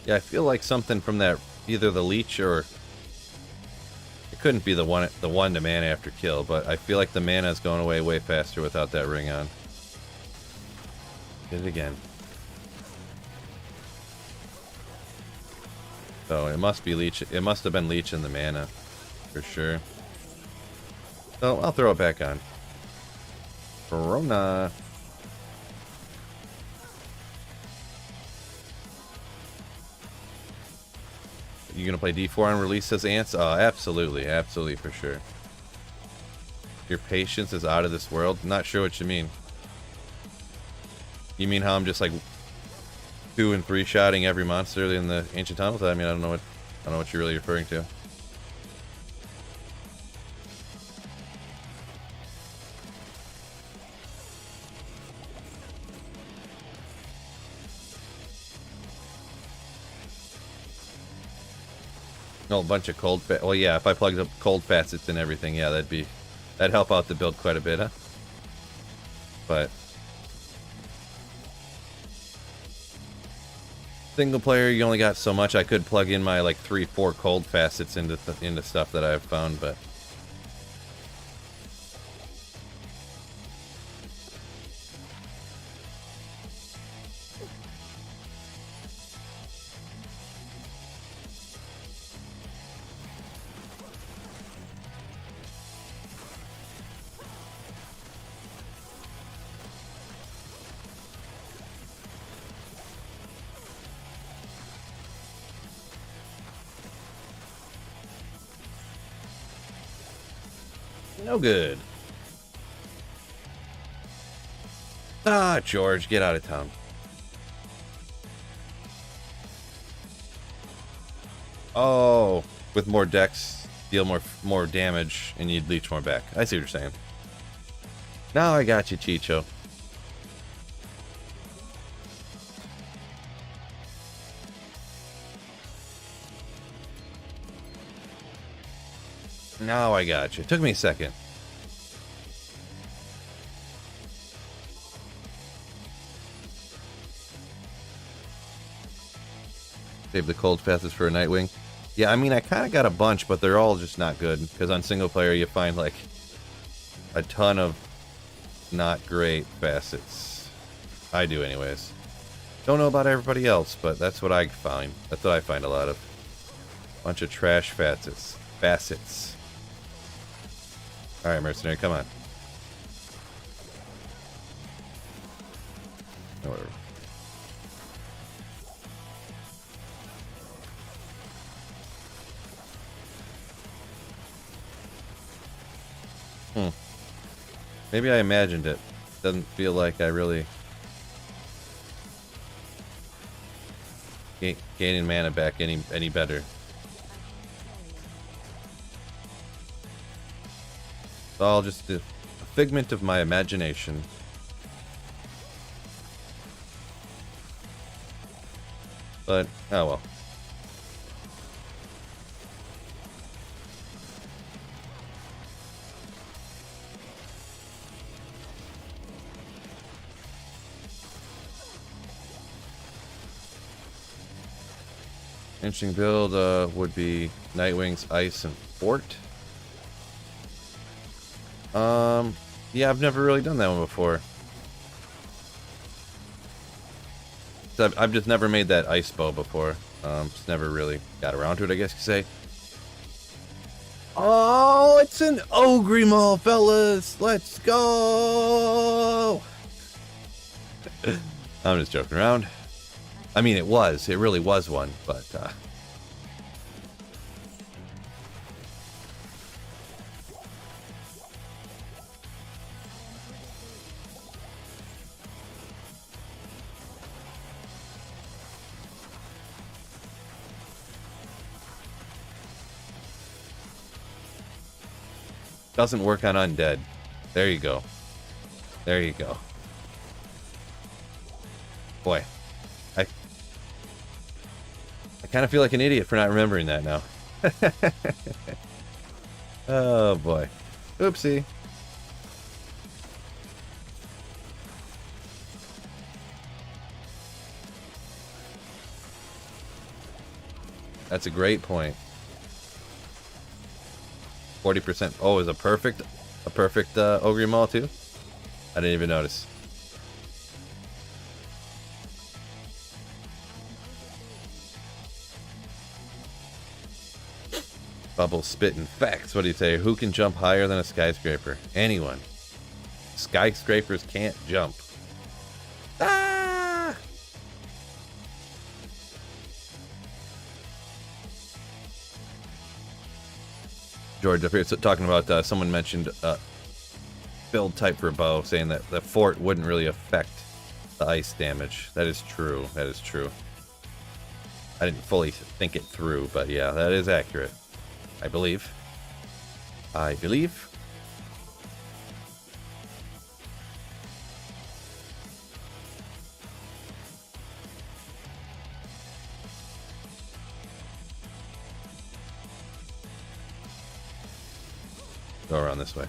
Yeah, I feel like something from that, either the leech or it couldn't be the one to mana after kill, but I feel like the mana is going away way faster without that ring on. Did it again. So it must be leech. It must have been leeching the mana, for sure. So I'll throw it back on. Corona. You gonna play D4 on release, says Ants? Absolutely, absolutely, for sure. Your patience is out of this world. Not sure what you mean. You mean how I'm just like 2 and 3 shotting every monster in the ancient tunnels? I mean, I don't know what you're really referring to. No, a bunch of cold fat. Well, yeah, if I plugged up cold facets and everything, yeah, that'd help out the build quite a bit, huh? But single player, you only got so much. I could plug in my like 3-4 cold facets into stuff that I've found, but no good. Ah, George, get out of town. Oh, with more decks, deal more damage, and you'd leech more back. I see what you're saying. Now I got you, Chicho. Now I got you. Took me a second. Save the cold facets for a Nightwing. Yeah, I mean, I kind of got a bunch, but they're all just not good. Because on single player, you find, like, a ton of not great facets. I do, anyways. Don't know about everybody else, but that's what I find. That's what I find a lot of. Bunch of trash facets. Alright, Mercenary, come on. Maybe I imagined it. Doesn't feel like I really gaining mana back any better. It's all just a figment of my imagination. But, oh well. Interesting build would be Nightwing's Ice and Fort. Yeah, I've never really done that one before. So I've just never made that ice bow before. Just never really got around to it, I guess you could say. Oh, it's an Ogre, fellas! Let's go! I'm just joking around. I mean, it really was one, but, doesn't work on undead. There you go. There you go. Boy. I kind of feel like an idiot for not remembering that now. Oh boy. Oopsie. That's a great point. 40%. Oh, is a perfect Ogre Maul too? I didn't even notice. Bubble spitting facts. What do you say? Who can jump higher than a skyscraper? Anyone. Skyscrapers can't jump. Ah! George, up here talking about someone mentioned build type for a bow, saying that the fort wouldn't really affect the ice damage. That is true. That is true. I didn't fully think it through, but yeah, that is accurate. I believe. I believe. Go around this way.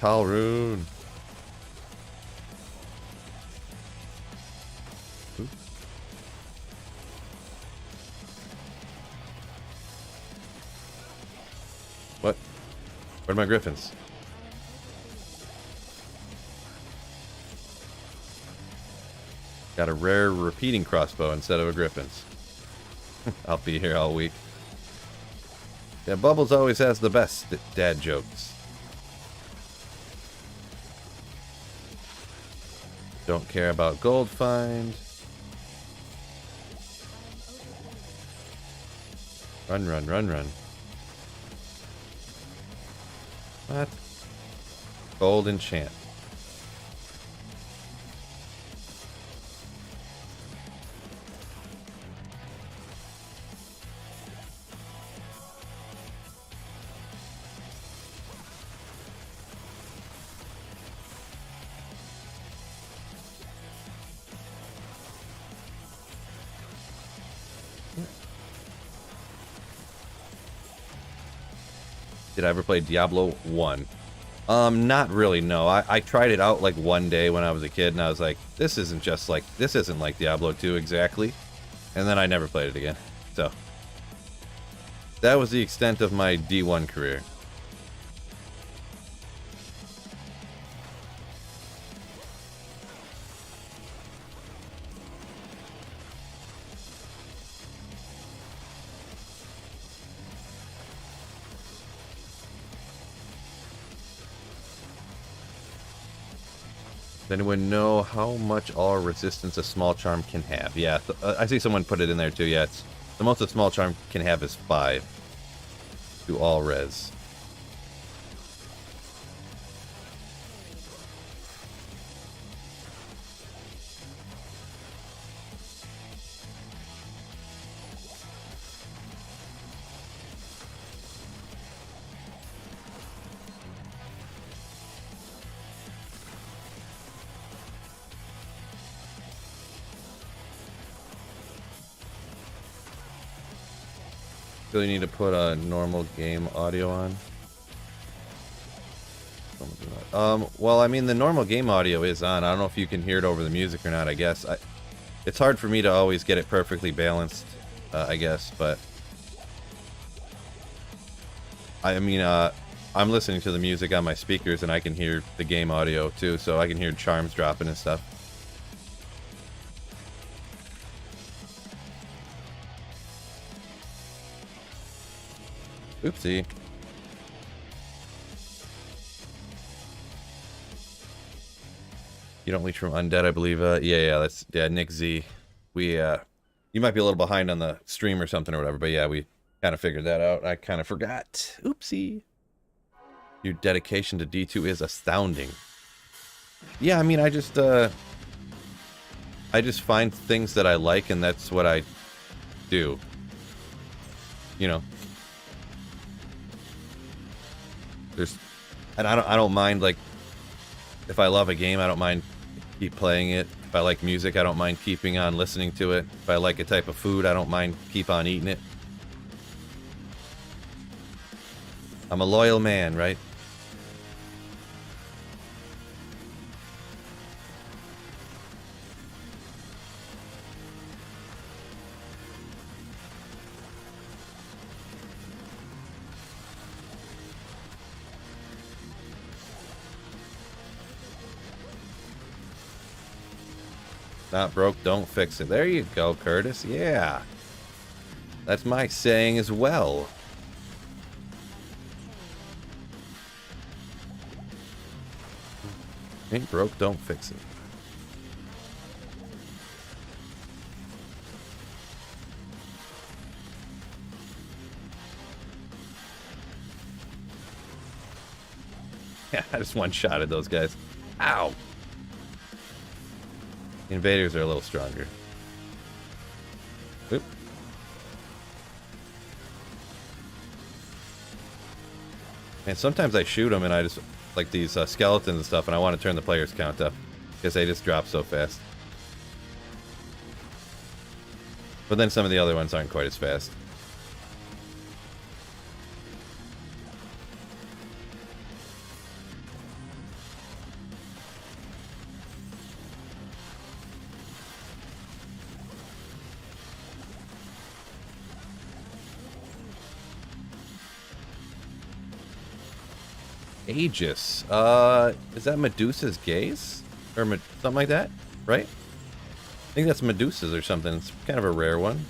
Talrune. What? Where are my griffins? Got a rare repeating crossbow instead of a griffin's. I'll be here all week. Yeah, Bubbles always has the best dad jokes. Don't care about gold find. Run, run, run, run. What? Gold enchant. Did I ever play Diablo 1? Not really, no. I tried it out like one day when I was a kid, and I was like, this isn't like Diablo 2 exactly. And then I never played it again. So, that was the extent of my D1 career. Does anyone know how much all resistance a small charm can have? Yeah, I see someone put it in there too. Yeah, it's the most a small charm can have is 5 to all res. Really need to put a normal game audio on. Well, I mean, the normal game audio is on. I don't know if you can hear it over the music or not, I guess. It's hard for me to always get it perfectly balanced, I guess, but... I mean, I'm listening to the music on my speakers, and I can hear the game audio, too, so I can hear charms dropping and stuff. Oopsie. You don't leech from undead, I believe. Yeah, that's Nick Z. We you might be a little behind on the stream or something or whatever, but yeah, we kind of figured that out. I kind of forgot. Oopsie. Your dedication to D2 is astounding. Yeah, I mean, I just find things that I like, and that's what I do. You know. And I don't mind, like, if I love a game, I don't mind keep playing it. If I like music, I don't mind keeping on listening to it. If I like a type of food, I don't mind keep on eating it. I'm a loyal man, right? Not broke, don't fix it. There you go, Curtis. Yeah. That's my saying as well. Ain't broke, don't fix it. Yeah, I just one-shotted those guys. Ow! Invaders are a little stronger. Oop. And sometimes I shoot them and I just, like these skeletons and stuff, and I want to turn the players count up because they just drop so fast. But then some of the other ones aren't quite as fast. Aegis. Is that Medusa's gaze? Or something like that? Right? I think that's Medusa's or something. It's kind of a rare one.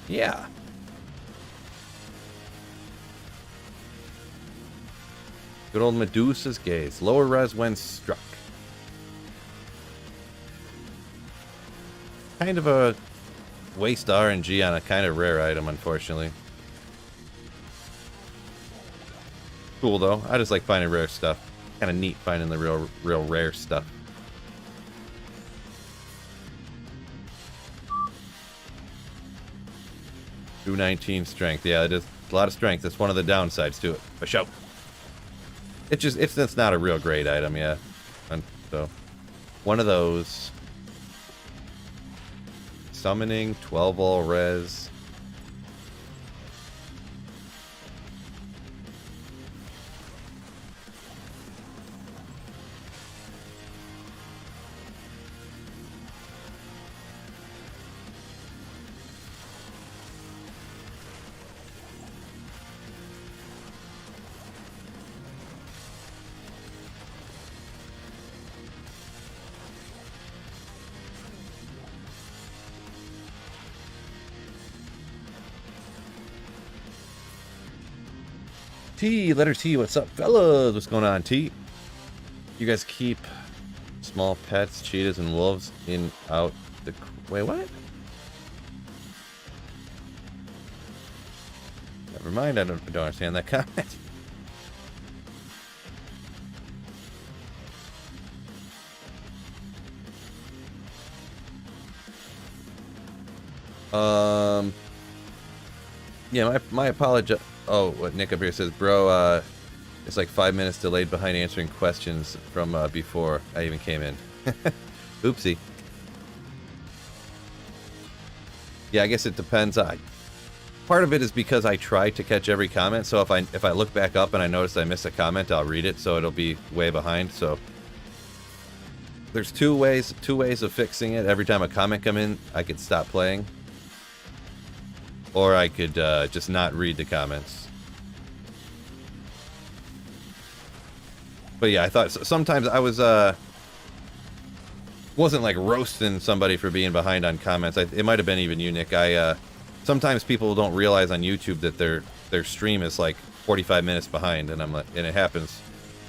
Yeah. Good old Medusa's gaze. Lower res when struck. Kind of a waste RNG on a kind of rare item, unfortunately. Cool though. I just like finding rare stuff. Kind of neat finding the real rare stuff. $219 strength. Yeah, it is a lot of strength. That's one of the downsides to it. For sure. It's not a real great item, yeah. And so one of those. Summoning, 12 all res. T, letter T, what's up, fellas? What's going on, T? You guys keep small pets, cheetahs, and wolves out the... Wait, what? Never mind, I don't understand that comment. Yeah, my apology. Oh, what Nick up here says, bro, it's like 5 minutes delayed behind answering questions from before I even came in. Oopsie. Yeah, I guess it depends. part of it is because I try to catch every comment. So if I look back up and I notice I missed a comment, I'll read it. So it'll be way behind. So there's two ways of fixing it. Every time a comment come in, I could stop playing, or I could just not read the comments. But yeah, I thought sometimes I wasn't like roasting somebody for being behind on comments. It might have been even you, Nick. Sometimes people don't realize on YouTube that their stream is like 45 minutes behind, and and it happens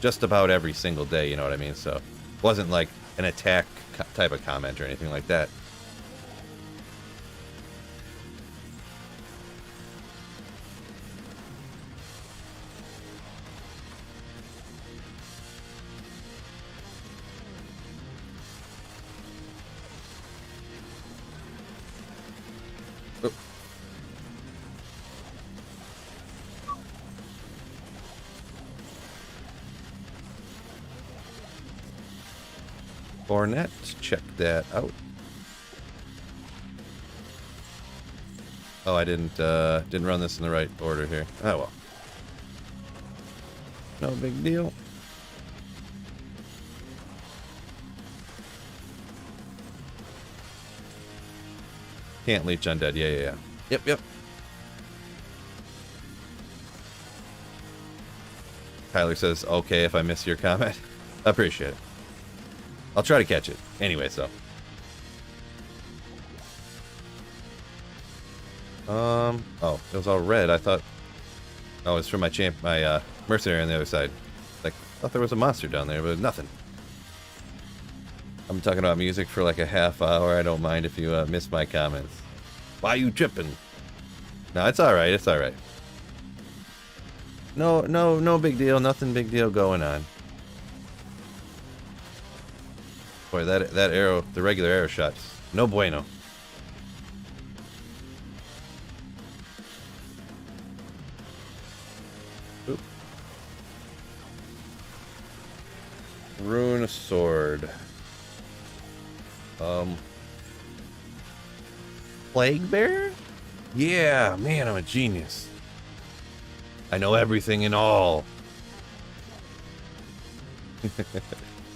just about every single day. You know what I mean? So it wasn't like an attack type of comment or anything like that. Oh. Cornet, check that out. Oh, I didn't run this in the right order here. Oh well. No big deal. Can't leech undead. Yeah. Yep. Tyler says, okay if I miss your comment. Appreciate it. I'll try to catch it. Anyway, so. Oh, it was all red. I thought... Oh, it's from my mercenary on the other side. Like, I thought there was a monster down there, but nothing. I'm talking about music for like a half hour. I don't mind if you miss my comments. Why you tripping? No, it's alright. It's alright. No big deal. Nothing big deal going on. Boy, that arrow, the regular arrow shots, no bueno. Oop. Rune sword. Plague bear? Yeah, man, I'm a genius. I know everything and all.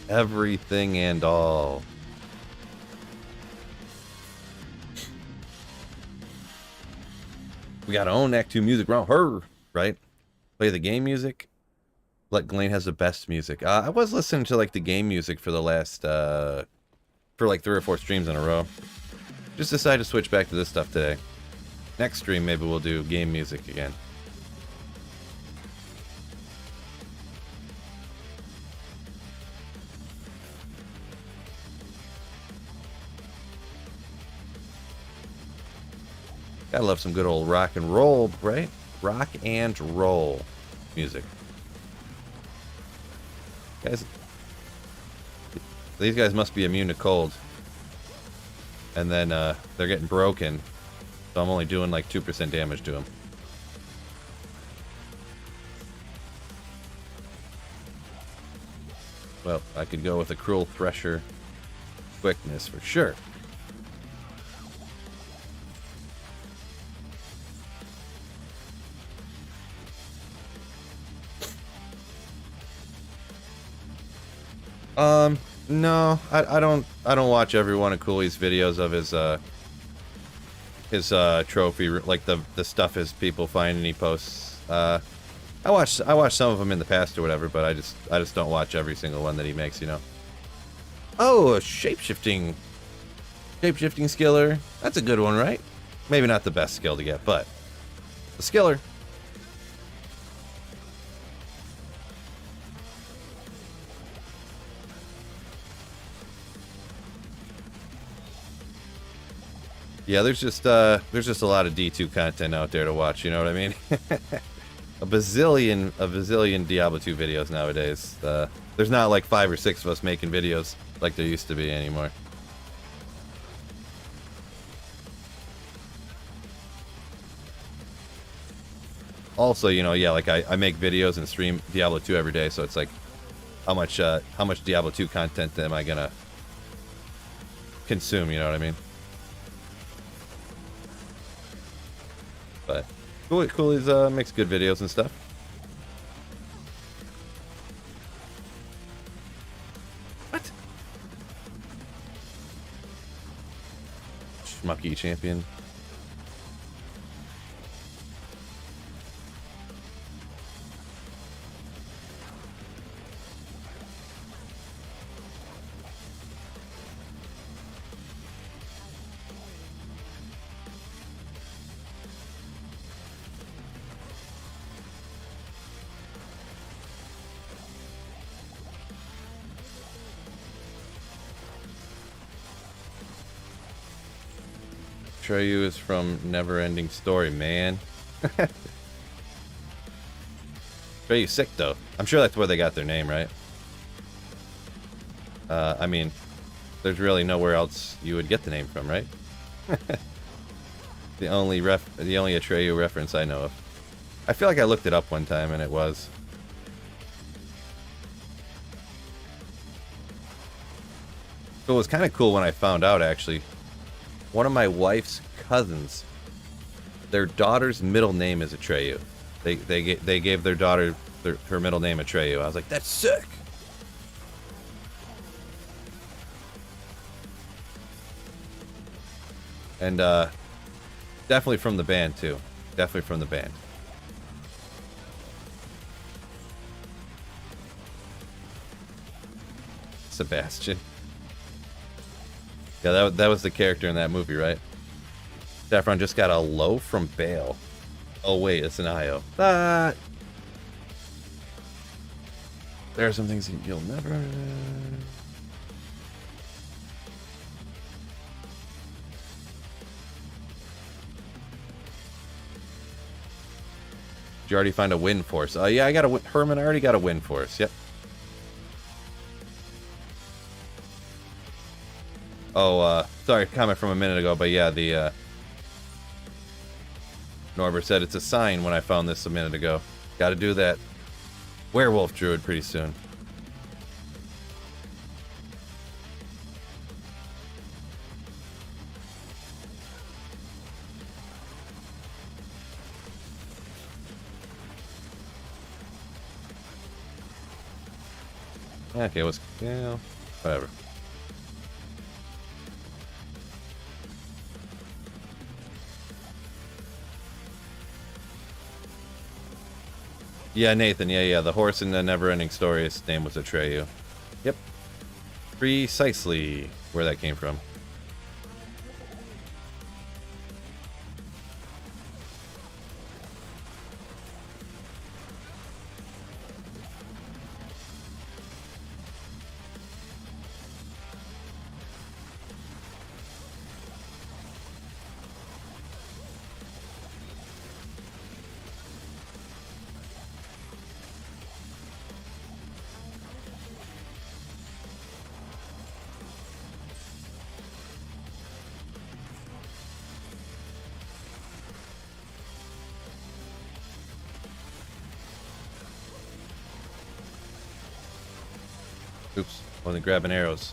Everything and all. We got our own Act 2 music round. Her, right? Play the game music. Like Glane has the best music. I was listening to like the game music for the last for like 3 or 4 streams in a row. Just decided to switch back to this stuff today. Next stream maybe we'll do game music again. Gotta love some good old rock and roll, right? Rock and roll music. Guys, these guys must be immune to cold. And then they're getting broken. So I'm only doing like 2% damage to them. Well, I could go with a Cruel Thresher quickness for sure. No, I don't watch every one of Cooley's videos of his trophy, like the stuff his people find and he posts. I watched some of them in the past or whatever, but I just don't watch every single one that he makes, you know. Oh, a shapeshifting skiller. That's a good one, right? Maybe not the best skill to get, but a skiller. Yeah, there's just a lot of D2 content out there to watch, you know what I mean? a bazillion Diablo 2 videos nowadays. There's not like 5 or 6 of us making videos like there used to be anymore. Also, you know, yeah, like I make videos and stream Diablo 2 every day, so it's like how much Diablo 2 content am I gonna consume, you know what I mean? But Cooley's makes good videos and stuff. What? Schmucky champion. Treyu is from Never Ending Story, man. Treyu's sick, though. I'm sure that's where they got their name, right? I mean, there's really nowhere else you would get the name from, right? the only Atreyu reference I know of. I feel like I looked it up one time and it was. So it was kind of cool when I found out, actually. One of my wife's cousins, their daughter's middle name is Atreyu. They gave their daughter her middle name Atreyu. I was like, that's sick. And definitely from the band too. Definitely from the band. Sebastian. Yeah, that was the character in that movie, right? Saffron just got a low from Bale. Oh wait, it's an IO. There are some things you'll never... Did you already find a win force? Yeah, I got a... Herman, I already got a win force. Yep. Oh, sorry, comment from a minute ago, but yeah, the, Norbert said it's a sign when I found this a minute ago. Gotta do that werewolf druid pretty soon. Okay, yeah, whatever. Yeah, Nathan, yeah, the horse in the Never-Ending Story, his name was Atreyu. Yep. Precisely where that came from. Oops, only grabbing arrows.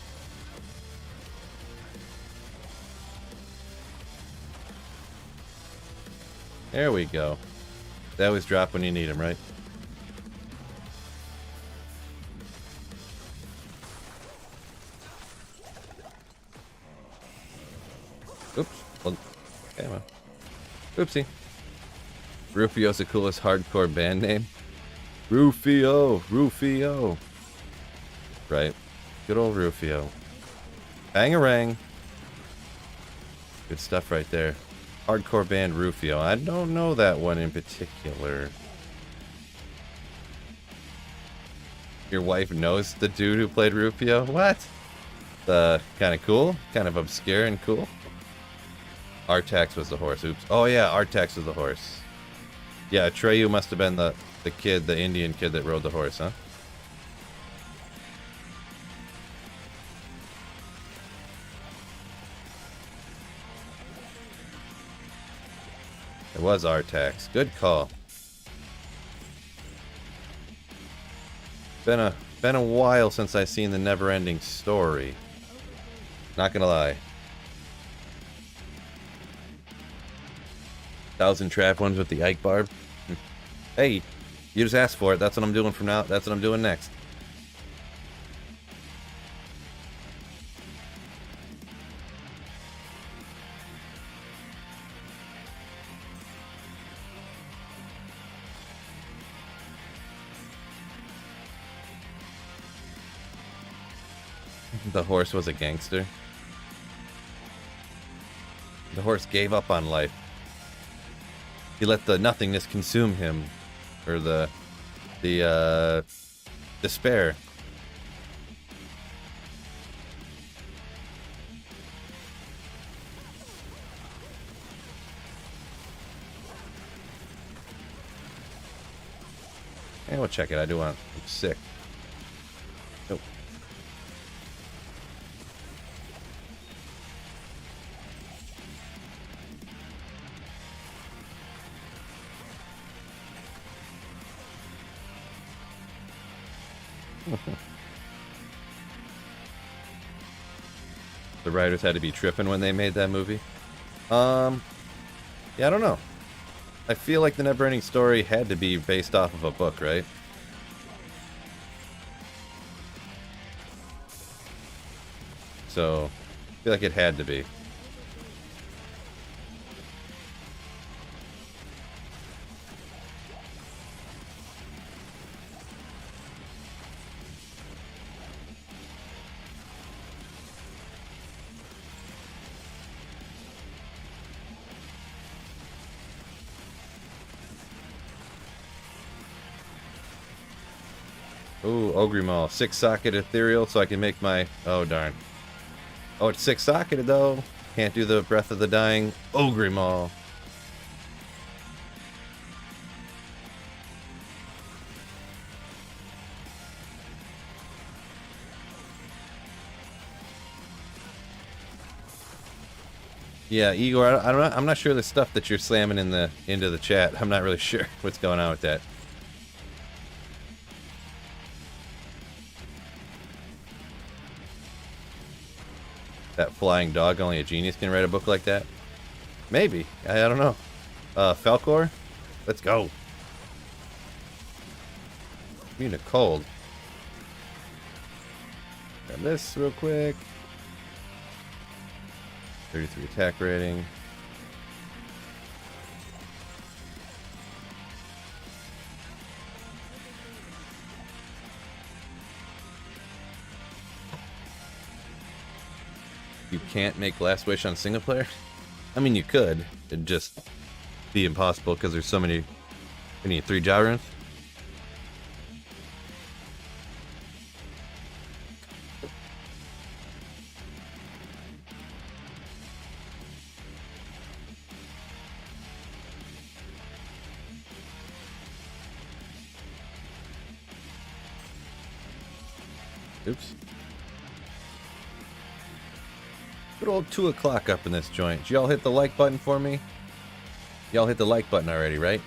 There we go. They always drop when you need them, right? Oops. Well, okay, well. Oopsie. Rufio's the coolest hardcore band name. Rufio. Right. Good old Rufio. Bangarang. Good stuff right there. Hardcore band Rufio. I don't know that one in particular. Your wife knows the dude who played Rufio? What? Kind of cool? Kind of obscure and cool? Artax was the horse. Oops. Oh yeah, Artax was the horse. Yeah, Atreyu must have been the kid, the Indian kid that rode the horse, huh? It was Artax. Good call. Been a while since I seen the Never-Ending Story. Not gonna lie. 1,000 trap ones with the Ike barb. Hey, you just asked for it. That's what I'm doing from now. That's what I'm doing next. The horse was a gangster. The horse gave up on life. He let the nothingness consume him. Or the despair. And we'll check it. I do want. I'm sick. Nope. The writers had to be tripping when they made that movie. Yeah, I don't know. I feel like the Neverending Story had to be based off of a book, right? So, I feel like it had to be. Ooh, Ogrimal. 6-socket ethereal so I can make my... Oh, darn. Oh, it's 6-socketed, though. Can't do the Breath of the Dying Ogrimal. Yeah, Igor, I'm not sure the stuff that you're slamming into the chat. I'm not really sure what's going on with that. That flying dog, only a genius can write a book like that? Maybe. I don't know. Falcor? Let's go. I'm in a cold. Grab this real quick. 33 attack rating. You can't make Last Wish on single player? I mean, you could. It'd just be impossible because there's so many. We need 3 Jaw runes. Oops. Good old 2 o'clock up in this joint. Y'all hit the like button for me? Y'all hit the like button already, right?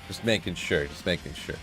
Just making sure, just making sure.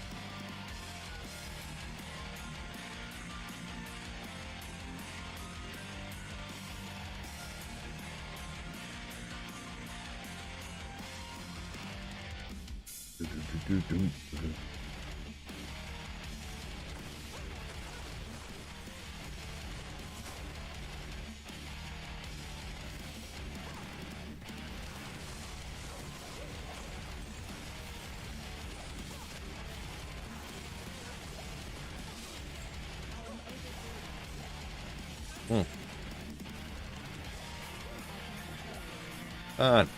On.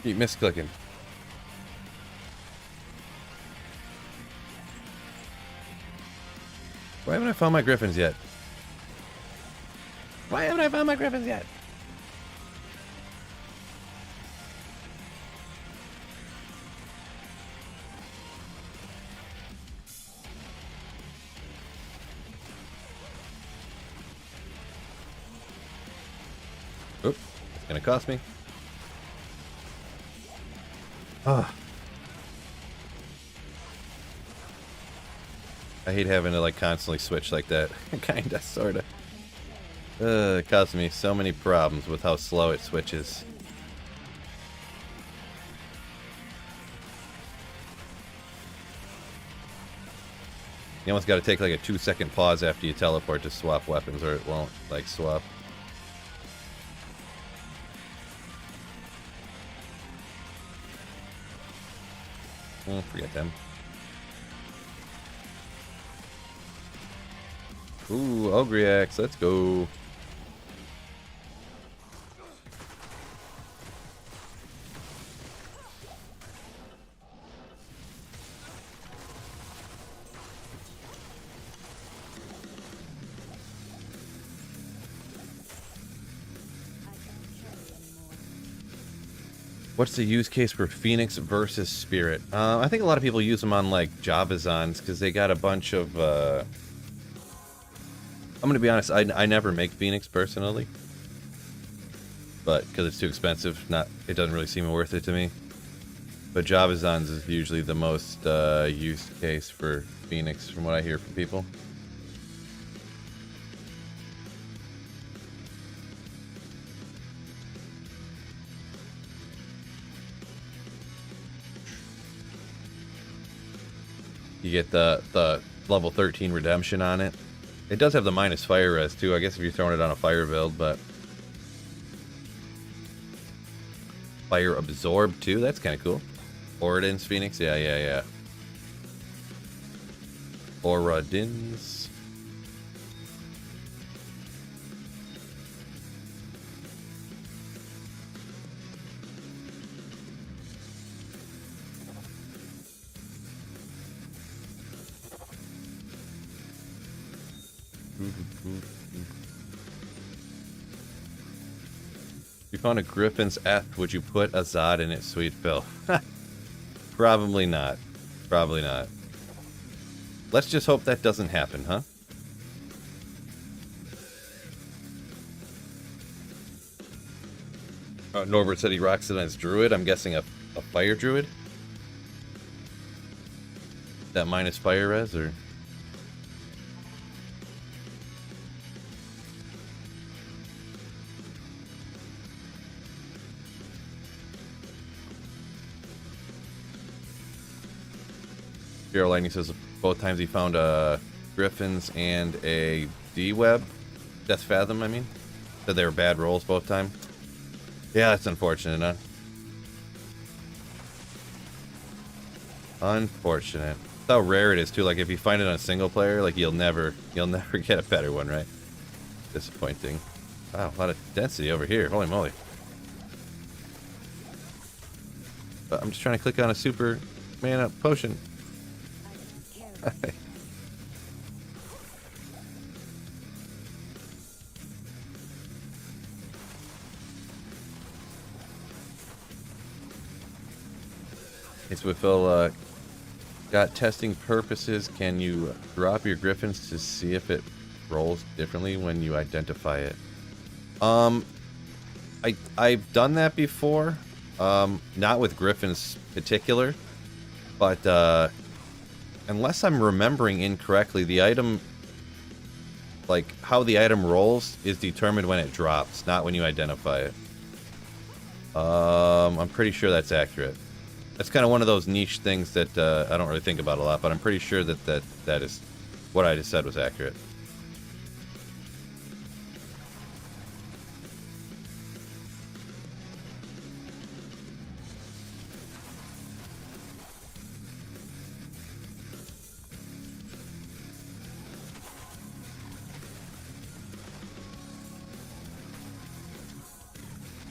Keep misclicking. Why haven't I found my griffins yet? Why haven't I found my griffins yet? Oop, it's gonna cost me. Ah. I hate having to like constantly switch like that. Kinda, sorta. It causes me so many problems with how slow it switches. You almost got to take like a 2-second pause after you teleport to swap weapons, or it won't like swap. Forget them. Ooh, Ogriax, let's go. What's the use case for Phoenix versus Spirit? I think a lot of people use them on like Javazons because they got a bunch of. I'm gonna be honest. I never make Phoenix personally, but because it's too expensive, it doesn't really seem worth it to me. But Javazons is usually the most used case for Phoenix, from what I hear from people. You get the level 13 redemption on it. It does have the minus fire res too, I guess, if you're throwing it on a fire build, but fire absorb too, that's kind of cool. Oradin's Phoenix, yeah. Oradin's. If you found a Griffin's F, would you put Azad in it, sweet Phil? Probably not. Probably not. Let's just hope that doesn't happen, huh? Norbert said he rocks it on his druid. I'm guessing a fire druid? That minus fire res, or... Hero Lightning says both times he found a Griffins and a D-Web. Death Fathom, I mean. Said they were bad rolls both times. Yeah, that's unfortunate, huh? Unfortunate. That's how rare it is, too. Like, if you find it on a single player, like, you'll never get a better one, right? Disappointing. Wow, a lot of density over here. Holy moly. But I'm just trying to click on a super mana potion. It's with Phil. Got testing purposes. Can you drop your Griffins to see if it rolls differently when you identify it? I've done that before. Not with Griffins particular, but unless I'm remembering incorrectly, the item, like how the item rolls, is determined when it drops, not when you identify it. I'm pretty sure that's accurate. That's kind of one of those niche things that I don't really think about a lot, but I'm pretty sure that is what I just said was accurate.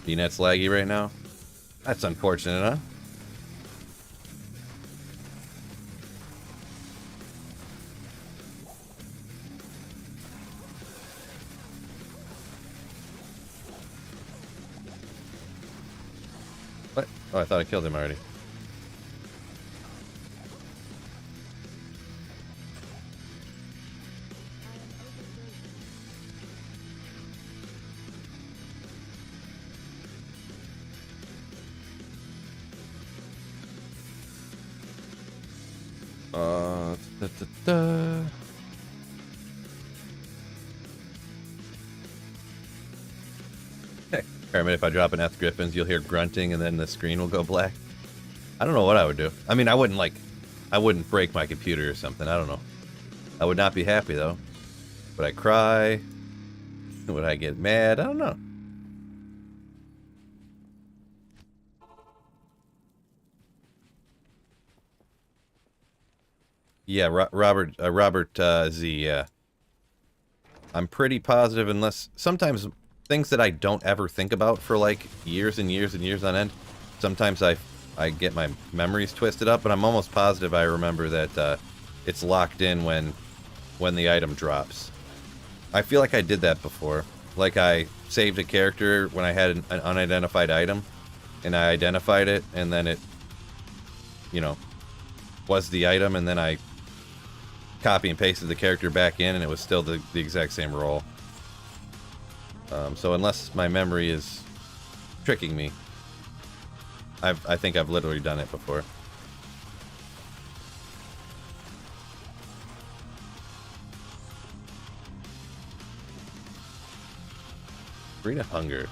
VNet's laggy right now. That's unfortunate, huh? What? Oh, I thought I killed him already. Hey, Pyramid, if I drop an F Griffins, you'll hear grunting and then the screen will go black. I don't know what I would do. I mean, I wouldn't break my computer or something. I don't know. I would not be happy though. Would I cry? Would I get mad? I don't know. Yeah, Robert Z, yeah. I'm pretty positive unless sometimes things that I don't ever think about for like years and years and years on end, sometimes I get my memories twisted up, but I'm almost positive I remember that it's locked in when the item drops. I feel like I did that before. Like I saved a character when I had an unidentified item, and I identified it, and then it, you know, was the item, and then I copy and pasted the character back in, and it was still the exact same role. So unless my memory is tricking me, I think I've literally done it before. Free to hunger.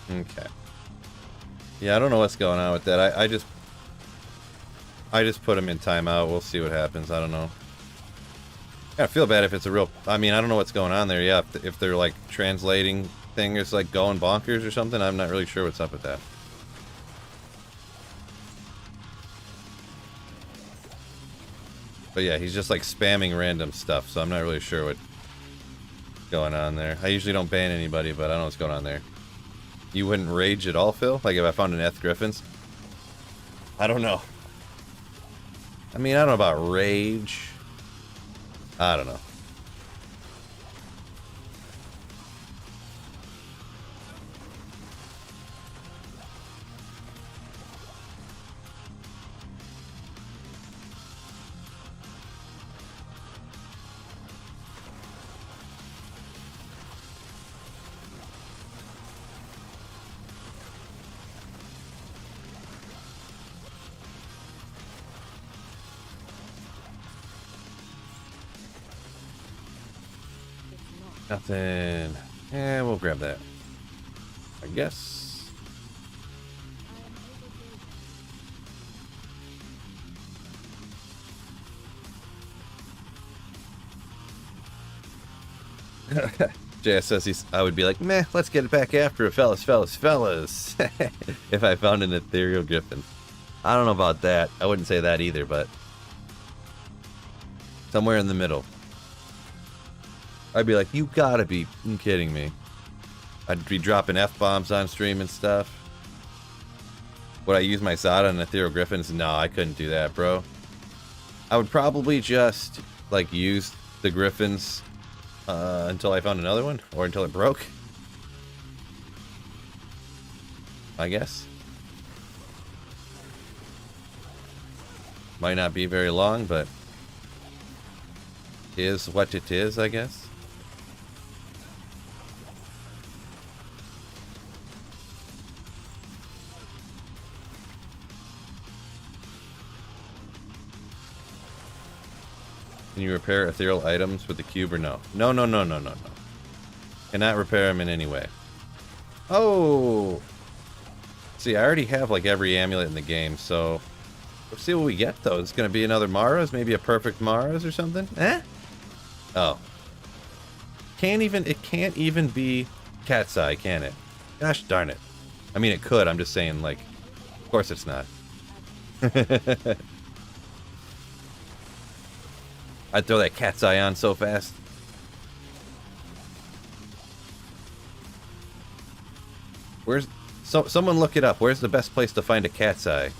Okay. Yeah, I don't know what's going on with that. I just put him in timeout. We'll see what happens. I don't know. I feel bad if it's a real... I mean, I don't know what's going on there. Yeah, if they're like translating things like going bonkers or something, I'm not really sure what's up with that. But yeah, he's just like spamming random stuff, so I'm not really sure what's going on there. I usually don't ban anybody, but I don't know what's going on there. You wouldn't rage at all, Phil? Like if I found an Eth Griffins? I don't know. I mean, I don't know about rage. I don't know. Nothing. Yeah, we'll grab that. I guess. JS says I would be like, meh, let's get it back after it, fellas. If I found an ethereal griffin. I don't know about that. I wouldn't say that either, but somewhere in the middle. I'd be like, you gotta be kidding me. I'd be dropping F-bombs on stream and stuff. Would I use my Zada on Ethereal Griffins? No, I couldn't do that, bro. I would probably just, like, use the Griffins until I found another one, or until it broke. I guess. Might not be very long, but is what it is, I guess. Can you repair ethereal items with the cube or no? No. Cannot repair them in any way. Oh! See, I already have like every amulet in the game, so let's see what we get though. It's gonna be another Mara's, maybe a perfect Mara's or something? Eh? Oh. It can't even be Cat's Eye, can it? Gosh darn it. I mean, it could, I'm just saying, like, of course it's not. I'd throw that Cat's Eye on so fast. Where's... someone look it up. Where's the best place to find a Cat's Eye? Is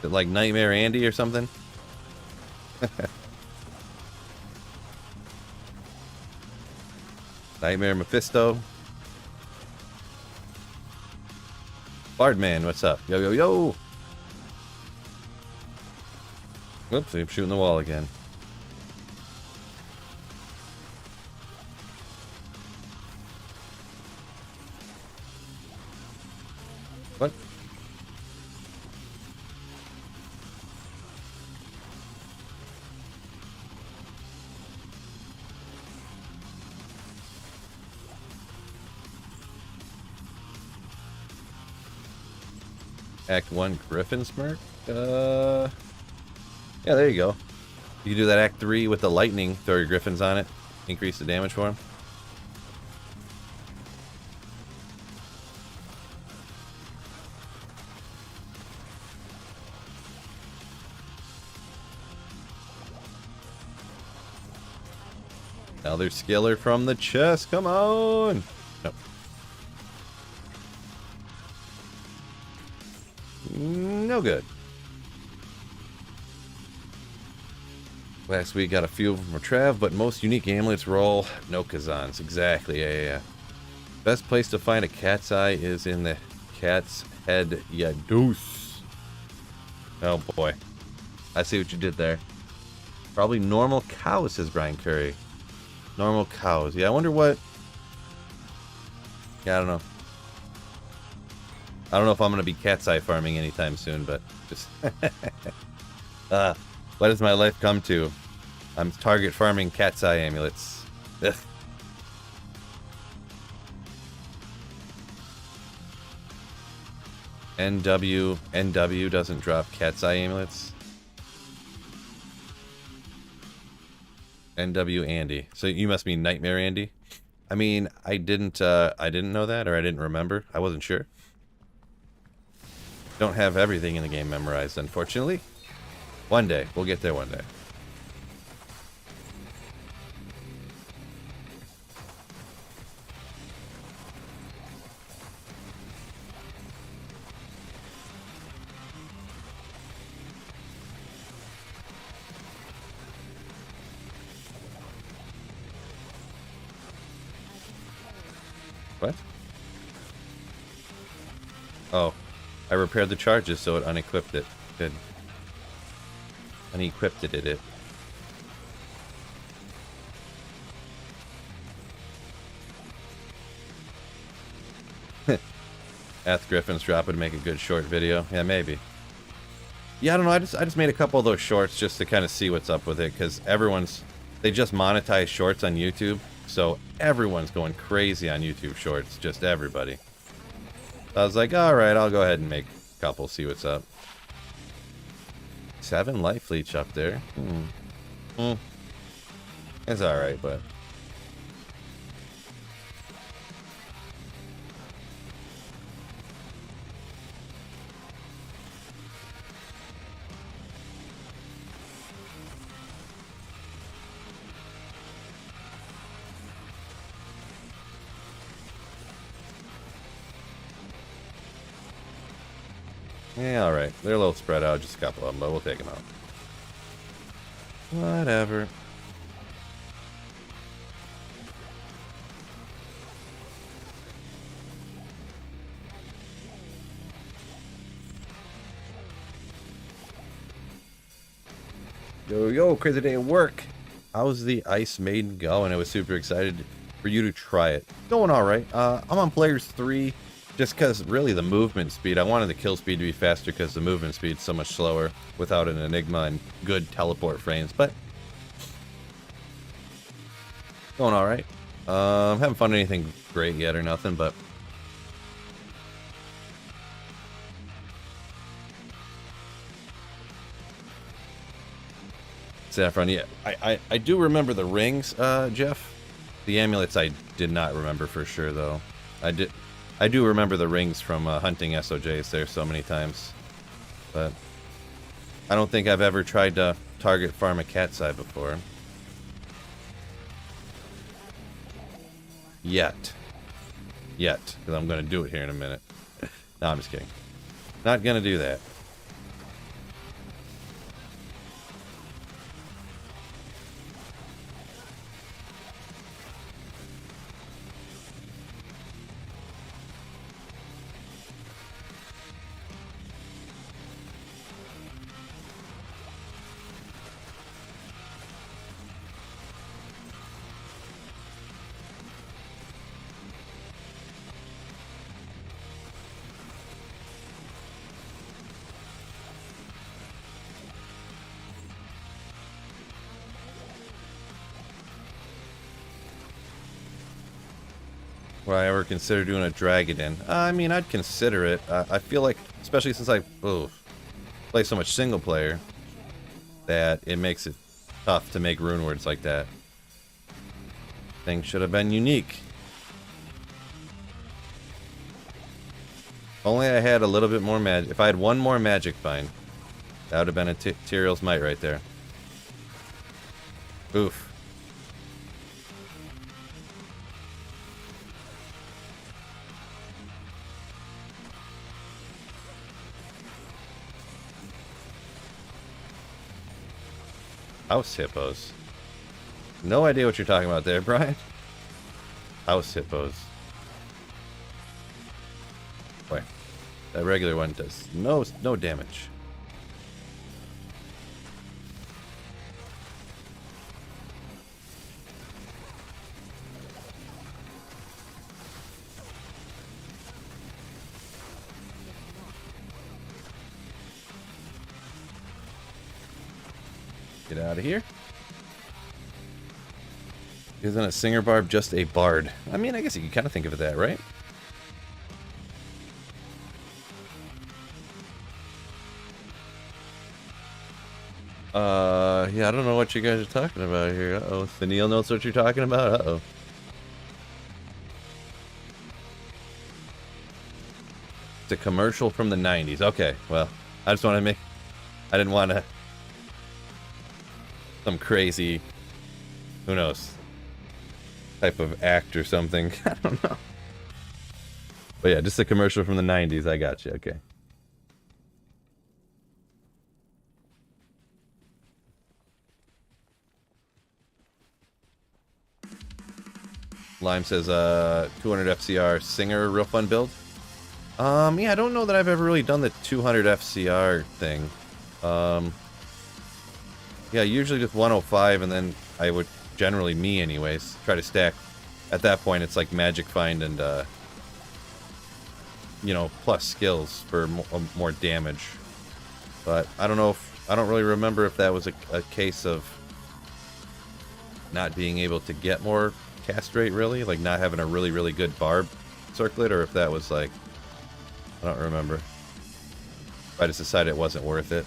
it like Nightmare Andy or something? Nightmare Mephisto. Bardman, what's up? Yo. Oops, I'm shooting the wall again. What? Act 1 Griffin Smirk? Yeah, there you go. You can do that Act 3 with the lightning, throw your griffins on it, increase the damage for him. Another skiller from the chest, come on! Nope. No good. Last week got a few of them from Trav, but most unique amulets were all no Kazans. Exactly, yeah. Best place to find a cat's eye is in the cat's head, ya deuce. Oh boy. I see what you did there. Probably normal cows, says Brian Curry. Normal cows. Yeah, I wonder what... Yeah, I don't know. I don't know if I'm going to be cat's eye farming anytime soon, but just... what has my life come to? I'm target farming cat's eye amulets. Ugh. NW doesn't drop cat's eye amulets. NW Andy. So you must mean Nightmare Andy. I mean, I didn't know that, or I didn't remember. I wasn't sure. Don't have everything in the game memorized, unfortunately. One day. We'll get there one day. What? Oh. I repaired the charges so it unequipped it. Good. Unequipped it. Ath Griffin's dropping to make a good short video. Yeah, maybe. Yeah, I don't know. I just made a couple of those shorts just to kind of see what's up with it, because they just monetize shorts on YouTube, so everyone's going crazy on YouTube shorts. Just everybody. I was like, all right, I'll go ahead and make a couple, see what's up. 7 life leech up there. It's all right, but. Yeah, alright. They're a little spread out, just a couple of them, but we'll take them out. Whatever. Yo, crazy day at work. How's the Ice Maiden going? I was super excited for you to try it. Going alright. I'm on players 3. Just because, really, the movement speed, I wanted the kill speed to be faster because the movement speed is so much slower without an Enigma and good teleport frames, but going alright. Haven't found anything great yet or nothing, but Saffron, yeah. I do remember the rings, Jeff. The amulets I did not remember for sure, though. I do remember the rings from hunting SOJs there so many times, but I don't think I've ever tried to target farm a cat's eye before. Yet. Because I'm going to do it here in a minute. No, I'm just kidding. Not going to do that. Would I ever consider doing a Dragon? I mean, I'd consider it. I feel like, especially since I play so much single player, that it makes it tough to make rune words like that. Things should have been unique. Only I had a little bit more magic. If I had one more magic find, that would have been a Tyrael's Might right there. Oof. House hippos. No idea what you're talking about there, Brian. House hippos. Boy, that regular one does no damage. Get out of here. Isn't a singer barb just a bard? I mean, I guess you can kind of think of it that, right? Yeah, I don't know what you guys are talking about here. Uh-oh. Neil knows what you're talking about? Uh-oh. It's a commercial from the 90s. Okay, well, I just want to make... I didn't want to... Some crazy... Who knows? Type of act or something. I don't know. But yeah, just a commercial from the 90s. I got you. Okay. Lime says 200 FCR Singer, real fun build. Yeah, I don't know that I've ever really done the 200 FCR thing. Yeah, usually just 105, and then I would generally, me anyways, try to stack. At that point, it's like magic find and you know, plus skills for more damage. But I don't know if I don't really remember if that was a case of not being able to get more cast rate, really, like not having a really good barb circlet, or if that was like, I don't remember. I just decided it wasn't worth it.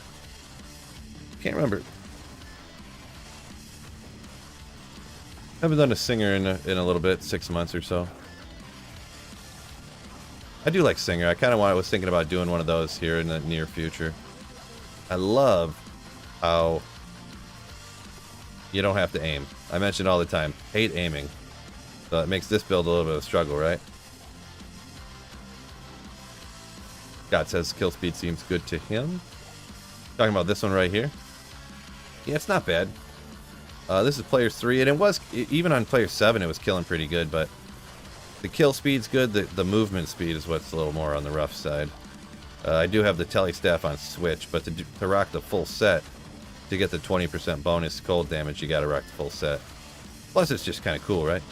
Can't remember. Haven't done a singer in a little bit, 6 months or so. I do like singer. I kind of was thinking about doing one of those here in the near future. I love how you don't have to aim. I mention all the time, hate aiming. So it makes this build a little bit of a struggle, right? Scott says kill speed seems good to him. Talking about this one right here. Yeah, it's not bad. This is player 3, and it was, even on player 7, it was killing pretty good, but the kill speed's good, the movement speed is what's a little more on the rough side. I do have the tele staff on switch, but to rock the full set, to get the 20% bonus cold damage, you gotta rock the full set. Plus, it's just kind of cool, right?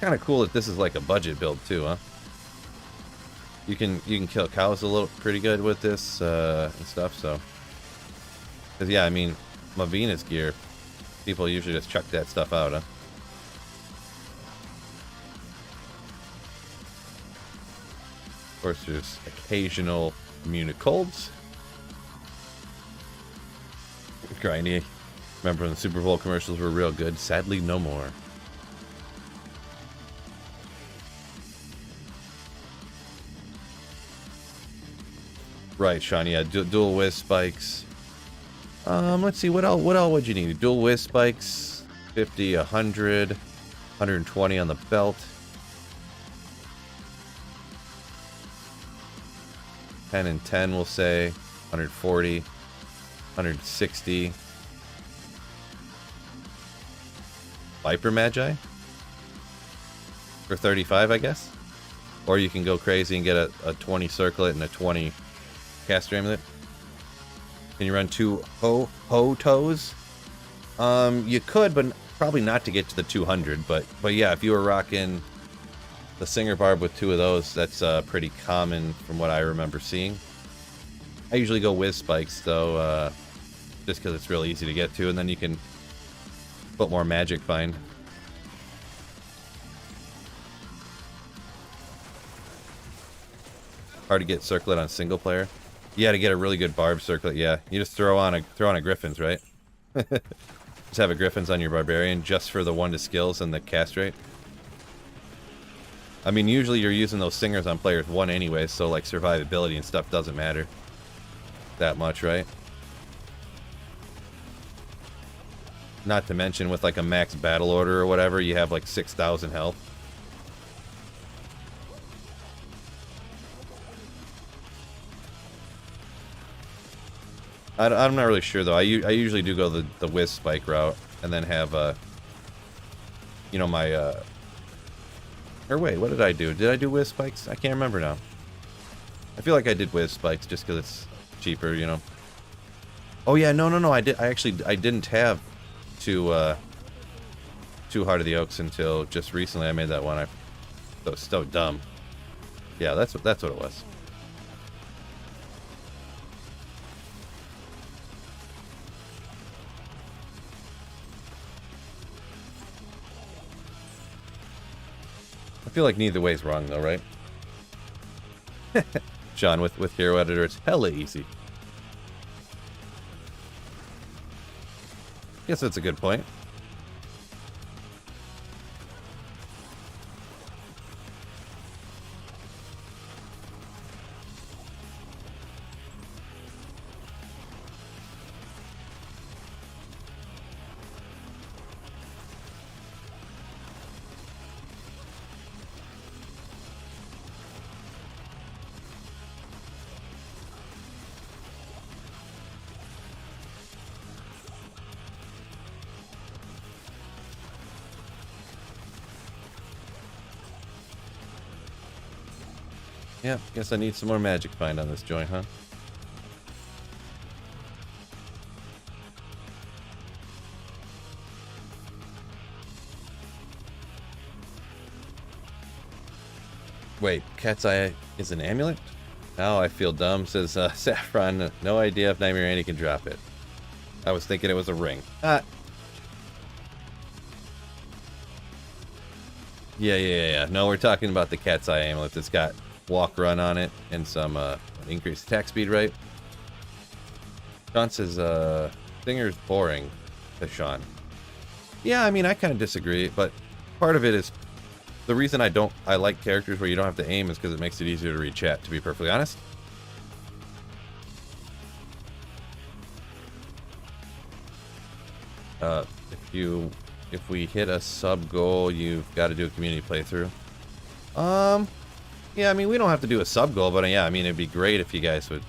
Kind of cool that this is like a budget build too, huh? You can kill cows a little pretty good with this and stuff. So, because yeah, I mean, Mavina's gear, people usually just chuck that stuff out, huh? Of course, there's occasional immune to colds. Grindy. Remember when the Super Bowl commercials were real good? Sadly, no more. Right, Sean, yeah, dual whiz spikes. Let's see, what else would you need? Dual whiz spikes, 50, 100, 120 on the belt. 10 and 10, we'll say. 140, 160. Viper Magi? For 35, I guess? Or you can go crazy and get a 20 circlet and a 20 cast amulet. Can you run 2 ho toes? You could, but probably not to get to the 200. But yeah, if you were rocking the Singer Barb with 2 of those, that's pretty common from what I remember seeing. I usually go with spikes though. just because it's real easy to get to, and then you can put more magic find. Hard to get circlet on single player. Yeah, to get a really good barb circlet, yeah. You just throw on a Griffins, right? Just have a Griffins on your barbarian just for the 1 to skills and the cast rate. I mean, usually you're using those singers on players 1 anyway, so like survivability and stuff doesn't matter that much, right? Not to mention with like a max battle order or whatever, you have like 6,000 health. I'm not really sure though. I usually do go the whiz spike route and then have you know, my or wait, what did I do? Did I do whiz spikes? I can't remember now. I feel like I did whiz spikes just because it's cheaper, you know. Oh yeah, no. I didn't have two Heart of the Oaks until just recently. I made that one. That was so dumb. Yeah, that's what it was. I feel like neither way's wrong though, right? Sean, with Hero Editor, it's hella easy. Guess that's a good point. Yeah, guess I need some more magic find on this joint, huh? Wait, Cat's Eye is an amulet? Now I feel dumb, says Saffron. No idea if Nightmare Andy can drop it. I was thinking it was a ring. Yeah. No, we're talking about the Cat's Eye amulet that's got walk run on it and some increased attack speed, right? Sean says Singer's boring to Sean. Yeah, I mean, I kind of disagree, but part of it is the reason I like characters where you don't have to aim is because it makes it easier to read chat, to be perfectly honest. If we hit a sub goal, you've got to do a community playthrough. Yeah, I mean, we don't have to do a sub goal, but yeah, I mean, it'd be great if you guys would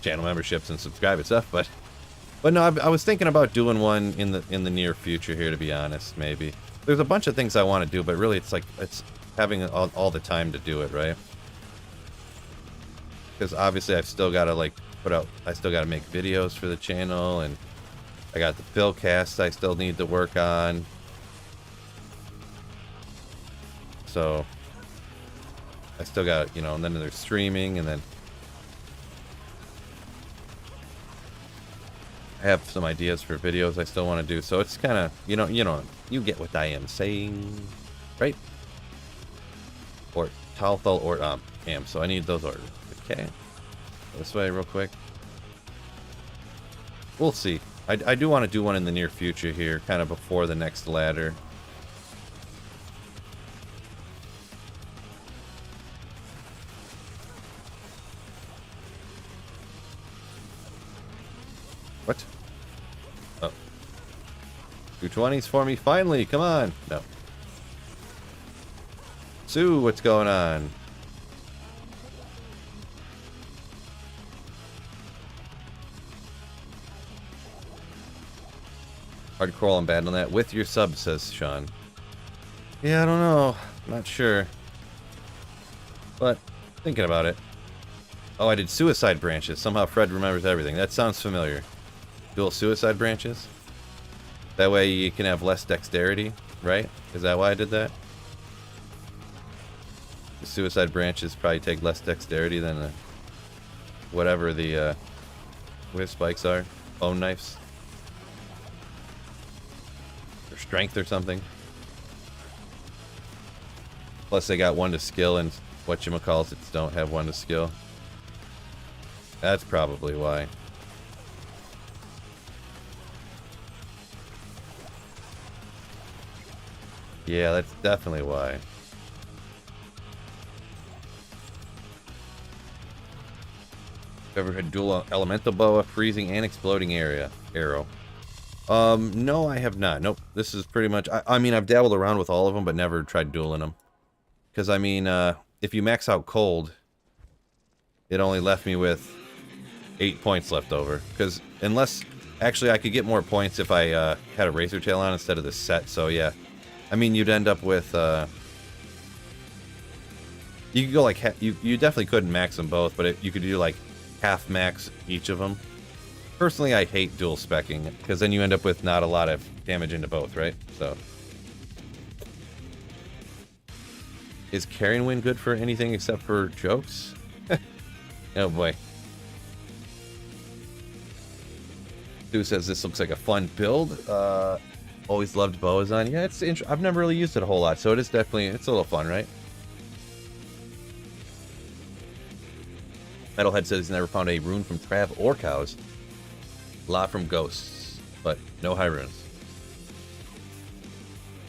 channel memberships and subscribe and stuff. But no, I was thinking about doing one in the near future here, to be honest. Maybe there's a bunch of things I want to do, but really, it's having all the time to do it, right? Because obviously, I've still got to I still got to make videos for the channel, and I got the Philcast I still need to work on. So I still got, and then there's streaming, and then I have some ideas for videos I still want to do. So it's kind of, you get what I am saying, right? Or Talthal or Am. So I need those orders. Okay. This way real quick. We'll see. I do want to do one in the near future here, kind of before the next ladder. What? Oh. 220s for me, finally, come on. No. Sue, what's going on? Hardcore and bad on that. With your sub, says Sean. Yeah, I don't know. Not sure. But, thinking about it. Oh, I did suicide branches. Somehow Fred remembers everything. That sounds familiar. Dual suicide branches? That way you can have less dexterity, right? Is that why I did that? The suicide branches probably take less dexterity than whatever the whiz spikes are. bone knives. Or strength or something. Plus they got 1 to skill and whatchamacallits don't have 1 to skill. That's probably why. Yeah, that's definitely why. Ever had dual elemental boa, freezing and exploding arrow? No, I have not. Nope. This is pretty much. I mean, I've dabbled around with all of them, but never tried dueling them. Because I mean, if you max out cold, it only left me with 8 points left over. Because unless, actually, I could get more points if I had a razor tail on instead of the set. So yeah, I mean, you'd end up with. You could go like you definitely couldn't max them both, but you could do like half max each of them. Personally, I hate dual specking because then you end up with not a lot of damage into both, right? So, is Carrion Wind good for anything except for jokes? Oh boy. Stu says this looks like a fun build. Always loved Boazon. Yeah, it's I've never really used it a whole lot, so it's a little fun, right? Metalhead says he's never found a rune from Trav or cows. A lot from ghosts, but no high runes.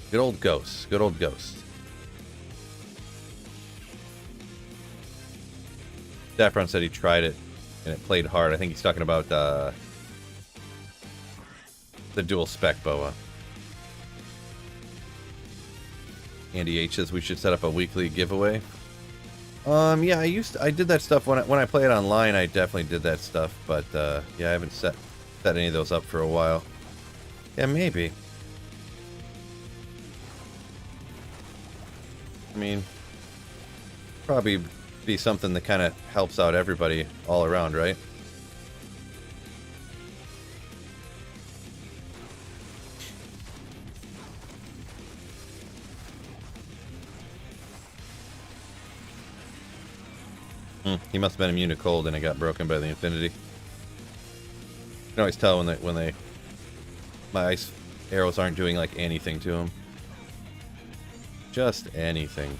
Good old ghosts. Good old ghosts. Saffron said he tried it and it played hard. I think he's talking about the dual spec boa. Andy H says we should set up a weekly giveaway. Yeah, I did that stuff when I play it online. I definitely did that stuff, but yeah, I haven't set any of those up for a while. Yeah, maybe. I mean, probably be something that kind of helps out everybody all around, right? He must have been immune to cold and it got broken by the infinity. You can always tell when my ice arrows aren't doing like anything to him. Just anything.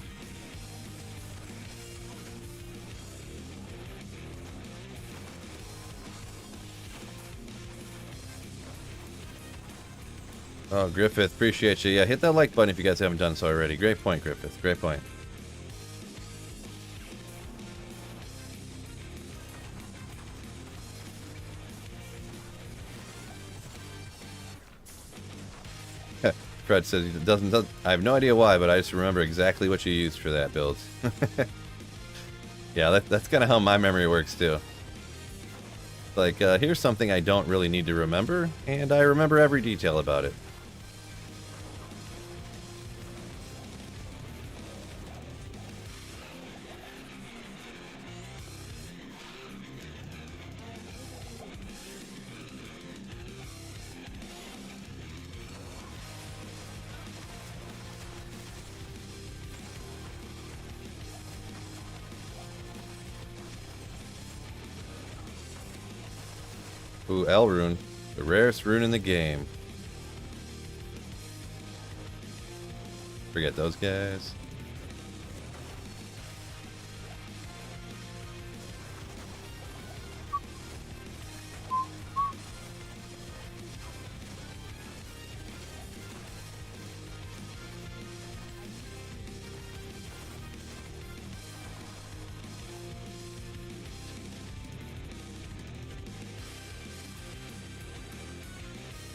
Oh, Griffith, appreciate you. Yeah, hit that like button if you guys haven't done so already. Great point, Griffith. Great point. Fred says he doesn't. I have no idea why, but I just remember exactly what you used for that build. Yeah, that's kind of how my memory works too. Like, here's something I don't really need to remember, and I remember every detail about it. Ooh, L rune. The rarest rune in the game. Forget those guys.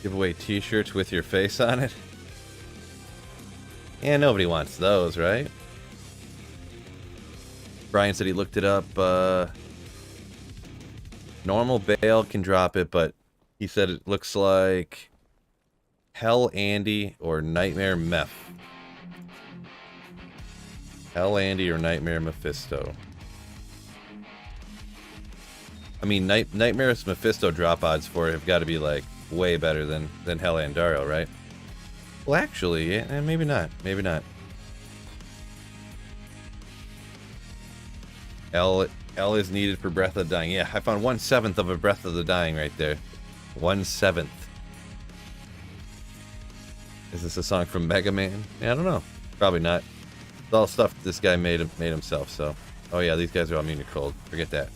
Give away t-shirts with your face on it. Yeah, nobody wants those, right? Brian said he looked it up. Normal Bale can drop it, but he said it looks like Hell Andy or Nightmare Meph. Hell Andy or Nightmare Mephisto. I mean, Nightmare's Mephisto drop odds for it have got to be like way better than Hell Andaro, right? Well, actually, yeah, maybe not. Maybe not. L is needed for Breath of the Dying. Yeah, I found 1/7 of a Breath of the Dying right there. 1/7. Is this a song from Mega Man? Yeah, I don't know. Probably not. It's all stuff this guy made himself, so. Oh yeah, these guys are all immune to cold. Forget that.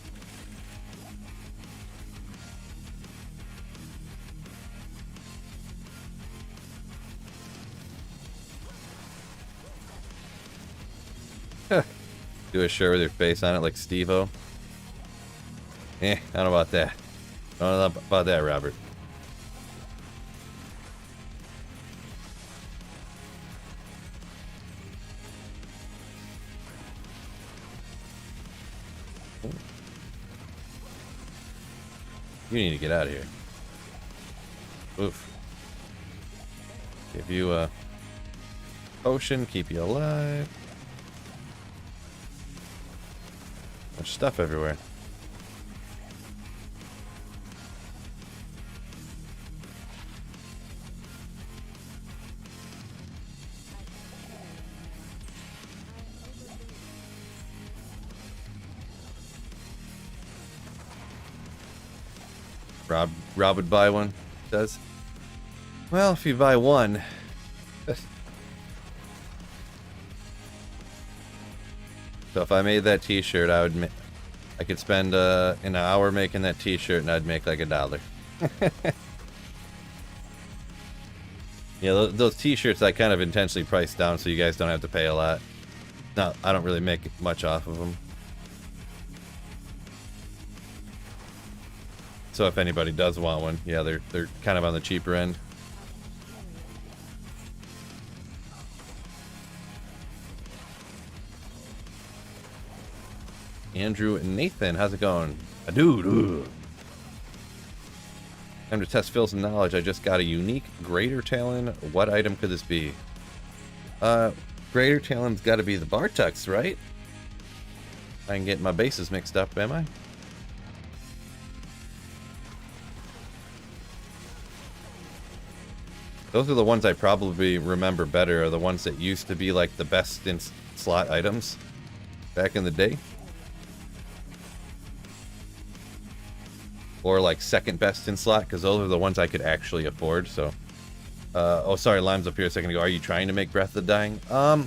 Do a shirt with your face on it like Steve-O. I don't know about that. I don't know about that, Robert. You need to get out of here. Oof. Give you a potion, keep you alive. There's stuff everywhere. Rob would buy one, does. Well, if you buy one. So if I made that t-shirt, I could spend an hour making that t-shirt and I'd make like $1. Yeah, those t-shirts I kind of intentionally priced down so you guys don't have to pay a lot. No, I don't really make much off of them. So if anybody does want one, yeah, they're kind of on the cheaper end. Andrew and Nathan, how's it going? Dude. Time to test Phil's knowledge. I just got a unique Greater Talon. What item could this be? Greater Talon's got to be the Bartux, right? I can get my bases mixed up, am I? Those are the ones I probably remember better, are the ones that used to be like the best in slot items back in the day. Or like second best in slot, because those are the ones I could actually afford, so. Oh, sorry, Lime's up here a second ago. Are you trying to make Breath of the Dying? I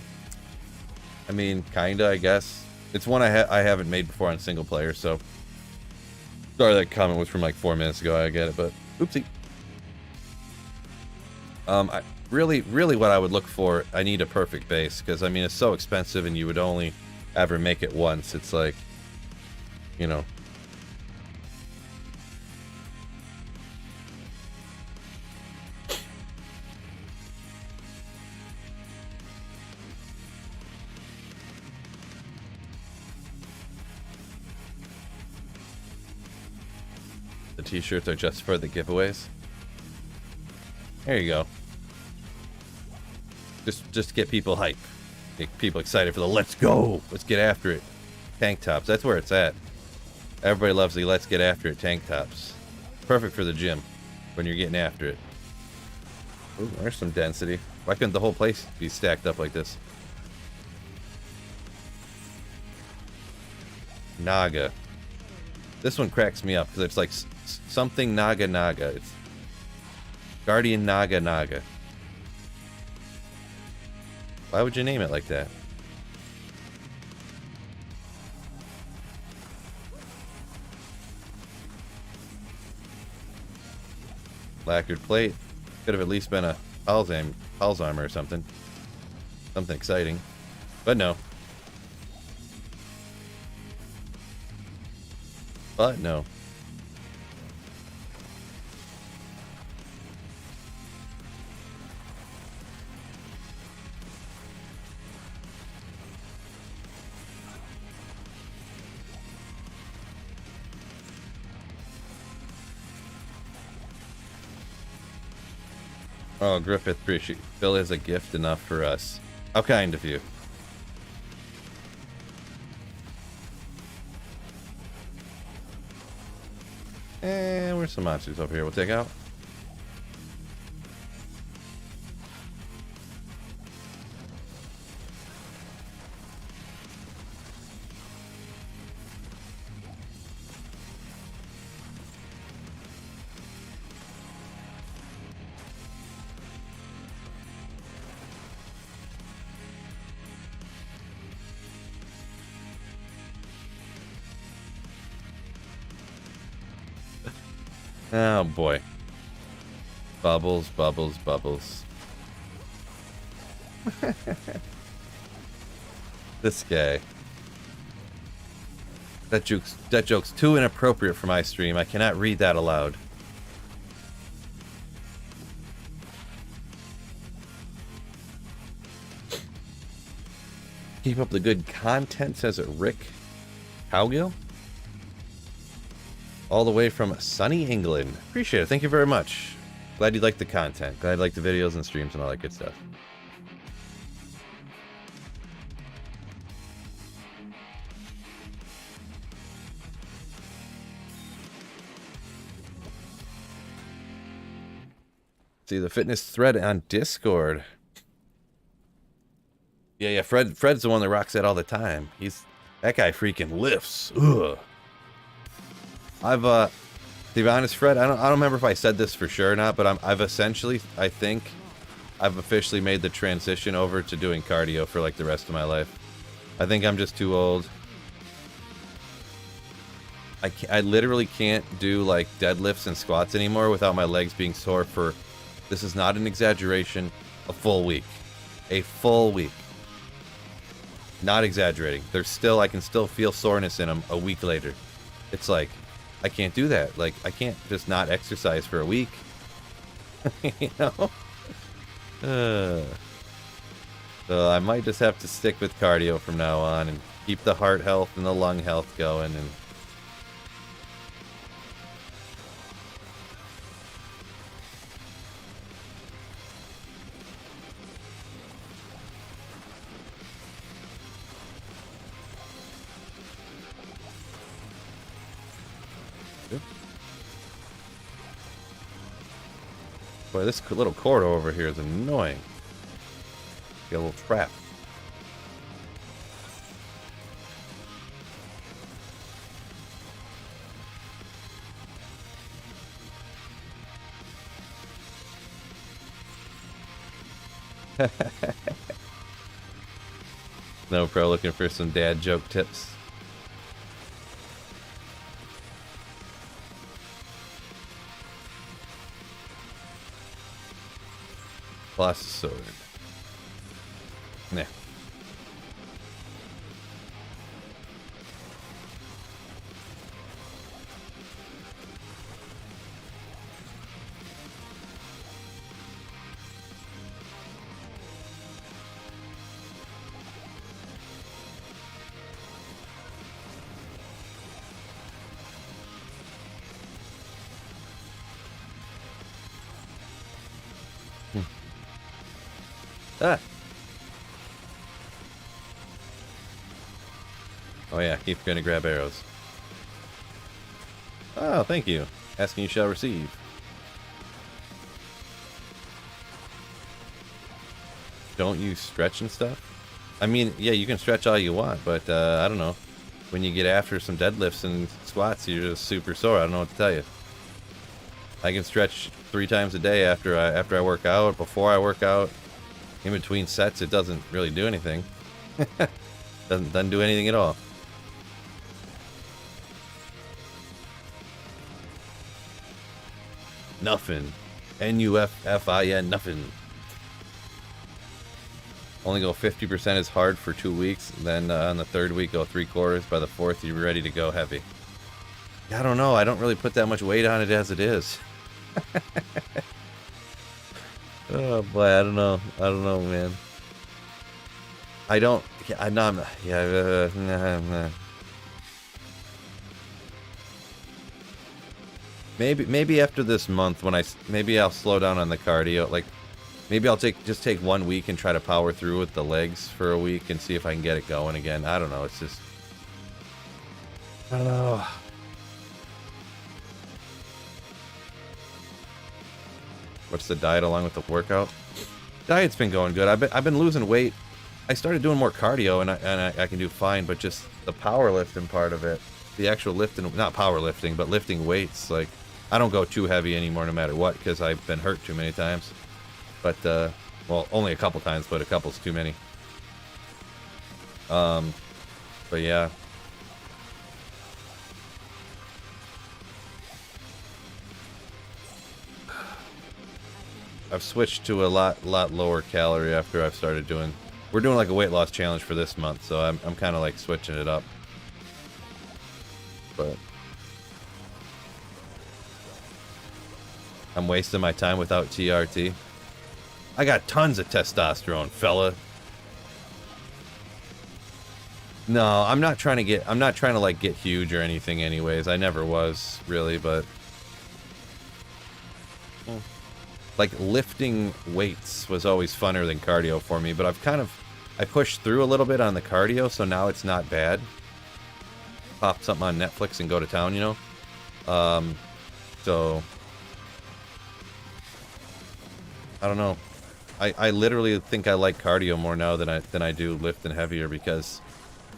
mean, kinda, I guess. It's one I haven't made before on single player, so. Sorry, that comment was from like 4 minutes ago, I get it, but oopsie. Really what I would look for, I need a perfect base, because I mean it's so expensive and you would only ever make it once. It's like, you know. The t-shirts are just for the giveaways. There you go. Just get people hype. Get people excited for the let's go. Let's get after it. Tank tops. That's where it's at. Everybody loves the let's get after it tank tops. Perfect for the gym when you're getting after it. Ooh, there's some density. Why couldn't the whole place be stacked up like this? Naga. This one cracks me up because it's like something Naga. It's Guardian Naga. Why would you name it like that? Lacquered plate. Could have at least been a Paul's armor or something. Something exciting. But no. But no. Oh, Griffith, appreciate Phil is a gift enough for us. How kind of you. And where's some monsters over here we'll take out? Oh boy. Bubbles, bubbles, bubbles. This guy. That joke's too inappropriate for my stream. I cannot read that aloud. Keep up the good content, says it Rick Cowgill. All the way from sunny England. Appreciate it. Thank you very much. Glad you like the content. Glad you like the videos and streams and all that good stuff. See the fitness thread on Discord. Yeah, Fred's the one that rocks that all the time. That guy freaking lifts. Ugh. To be honest, Fred, I don't remember if I said this for sure or not, but I've essentially, I think, I've officially made the transition over to doing cardio for like the rest of my life. I think I'm just too old. I literally can't do like deadlifts and squats anymore without my legs being sore for, this is not an exaggeration, a full week. A full week. Not exaggerating. I can still feel soreness in them a week later. It's like, I can't do that. Like, I can't just not exercise for a week. You know? So I might just have to stick with cardio from now on and keep the heart health and the lung health going. And boy, this little corridor over here is annoying. Get a little trap. No pro, looking for some dad joke tips. Plus sword. Nah. Ah. Oh yeah, keep going to grab arrows. Oh, thank you. Asking you shall receive. Don't you stretch and stuff? I mean, yeah, you can stretch all you want, but I don't know. When you get after some deadlifts and squats, you're just super sore. I don't know what to tell you. I can stretch 3 times a day after I work out, before I work out. In between sets, it doesn't really do anything. doesn't do anything at all. Nothing. N-U-F-F-I-N, nothing. Only go 50% is hard for 2 weeks. Then on the 3rd week, go 3/4. By the 4th, you're ready to go heavy. I don't know. I don't really put that much weight on it as it is. Oh boy, I don't know. I don't know, man. I don't. Yeah, I'm not. Yeah. Nah. Maybe after this month, maybe I'll slow down on the cardio. Like, maybe I'll just take 1 week and try to power through with the legs for a week and see if I can get it going again. I don't know. It's just, I don't know. What's the diet along with the workout? Diet's been going good. I've been losing weight. I started doing more cardio and I can do fine, but just the powerlifting part of it, the actual lifting, not powerlifting, but lifting weights, like, I don't go too heavy anymore no matter what because I've been hurt too many times. But well, only a couple times, but a couple's too many. But yeah. I've switched to a lot lower calorie after I've started doing. We're doing like a weight loss challenge for this month, so I'm kind of like switching it up. But I'm wasting my time without TRT. I got tons of testosterone, fella. No, I'm not trying to like get huge or anything anyways. I never was, really, but like lifting weights was always funner than cardio for me, but I pushed through a little bit on the cardio, so now it's not bad. Pop something on Netflix and go to town, you know? So I don't know. I literally think I like cardio more now than I do lifting heavier, because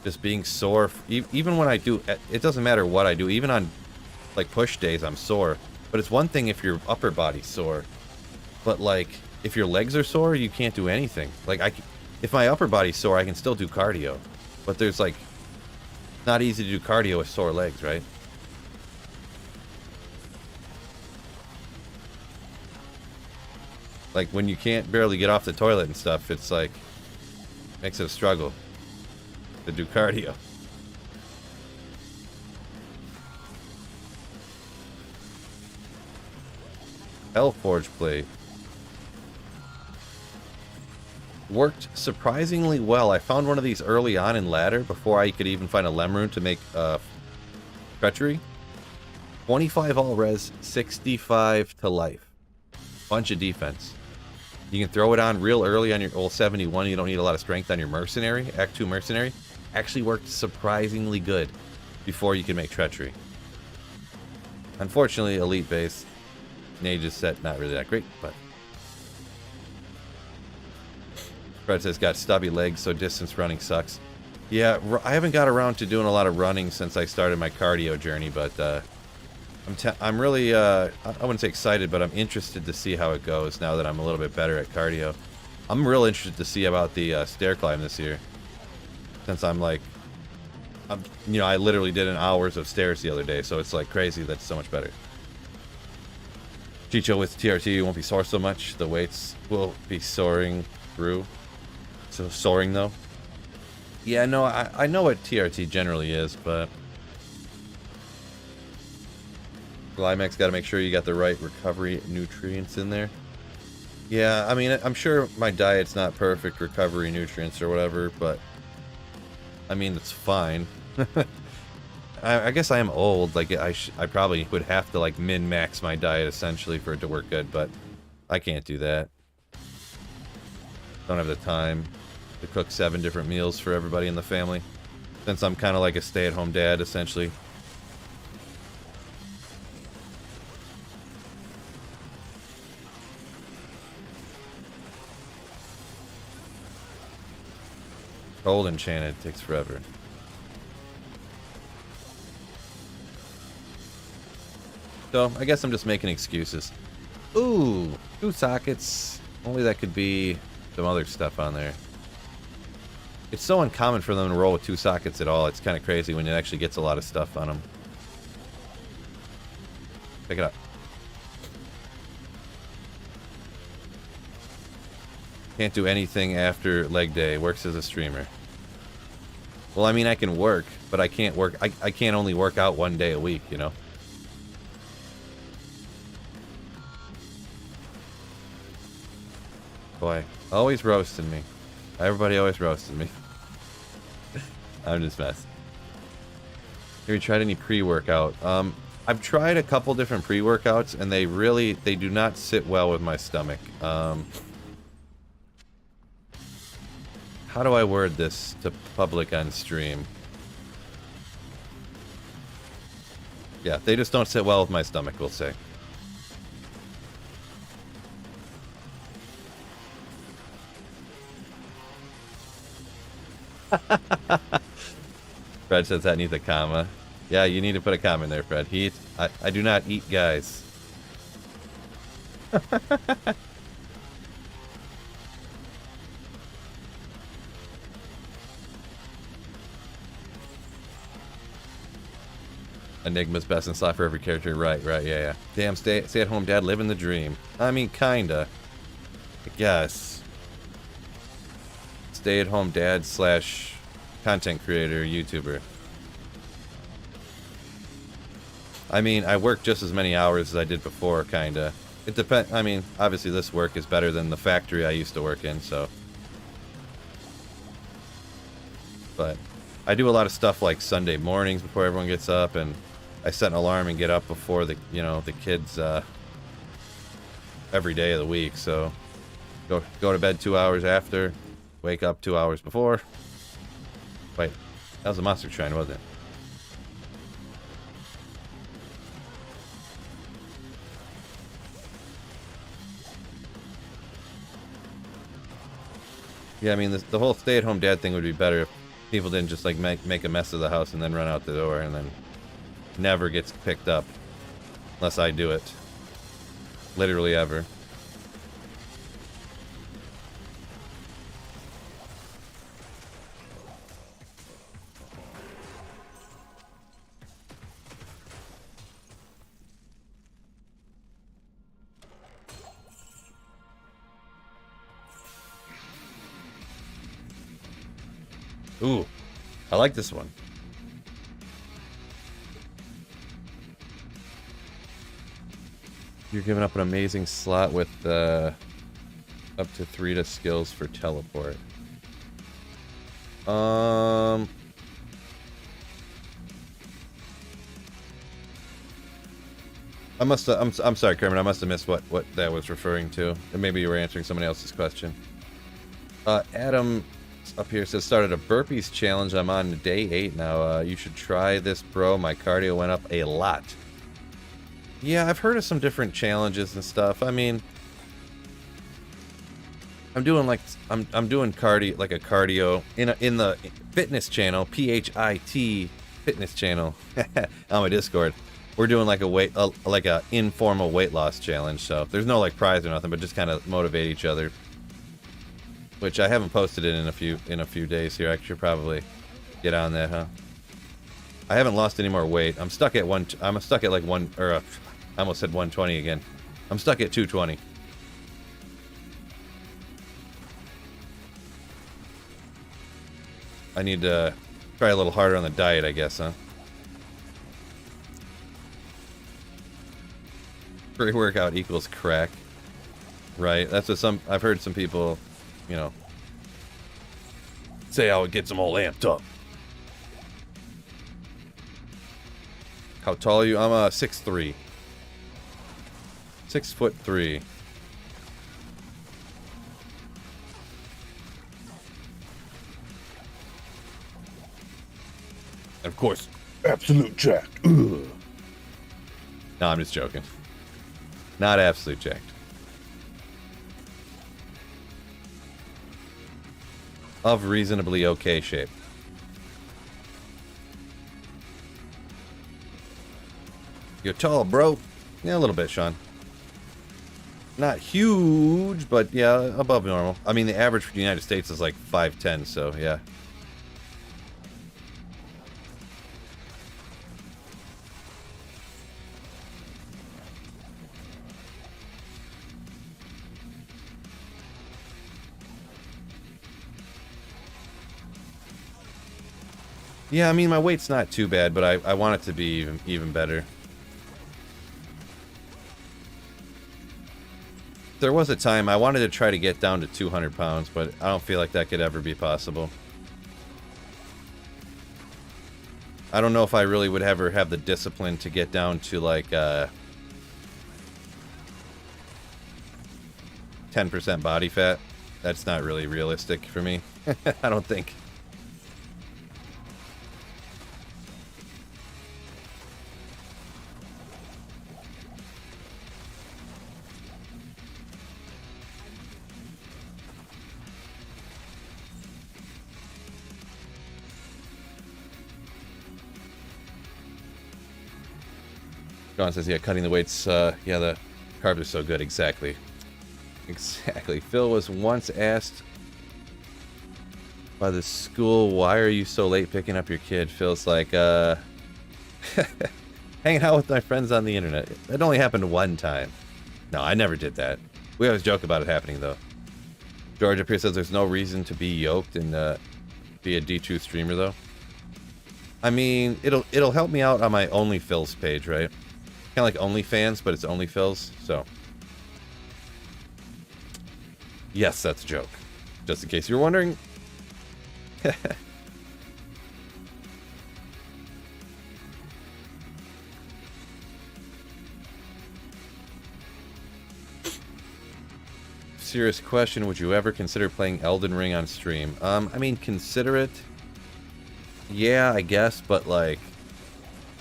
just being sore, even when I do, it doesn't matter what I do, even on like push days I'm sore. But it's one thing if your upper body's sore, but like if your legs are sore, you can't do anything. Like if my upper body's sore, I can still do cardio, but there's like, not easy to do cardio with sore legs, right? Like when you can't barely get off the toilet and stuff, it's like, makes it a struggle to do cardio. Hellforge plate. Worked surprisingly well. I found one of these early on in ladder before I could even find a lem rune to make treachery. 25 all res, 65 to life. Bunch of defense. You can throw it on real early on your old 71. You don't need a lot of strength on your mercenary. Act 2 mercenary. Actually worked surprisingly good before you can make treachery. Unfortunately, elite base. Nage's set, not really that great, but... Fred says, got stubby legs, so distance running sucks. Yeah, I haven't got around to doing a lot of running since I started my cardio journey, but I'm really, I wouldn't say excited, but I'm interested to see how it goes now that I'm a little bit better at cardio. I'm real interested to see about the stair climb this year. Since I'm like, you know, I literally did an hours of stairs the other day, so it's like crazy that's so much better. Chicho with TRT, you won't be sore so much. The weights will be soaring through. So soaring though. Yeah, no, I know what TRT generally is, but Glymax got to make sure you got the right recovery nutrients in there. Yeah, I mean, I'm sure my diet's not perfect recovery nutrients or whatever, but I mean, it's fine. I guess I am old. Like, I probably would have to, like, min-max my diet, essentially, for it to work good, but I can't do that. Don't have the time to cook 7 different meals for everybody in the family, since I'm kind of like a stay-at-home dad, essentially. Cold enchanted takes forever. So, I guess I'm just making excuses. Ooh, 2 sockets. Only that could be some other stuff on there. It's so uncommon for them to roll with 2 sockets at all. It's kind of crazy when it actually gets a lot of stuff on them. Pick it up. Can't do anything after leg day. Works as a streamer. Well, I mean, I can work, but I can't work. I can't only work out 1 day a week, you know? Boy, always roasting me. Everybody always roasting me. I'm just messing. Have you tried any pre-workout? I've tried a couple different pre-workouts, and they do not sit well with my stomach. How do I word this to public on stream? Yeah, they just don't sit well with my stomach, we'll say. Fred says that needs a comma. Yeah, you need to put a comma in there, Fred. I do not eat guys. Enigma's best in slot for every character. Right, yeah. Damn, stay-at-home dad living the dream. I mean, kinda. guess. Stay-at-home dad slash content creator, YouTuber. I mean, I work just as many hours as I did before, kinda. It depends. I mean, obviously this work is better than the factory I used to work in, so. But I do a lot of stuff like Sunday mornings before everyone gets up, and I set an alarm and get up before the, you know, the kids, every day of the week, so go to bed 2 hours after, wake up 2 hours before. Wait, that was a monster shrine, wasn't it? Yeah, I mean, the whole stay-at-home dad thing would be better if people didn't just, like, make a mess of the house and then run out the door and then never gets picked up. Unless I do it. Literally ever. Ooh, I like this one. You're giving up an amazing slot with up to 3 to skills for teleport. I must have, I'm sorry, Kermit, I must have missed what that was referring to. And maybe you were answering somebody else's question. Adam up here says, started a burpees challenge. I'm on day 8 now. You should try this, bro. My cardio went up a lot. Yeah, I've heard of some different challenges and stuff. I mean, I'm doing like I'm doing cardio, like a cardio in the fitness channel, PHIT fitness channel on my Discord. We're doing like a informal weight loss challenge. So there's no like prize or nothing, but just kind of motivate each other. Which I haven't posted it in a few days here. I should probably get on that, huh? I haven't lost any more weight. I'm stuck at like I almost said 120 again. I'm stuck at 220. I need to try a little harder on the diet, I guess, huh? Pre-workout equals crack. Right, that's what I've heard some people, you know, say how it gets them all amped up. How tall are you? I'm 6'3". 6'3". And of course, absolute jacked. Ugh. No, I'm just joking. Not absolute jacked. Of reasonably okay shape. You're tall, bro. Yeah, a little bit, Sean. Not huge, but yeah, above normal. I mean, the average for the United States is like 5'10", so yeah. Yeah, I mean, my weight's not too bad, but I want it to be even better. There was a time I wanted to try to get down to 200 pounds, but I don't feel like that could ever be possible. I don't know if I really would ever have the discipline to get down to like 10% body fat. That's not really realistic for me. I don't think. John says, yeah, cutting the weights, yeah, the carbs are so good. Exactly. Exactly. Phil was once asked by the school, why are you so late picking up your kid? Phil's like, hanging out with my friends on the internet. That only happened one time. No, I never did that. We always joke about it happening, though. George up here says there's no reason to be yoked and be a D2 streamer though. I mean, it'll help me out on my OnlyFills page, right? Kind of like OnlyFans, but it's OnlyFills, so. Yes, that's a joke. Just in case you were wondering. Serious question, would you ever consider playing Elden Ring on stream? I mean, consider it. Yeah, I guess, but like,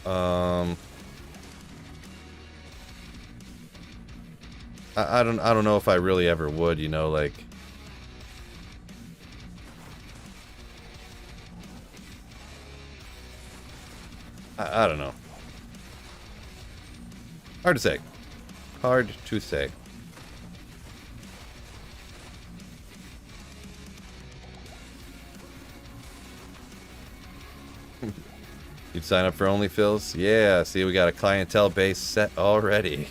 I don't know if I really ever would, you know, like. I don't know. Hard to say. Hard to say. You'd sign up for OnlyFills? Yeah, see, we got a clientele base set already.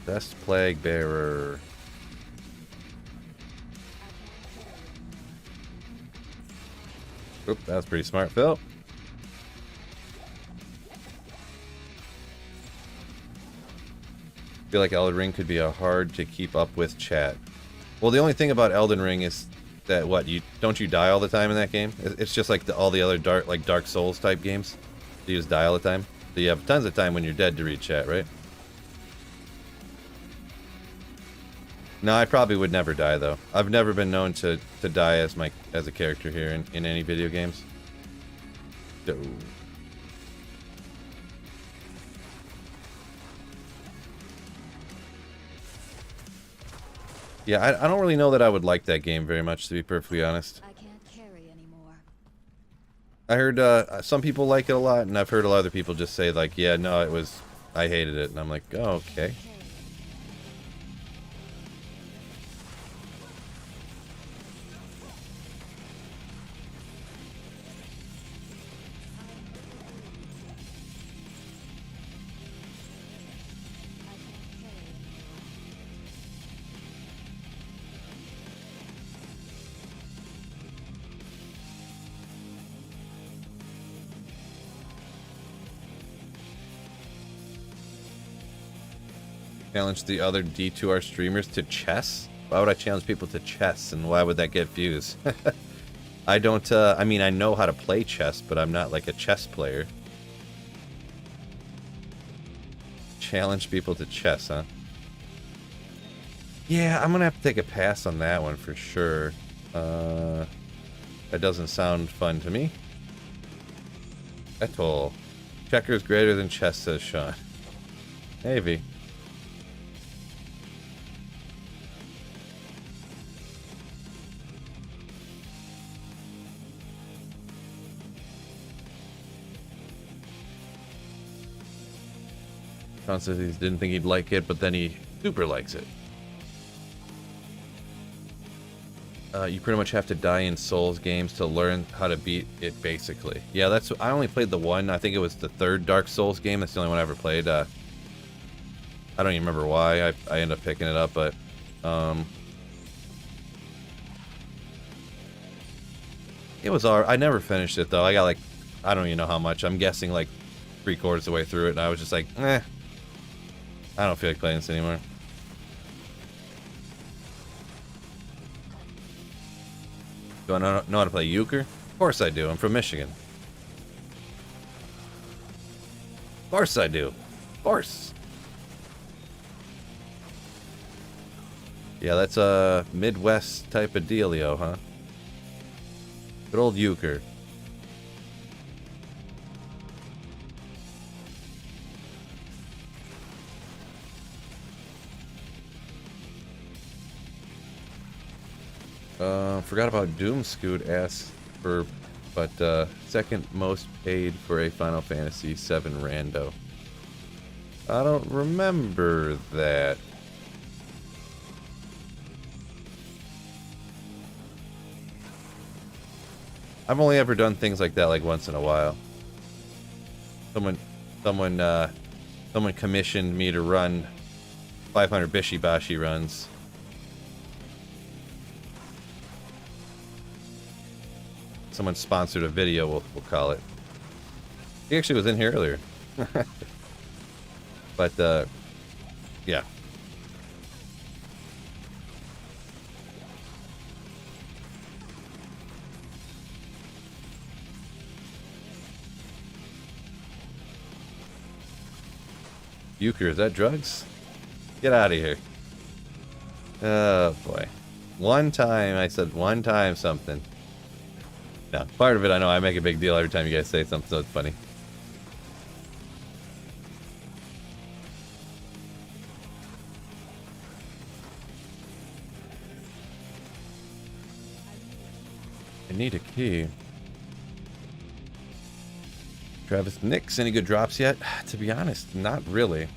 Best Plague Bearer. Oop, that was pretty smart, Phil. I feel like Elden Ring could be a hard to keep up with chat. Well, the only thing about Elden Ring is that what, you don't you die all the time in that game? It's just like all the other Dark Souls type games. You just die all the time. So you have tons of time when you're dead to read chat, right? No, I probably would never die though. I've never been known to die as a character here in any video games. So. Yeah, I don't really know that I would like that game very much, to be perfectly honest. I can't carry anymore. I heard some people like it a lot, and I've heard a lot of other people just say like, yeah, no, I hated it, and I'm like, oh, okay. Challenge the other D2R streamers to chess? Why would I challenge people to chess, and why would that get views? I don't, I mean, I know how to play chess, but I'm not like a chess player. Challenge people to chess, huh? Yeah, I'm gonna have to take a pass on that one for sure. That doesn't sound fun to me. At all. Checkers greater than chess, says Sean. Maybe. Sean says he didn't think he'd like it, but then he super likes it. You pretty much have to die in Souls games to learn how to beat it, basically. Yeah, that's. I only played the one. I think it was the third Dark Souls game. That's the only one I ever played. I don't even remember why I ended up picking it up, but it was alright. I never finished it though. I got like, I don't even know how much. I'm guessing like 3/4 of the way through it, and I was just like, eh. I don't feel like playing this anymore. Do I know how to play euchre? Of course I do. I'm from Michigan. Of course I do. Of course. Yeah, that's a Midwest type of dealio, huh? Good old euchre. Forgot about Doomscoot asks for, but second most paid for a Final Fantasy VII rando. I don't remember that. I've only ever done things like that like once in a while. Someone commissioned me to run 500 Bishibashi runs. Someone sponsored a video, we'll call it. He actually was in here earlier. But, yeah. Euchre, is that drugs? Get out of here. Oh, boy. One time, I said one time something. No, part of it, I know I make a big deal every time you guys say something, so it's funny. I need a key. Travis Nix, any good drops yet? To be honest, not really.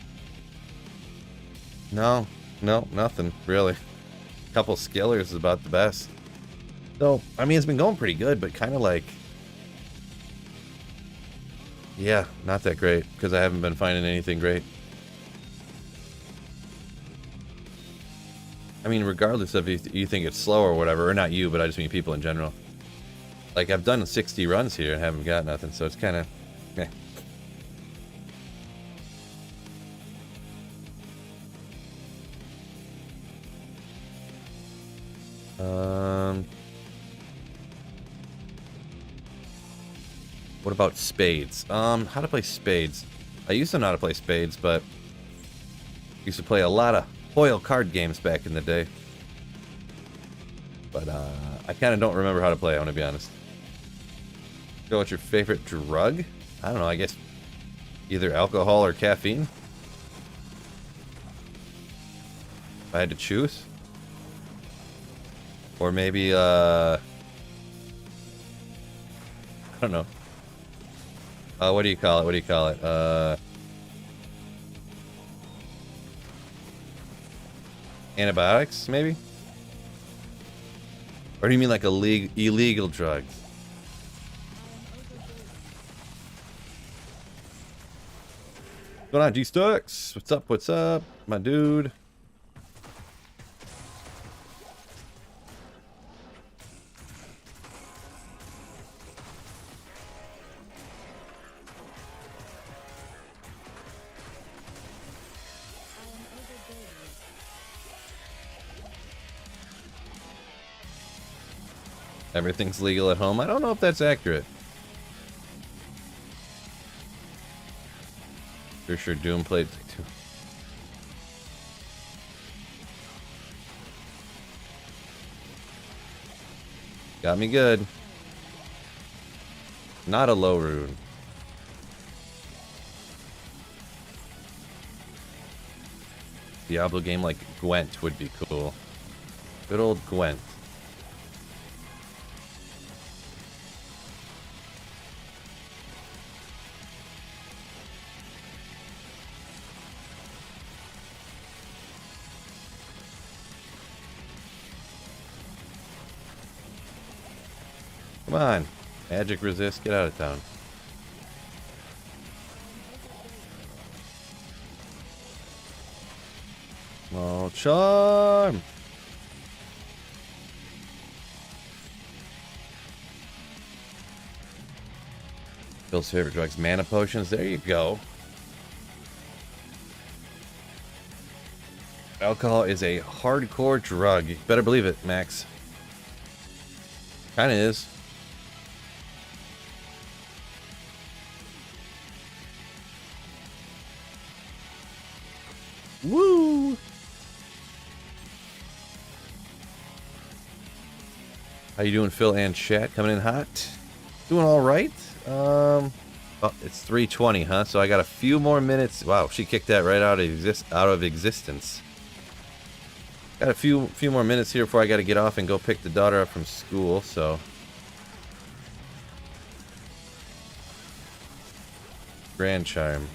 No, nothing, really. A couple skillers is about the best. So, I mean, it's been going pretty good, but kind of like... Yeah, not that great, because I haven't been finding anything great. I mean, regardless of if you think it's slow or whatever, or not you, but I just mean people in general. Like, I've done 60 runs here and haven't got nothing, so it's kind of... Eh. What about spades? How to play spades? I used to know how to play spades, but used to play a lot of foil card games back in the day. But I kind of don't remember how to play, I want to be honest. So what's your favorite drug? I don't know, I guess either alcohol or caffeine. If I had to choose. Or maybe, I don't know. What do you call it? Antibiotics, maybe? Or do you mean like illegal drugs? What's going on, G-Stux? What's up, my dude? Everything's legal at home. I don't know if that's accurate. Sure, Doom played too. Got me good. Not a low rune. Diablo game like Gwent would be cool. Good old Gwent. Come on. Magic resist, get out of town. Oh, charm! Bill's favorite drugs, mana potions. There you go. Alcohol is a hardcore drug. You better believe it, Max. Kinda is. Woo! How you doing, Phil and chat? Coming in hot? Doing all right. Oh, it's 3:20, huh? So I got a few more minutes. Wow, she kicked that right out of existence. Got a few more minutes here before I got to get off and go pick the daughter up from school. So Grand Charm.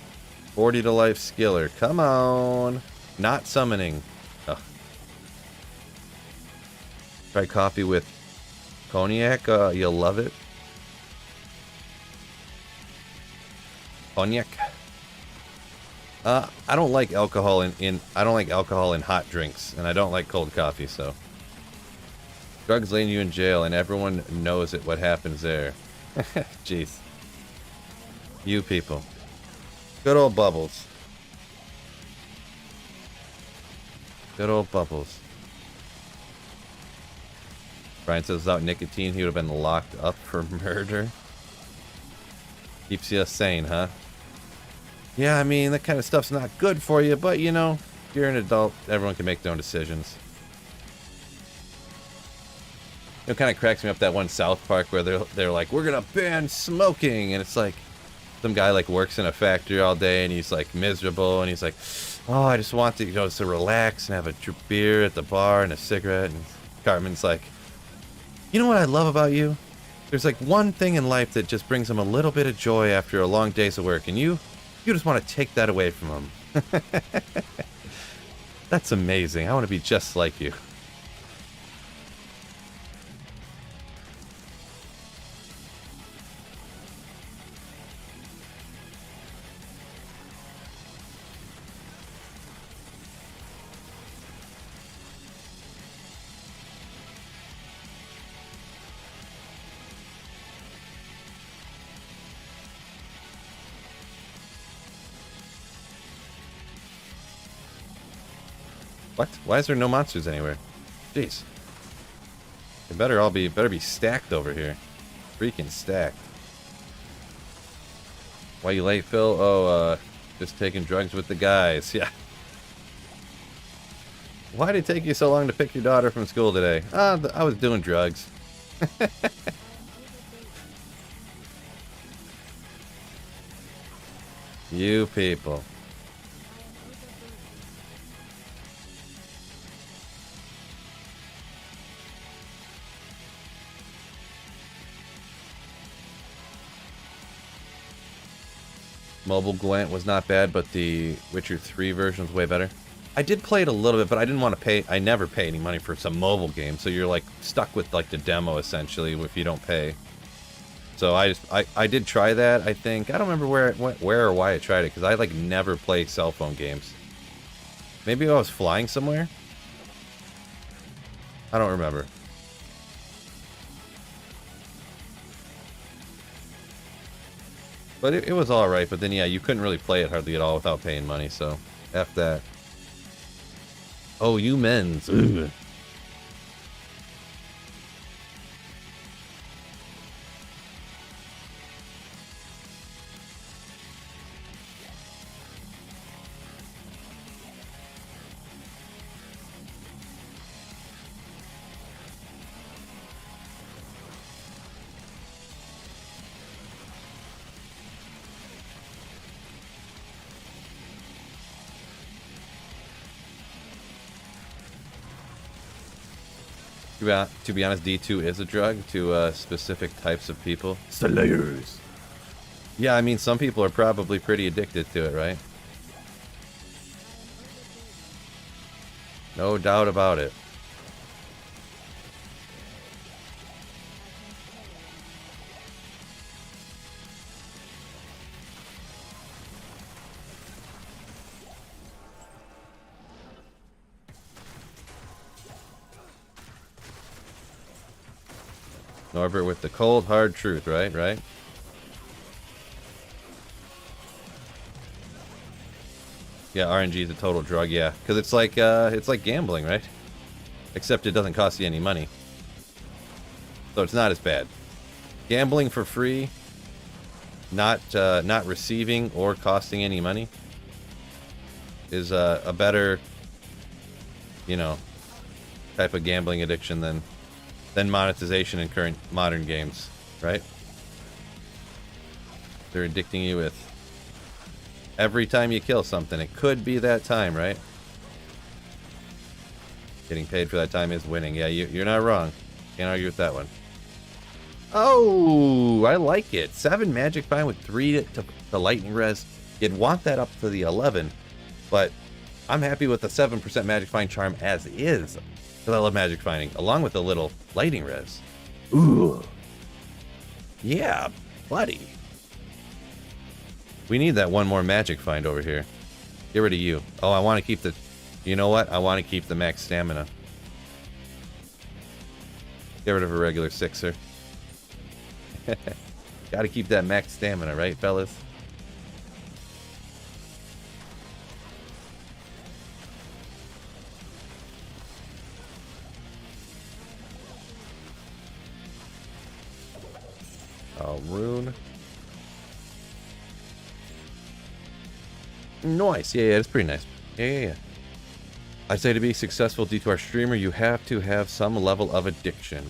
40 to life skiller. Come on. Not summoning. Ugh. Try coffee with cognac. You'll love it. Cognac. I don't like alcohol I don't like alcohol in hot drinks, and I don't like cold coffee, so. Drugs land you in jail, and everyone knows it. What happens there? Jeez. You people. Good old Bubbles. Good old Bubbles. Brian says without nicotine, he would have been locked up for murder. Keeps you sane, huh? Yeah, I mean, that kind of stuff's not good for you, but, you know, if you're an adult, everyone can make their own decisions. It kind of cracks me up, that one South Park where they're like, we're going to ban smoking, and it's like, some guy, like, works in a factory all day, and he's, like, miserable, and he's like, oh, I just want to, you know, to relax and have a beer at the bar and a cigarette, and Cartman's like, you know what I love about you? There's, like, one thing in life that just brings him a little bit of joy after a long day's of work, and you just want to take that away from him. That's amazing. I want to be just like you. What? Why is there no monsters anywhere? Jeez. They better be stacked over here. Freaking stacked. Why you late, Phil? Oh, just taking drugs with the guys. Yeah. Why did it take you so long to pick your daughter from school today? I was doing drugs. You people. Mobile Gwent was not bad, but the Witcher 3 version was way better. I did play it a little bit, but I didn't want to pay. I never pay any money for some mobile game, so you're like stuck with like the demo essentially if you don't pay. So I did try that. I think I don't remember where or why I tried it because I like never play cell phone games. Maybe I was flying somewhere. I don't remember. But it was alright, but then yeah, you couldn't really play it hardly at all without paying money, so F that. Oh, you men's. Ugh. To be honest, D2 is a drug to specific types of people. Slayers. Yeah, I mean, some people are probably pretty addicted to it, right? No doubt about it. Norbert with the cold, hard truth, right? Right? Yeah, RNG is a total drug, yeah. Because it's like gambling, right? Except it doesn't cost you any money. So it's not as bad. Gambling for free, not receiving or costing any money, is a better, you know, type of gambling addiction than monetization in current modern games, right? They're addicting you with every time you kill something. It could be that time, right? Getting paid for that time is winning. Yeah, you're not wrong. Can't argue with that one. Oh, I like it. 7 magic find with 3 to lightning res. You'd want that up to the 11, but I'm happy with the 7% magic find charm as is. Because I love magic finding, along with a little lighting res. Ooh. Yeah, buddy. We need that one more magic find over here. Get rid of you. Oh, I want to keep the... You know what? I want to keep the max stamina. Get rid of a regular sixer. Gotta keep that max stamina, right, fellas? Oh, rune. Nice. Yeah, it's pretty nice. Yeah. I say to be successful due to our streamer, you have to have some level of addiction.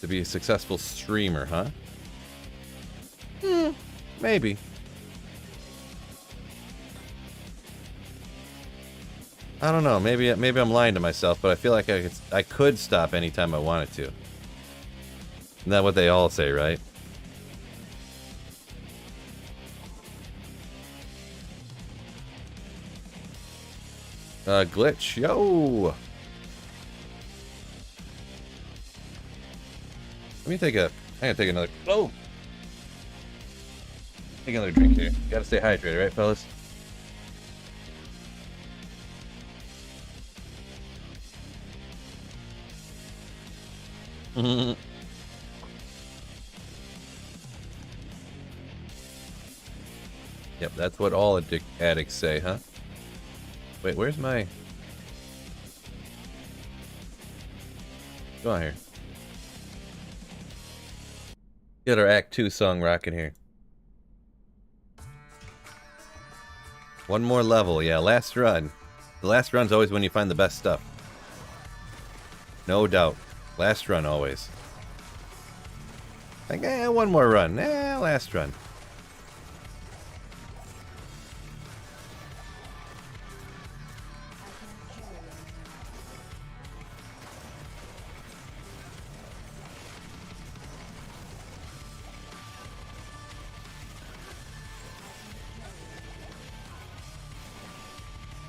To be a successful streamer, huh? Maybe. I don't know. Maybe I'm lying to myself, but I feel like I could stop anytime I wanted to. Isn't that what they all say, right? Glitch, yo! I gotta take another... Oh! Take another drink here. Gotta stay hydrated, right, fellas? Yep, that's what all addicts say, huh? Wait, where's my... Go on here. Get our Act 2 song rocking here. One more level, yeah, last run. The last run's always when you find the best stuff. No doubt. Last run, always. Like, one more run. Last run.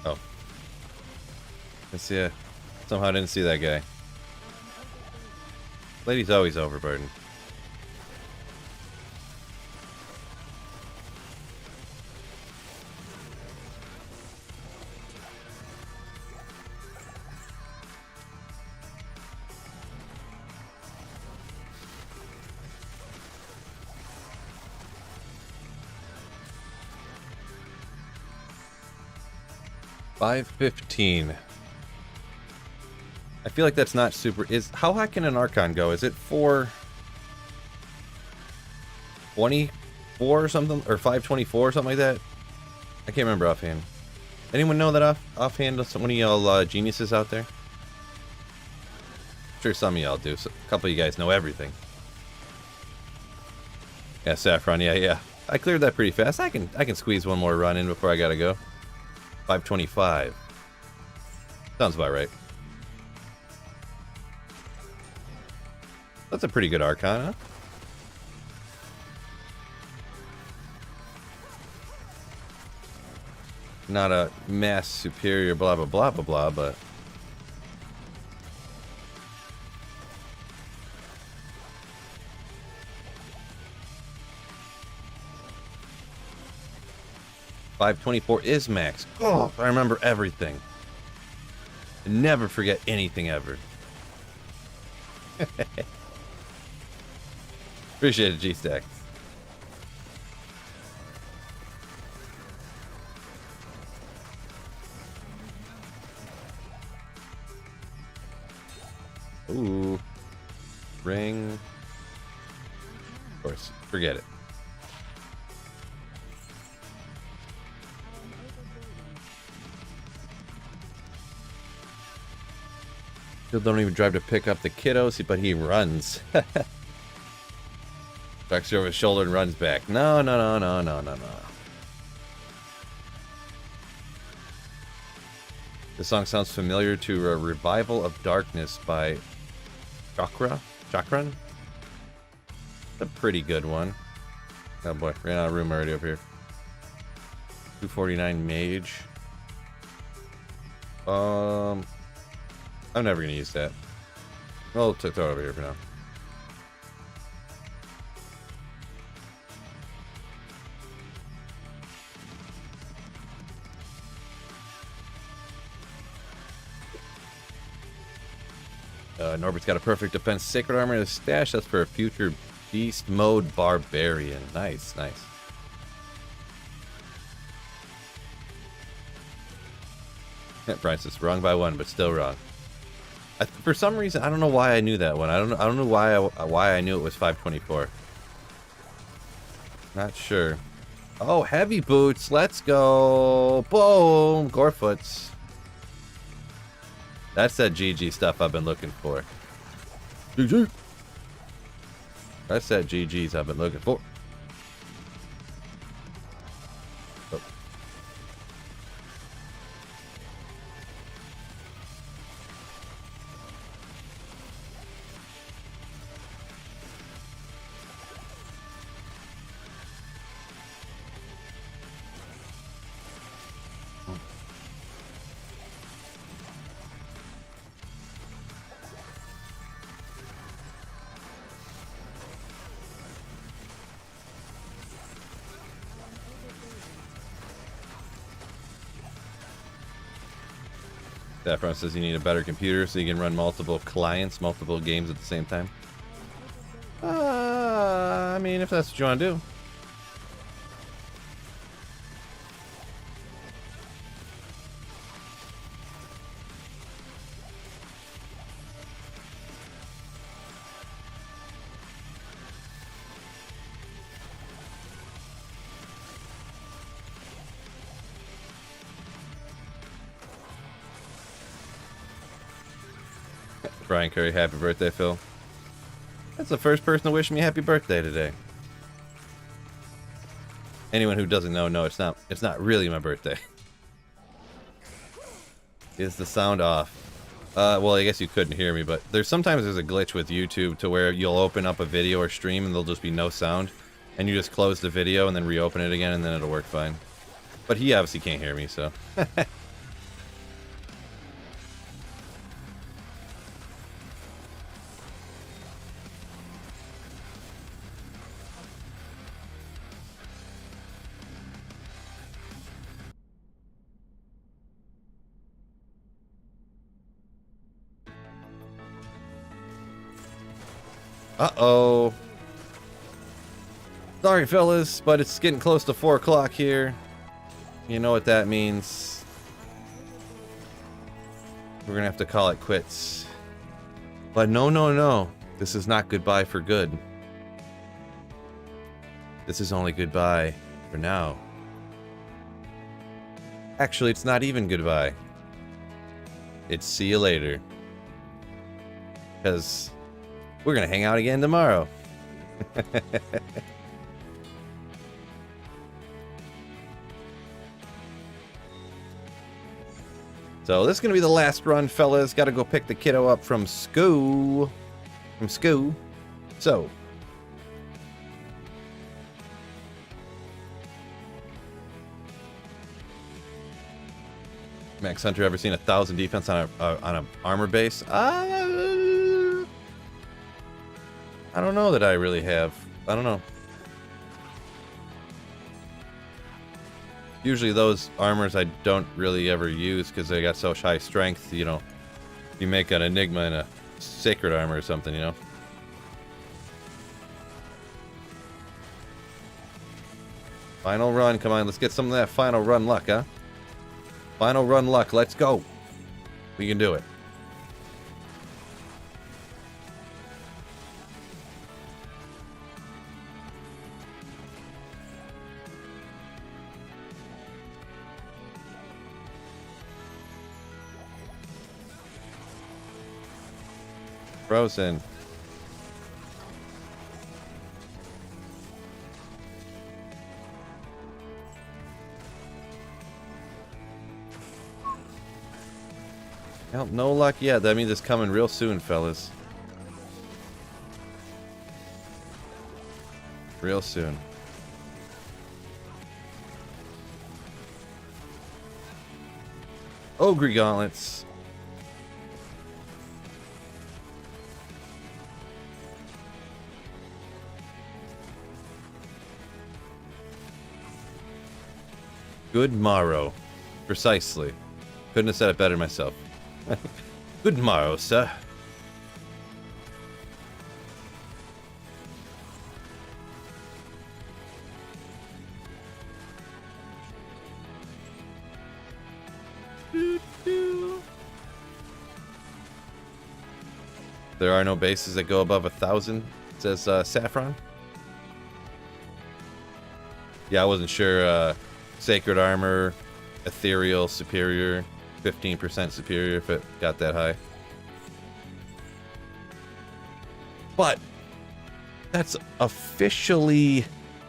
Oh. Let's see. Somehow I didn't see that guy. Lady's always overburdened. $5.15. I feel like that's not super... How high can an Archon go? Is it 424 or something? Or 524 or something like that? I can't remember offhand. Anyone know that offhand? One of y'all geniuses out there? I'm sure some of y'all do. So a couple of you guys know everything. Yeah, Saffron. Yeah. I cleared that pretty fast. I can squeeze one more run in before I gotta go. 525. Sounds about right. That's a pretty good Archon, huh? Not a mass superior blah blah blah blah blah, but... $524 is max. Oh, I remember everything. I never forget anything ever. Appreciate it, G-Stack. Ooh. Ring. Of course, forget it. Still don't even drive to pick up the kiddos, but he runs. Tracks over his shoulder and runs back. No. This song sounds familiar to a Revival of Darkness by Chakran? A pretty good one. Oh boy, ran out of room already over here. 249 Mage. I'm never gonna use that. I'll throw it over here for now. Norbert's got a perfect defense sacred armor in his stash. That's for a future beast mode barbarian. Nice, nice. Brian says wrong by one, but still wrong. For some reason, I don't know why I knew that one. I don't know why I knew it was 524. Not sure. Oh, heavy boots. Let's go. Boom. Gorefoots. That's that GG stuff I've been looking for. GG. That's that GGs I've been looking for. Oh. Saffron says you need a better computer so you can run multiple clients, multiple games at the same time. I mean, if that's what you want to do. Brian Curry, happy birthday, Phil. That's the first person to wish me happy birthday today. Anyone who doesn't know, no, it's not really my birthday. Is the sound off? Well, I guess you couldn't hear me, but sometimes there's a glitch with YouTube to where you'll open up a video or stream and there'll just be no sound, and you just close the video and then reopen it again and then it'll work fine. But he obviously can't hear me, so. Uh-oh. Sorry, fellas, but it's getting close to 4 o'clock here. You know what that means. We're gonna have to call it quits. But no, no, no. This is not goodbye for good. This is only goodbye for now. Actually, it's not even goodbye. It's see you later. Because we're gonna hang out again tomorrow. So this is gonna be the last run, fellas. Gotta go pick the kiddo up from school. So Max Hunter, ever seen 1,000 defense on a armor base? I don't know that I really have. I don't know. Usually those armors I don't really ever use because they got such high strength, you know. You make an Enigma and a Sacred Armor or something, you know. Final run, come on, let's get some of that final run luck, huh? Final run luck, let's go. We can do it. Frozen. Well, no luck yet. That means it's coming real soon, fellas. Real soon. Ogre gauntlets. Good morrow. Precisely. Couldn't have said it better myself. Good morrow, sir. There are no bases that go above 1,000, says Saffron. Yeah, I wasn't sure. Sacred Armor, Ethereal, Superior, 15% Superior if it got that high. But that's officially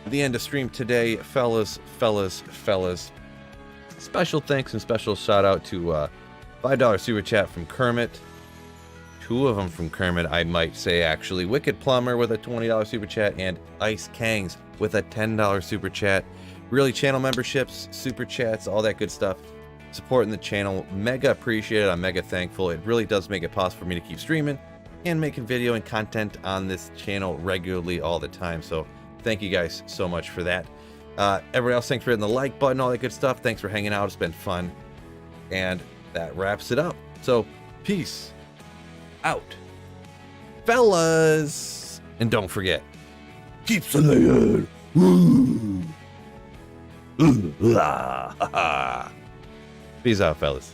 the end of stream today, fellas. Special thanks and special shout out to $5 super chat from Kermit. 2 of them from Kermit, I might say, actually. Wicked Plumber with a $20 super chat, and Ice Kangs with a $10 super chat. Really, channel memberships, super chats, all that good stuff. Supporting the channel, mega appreciated. I'm mega thankful. It really does make it possible for me to keep streaming and making video and content on this channel regularly all the time. So thank you guys so much for that. Everyone else, thanks for hitting the like button, all that good stuff. Thanks for hanging out. It's been fun. And that wraps it up. So peace out, fellas. And don't forget, keep slaying. Peace out, fellas.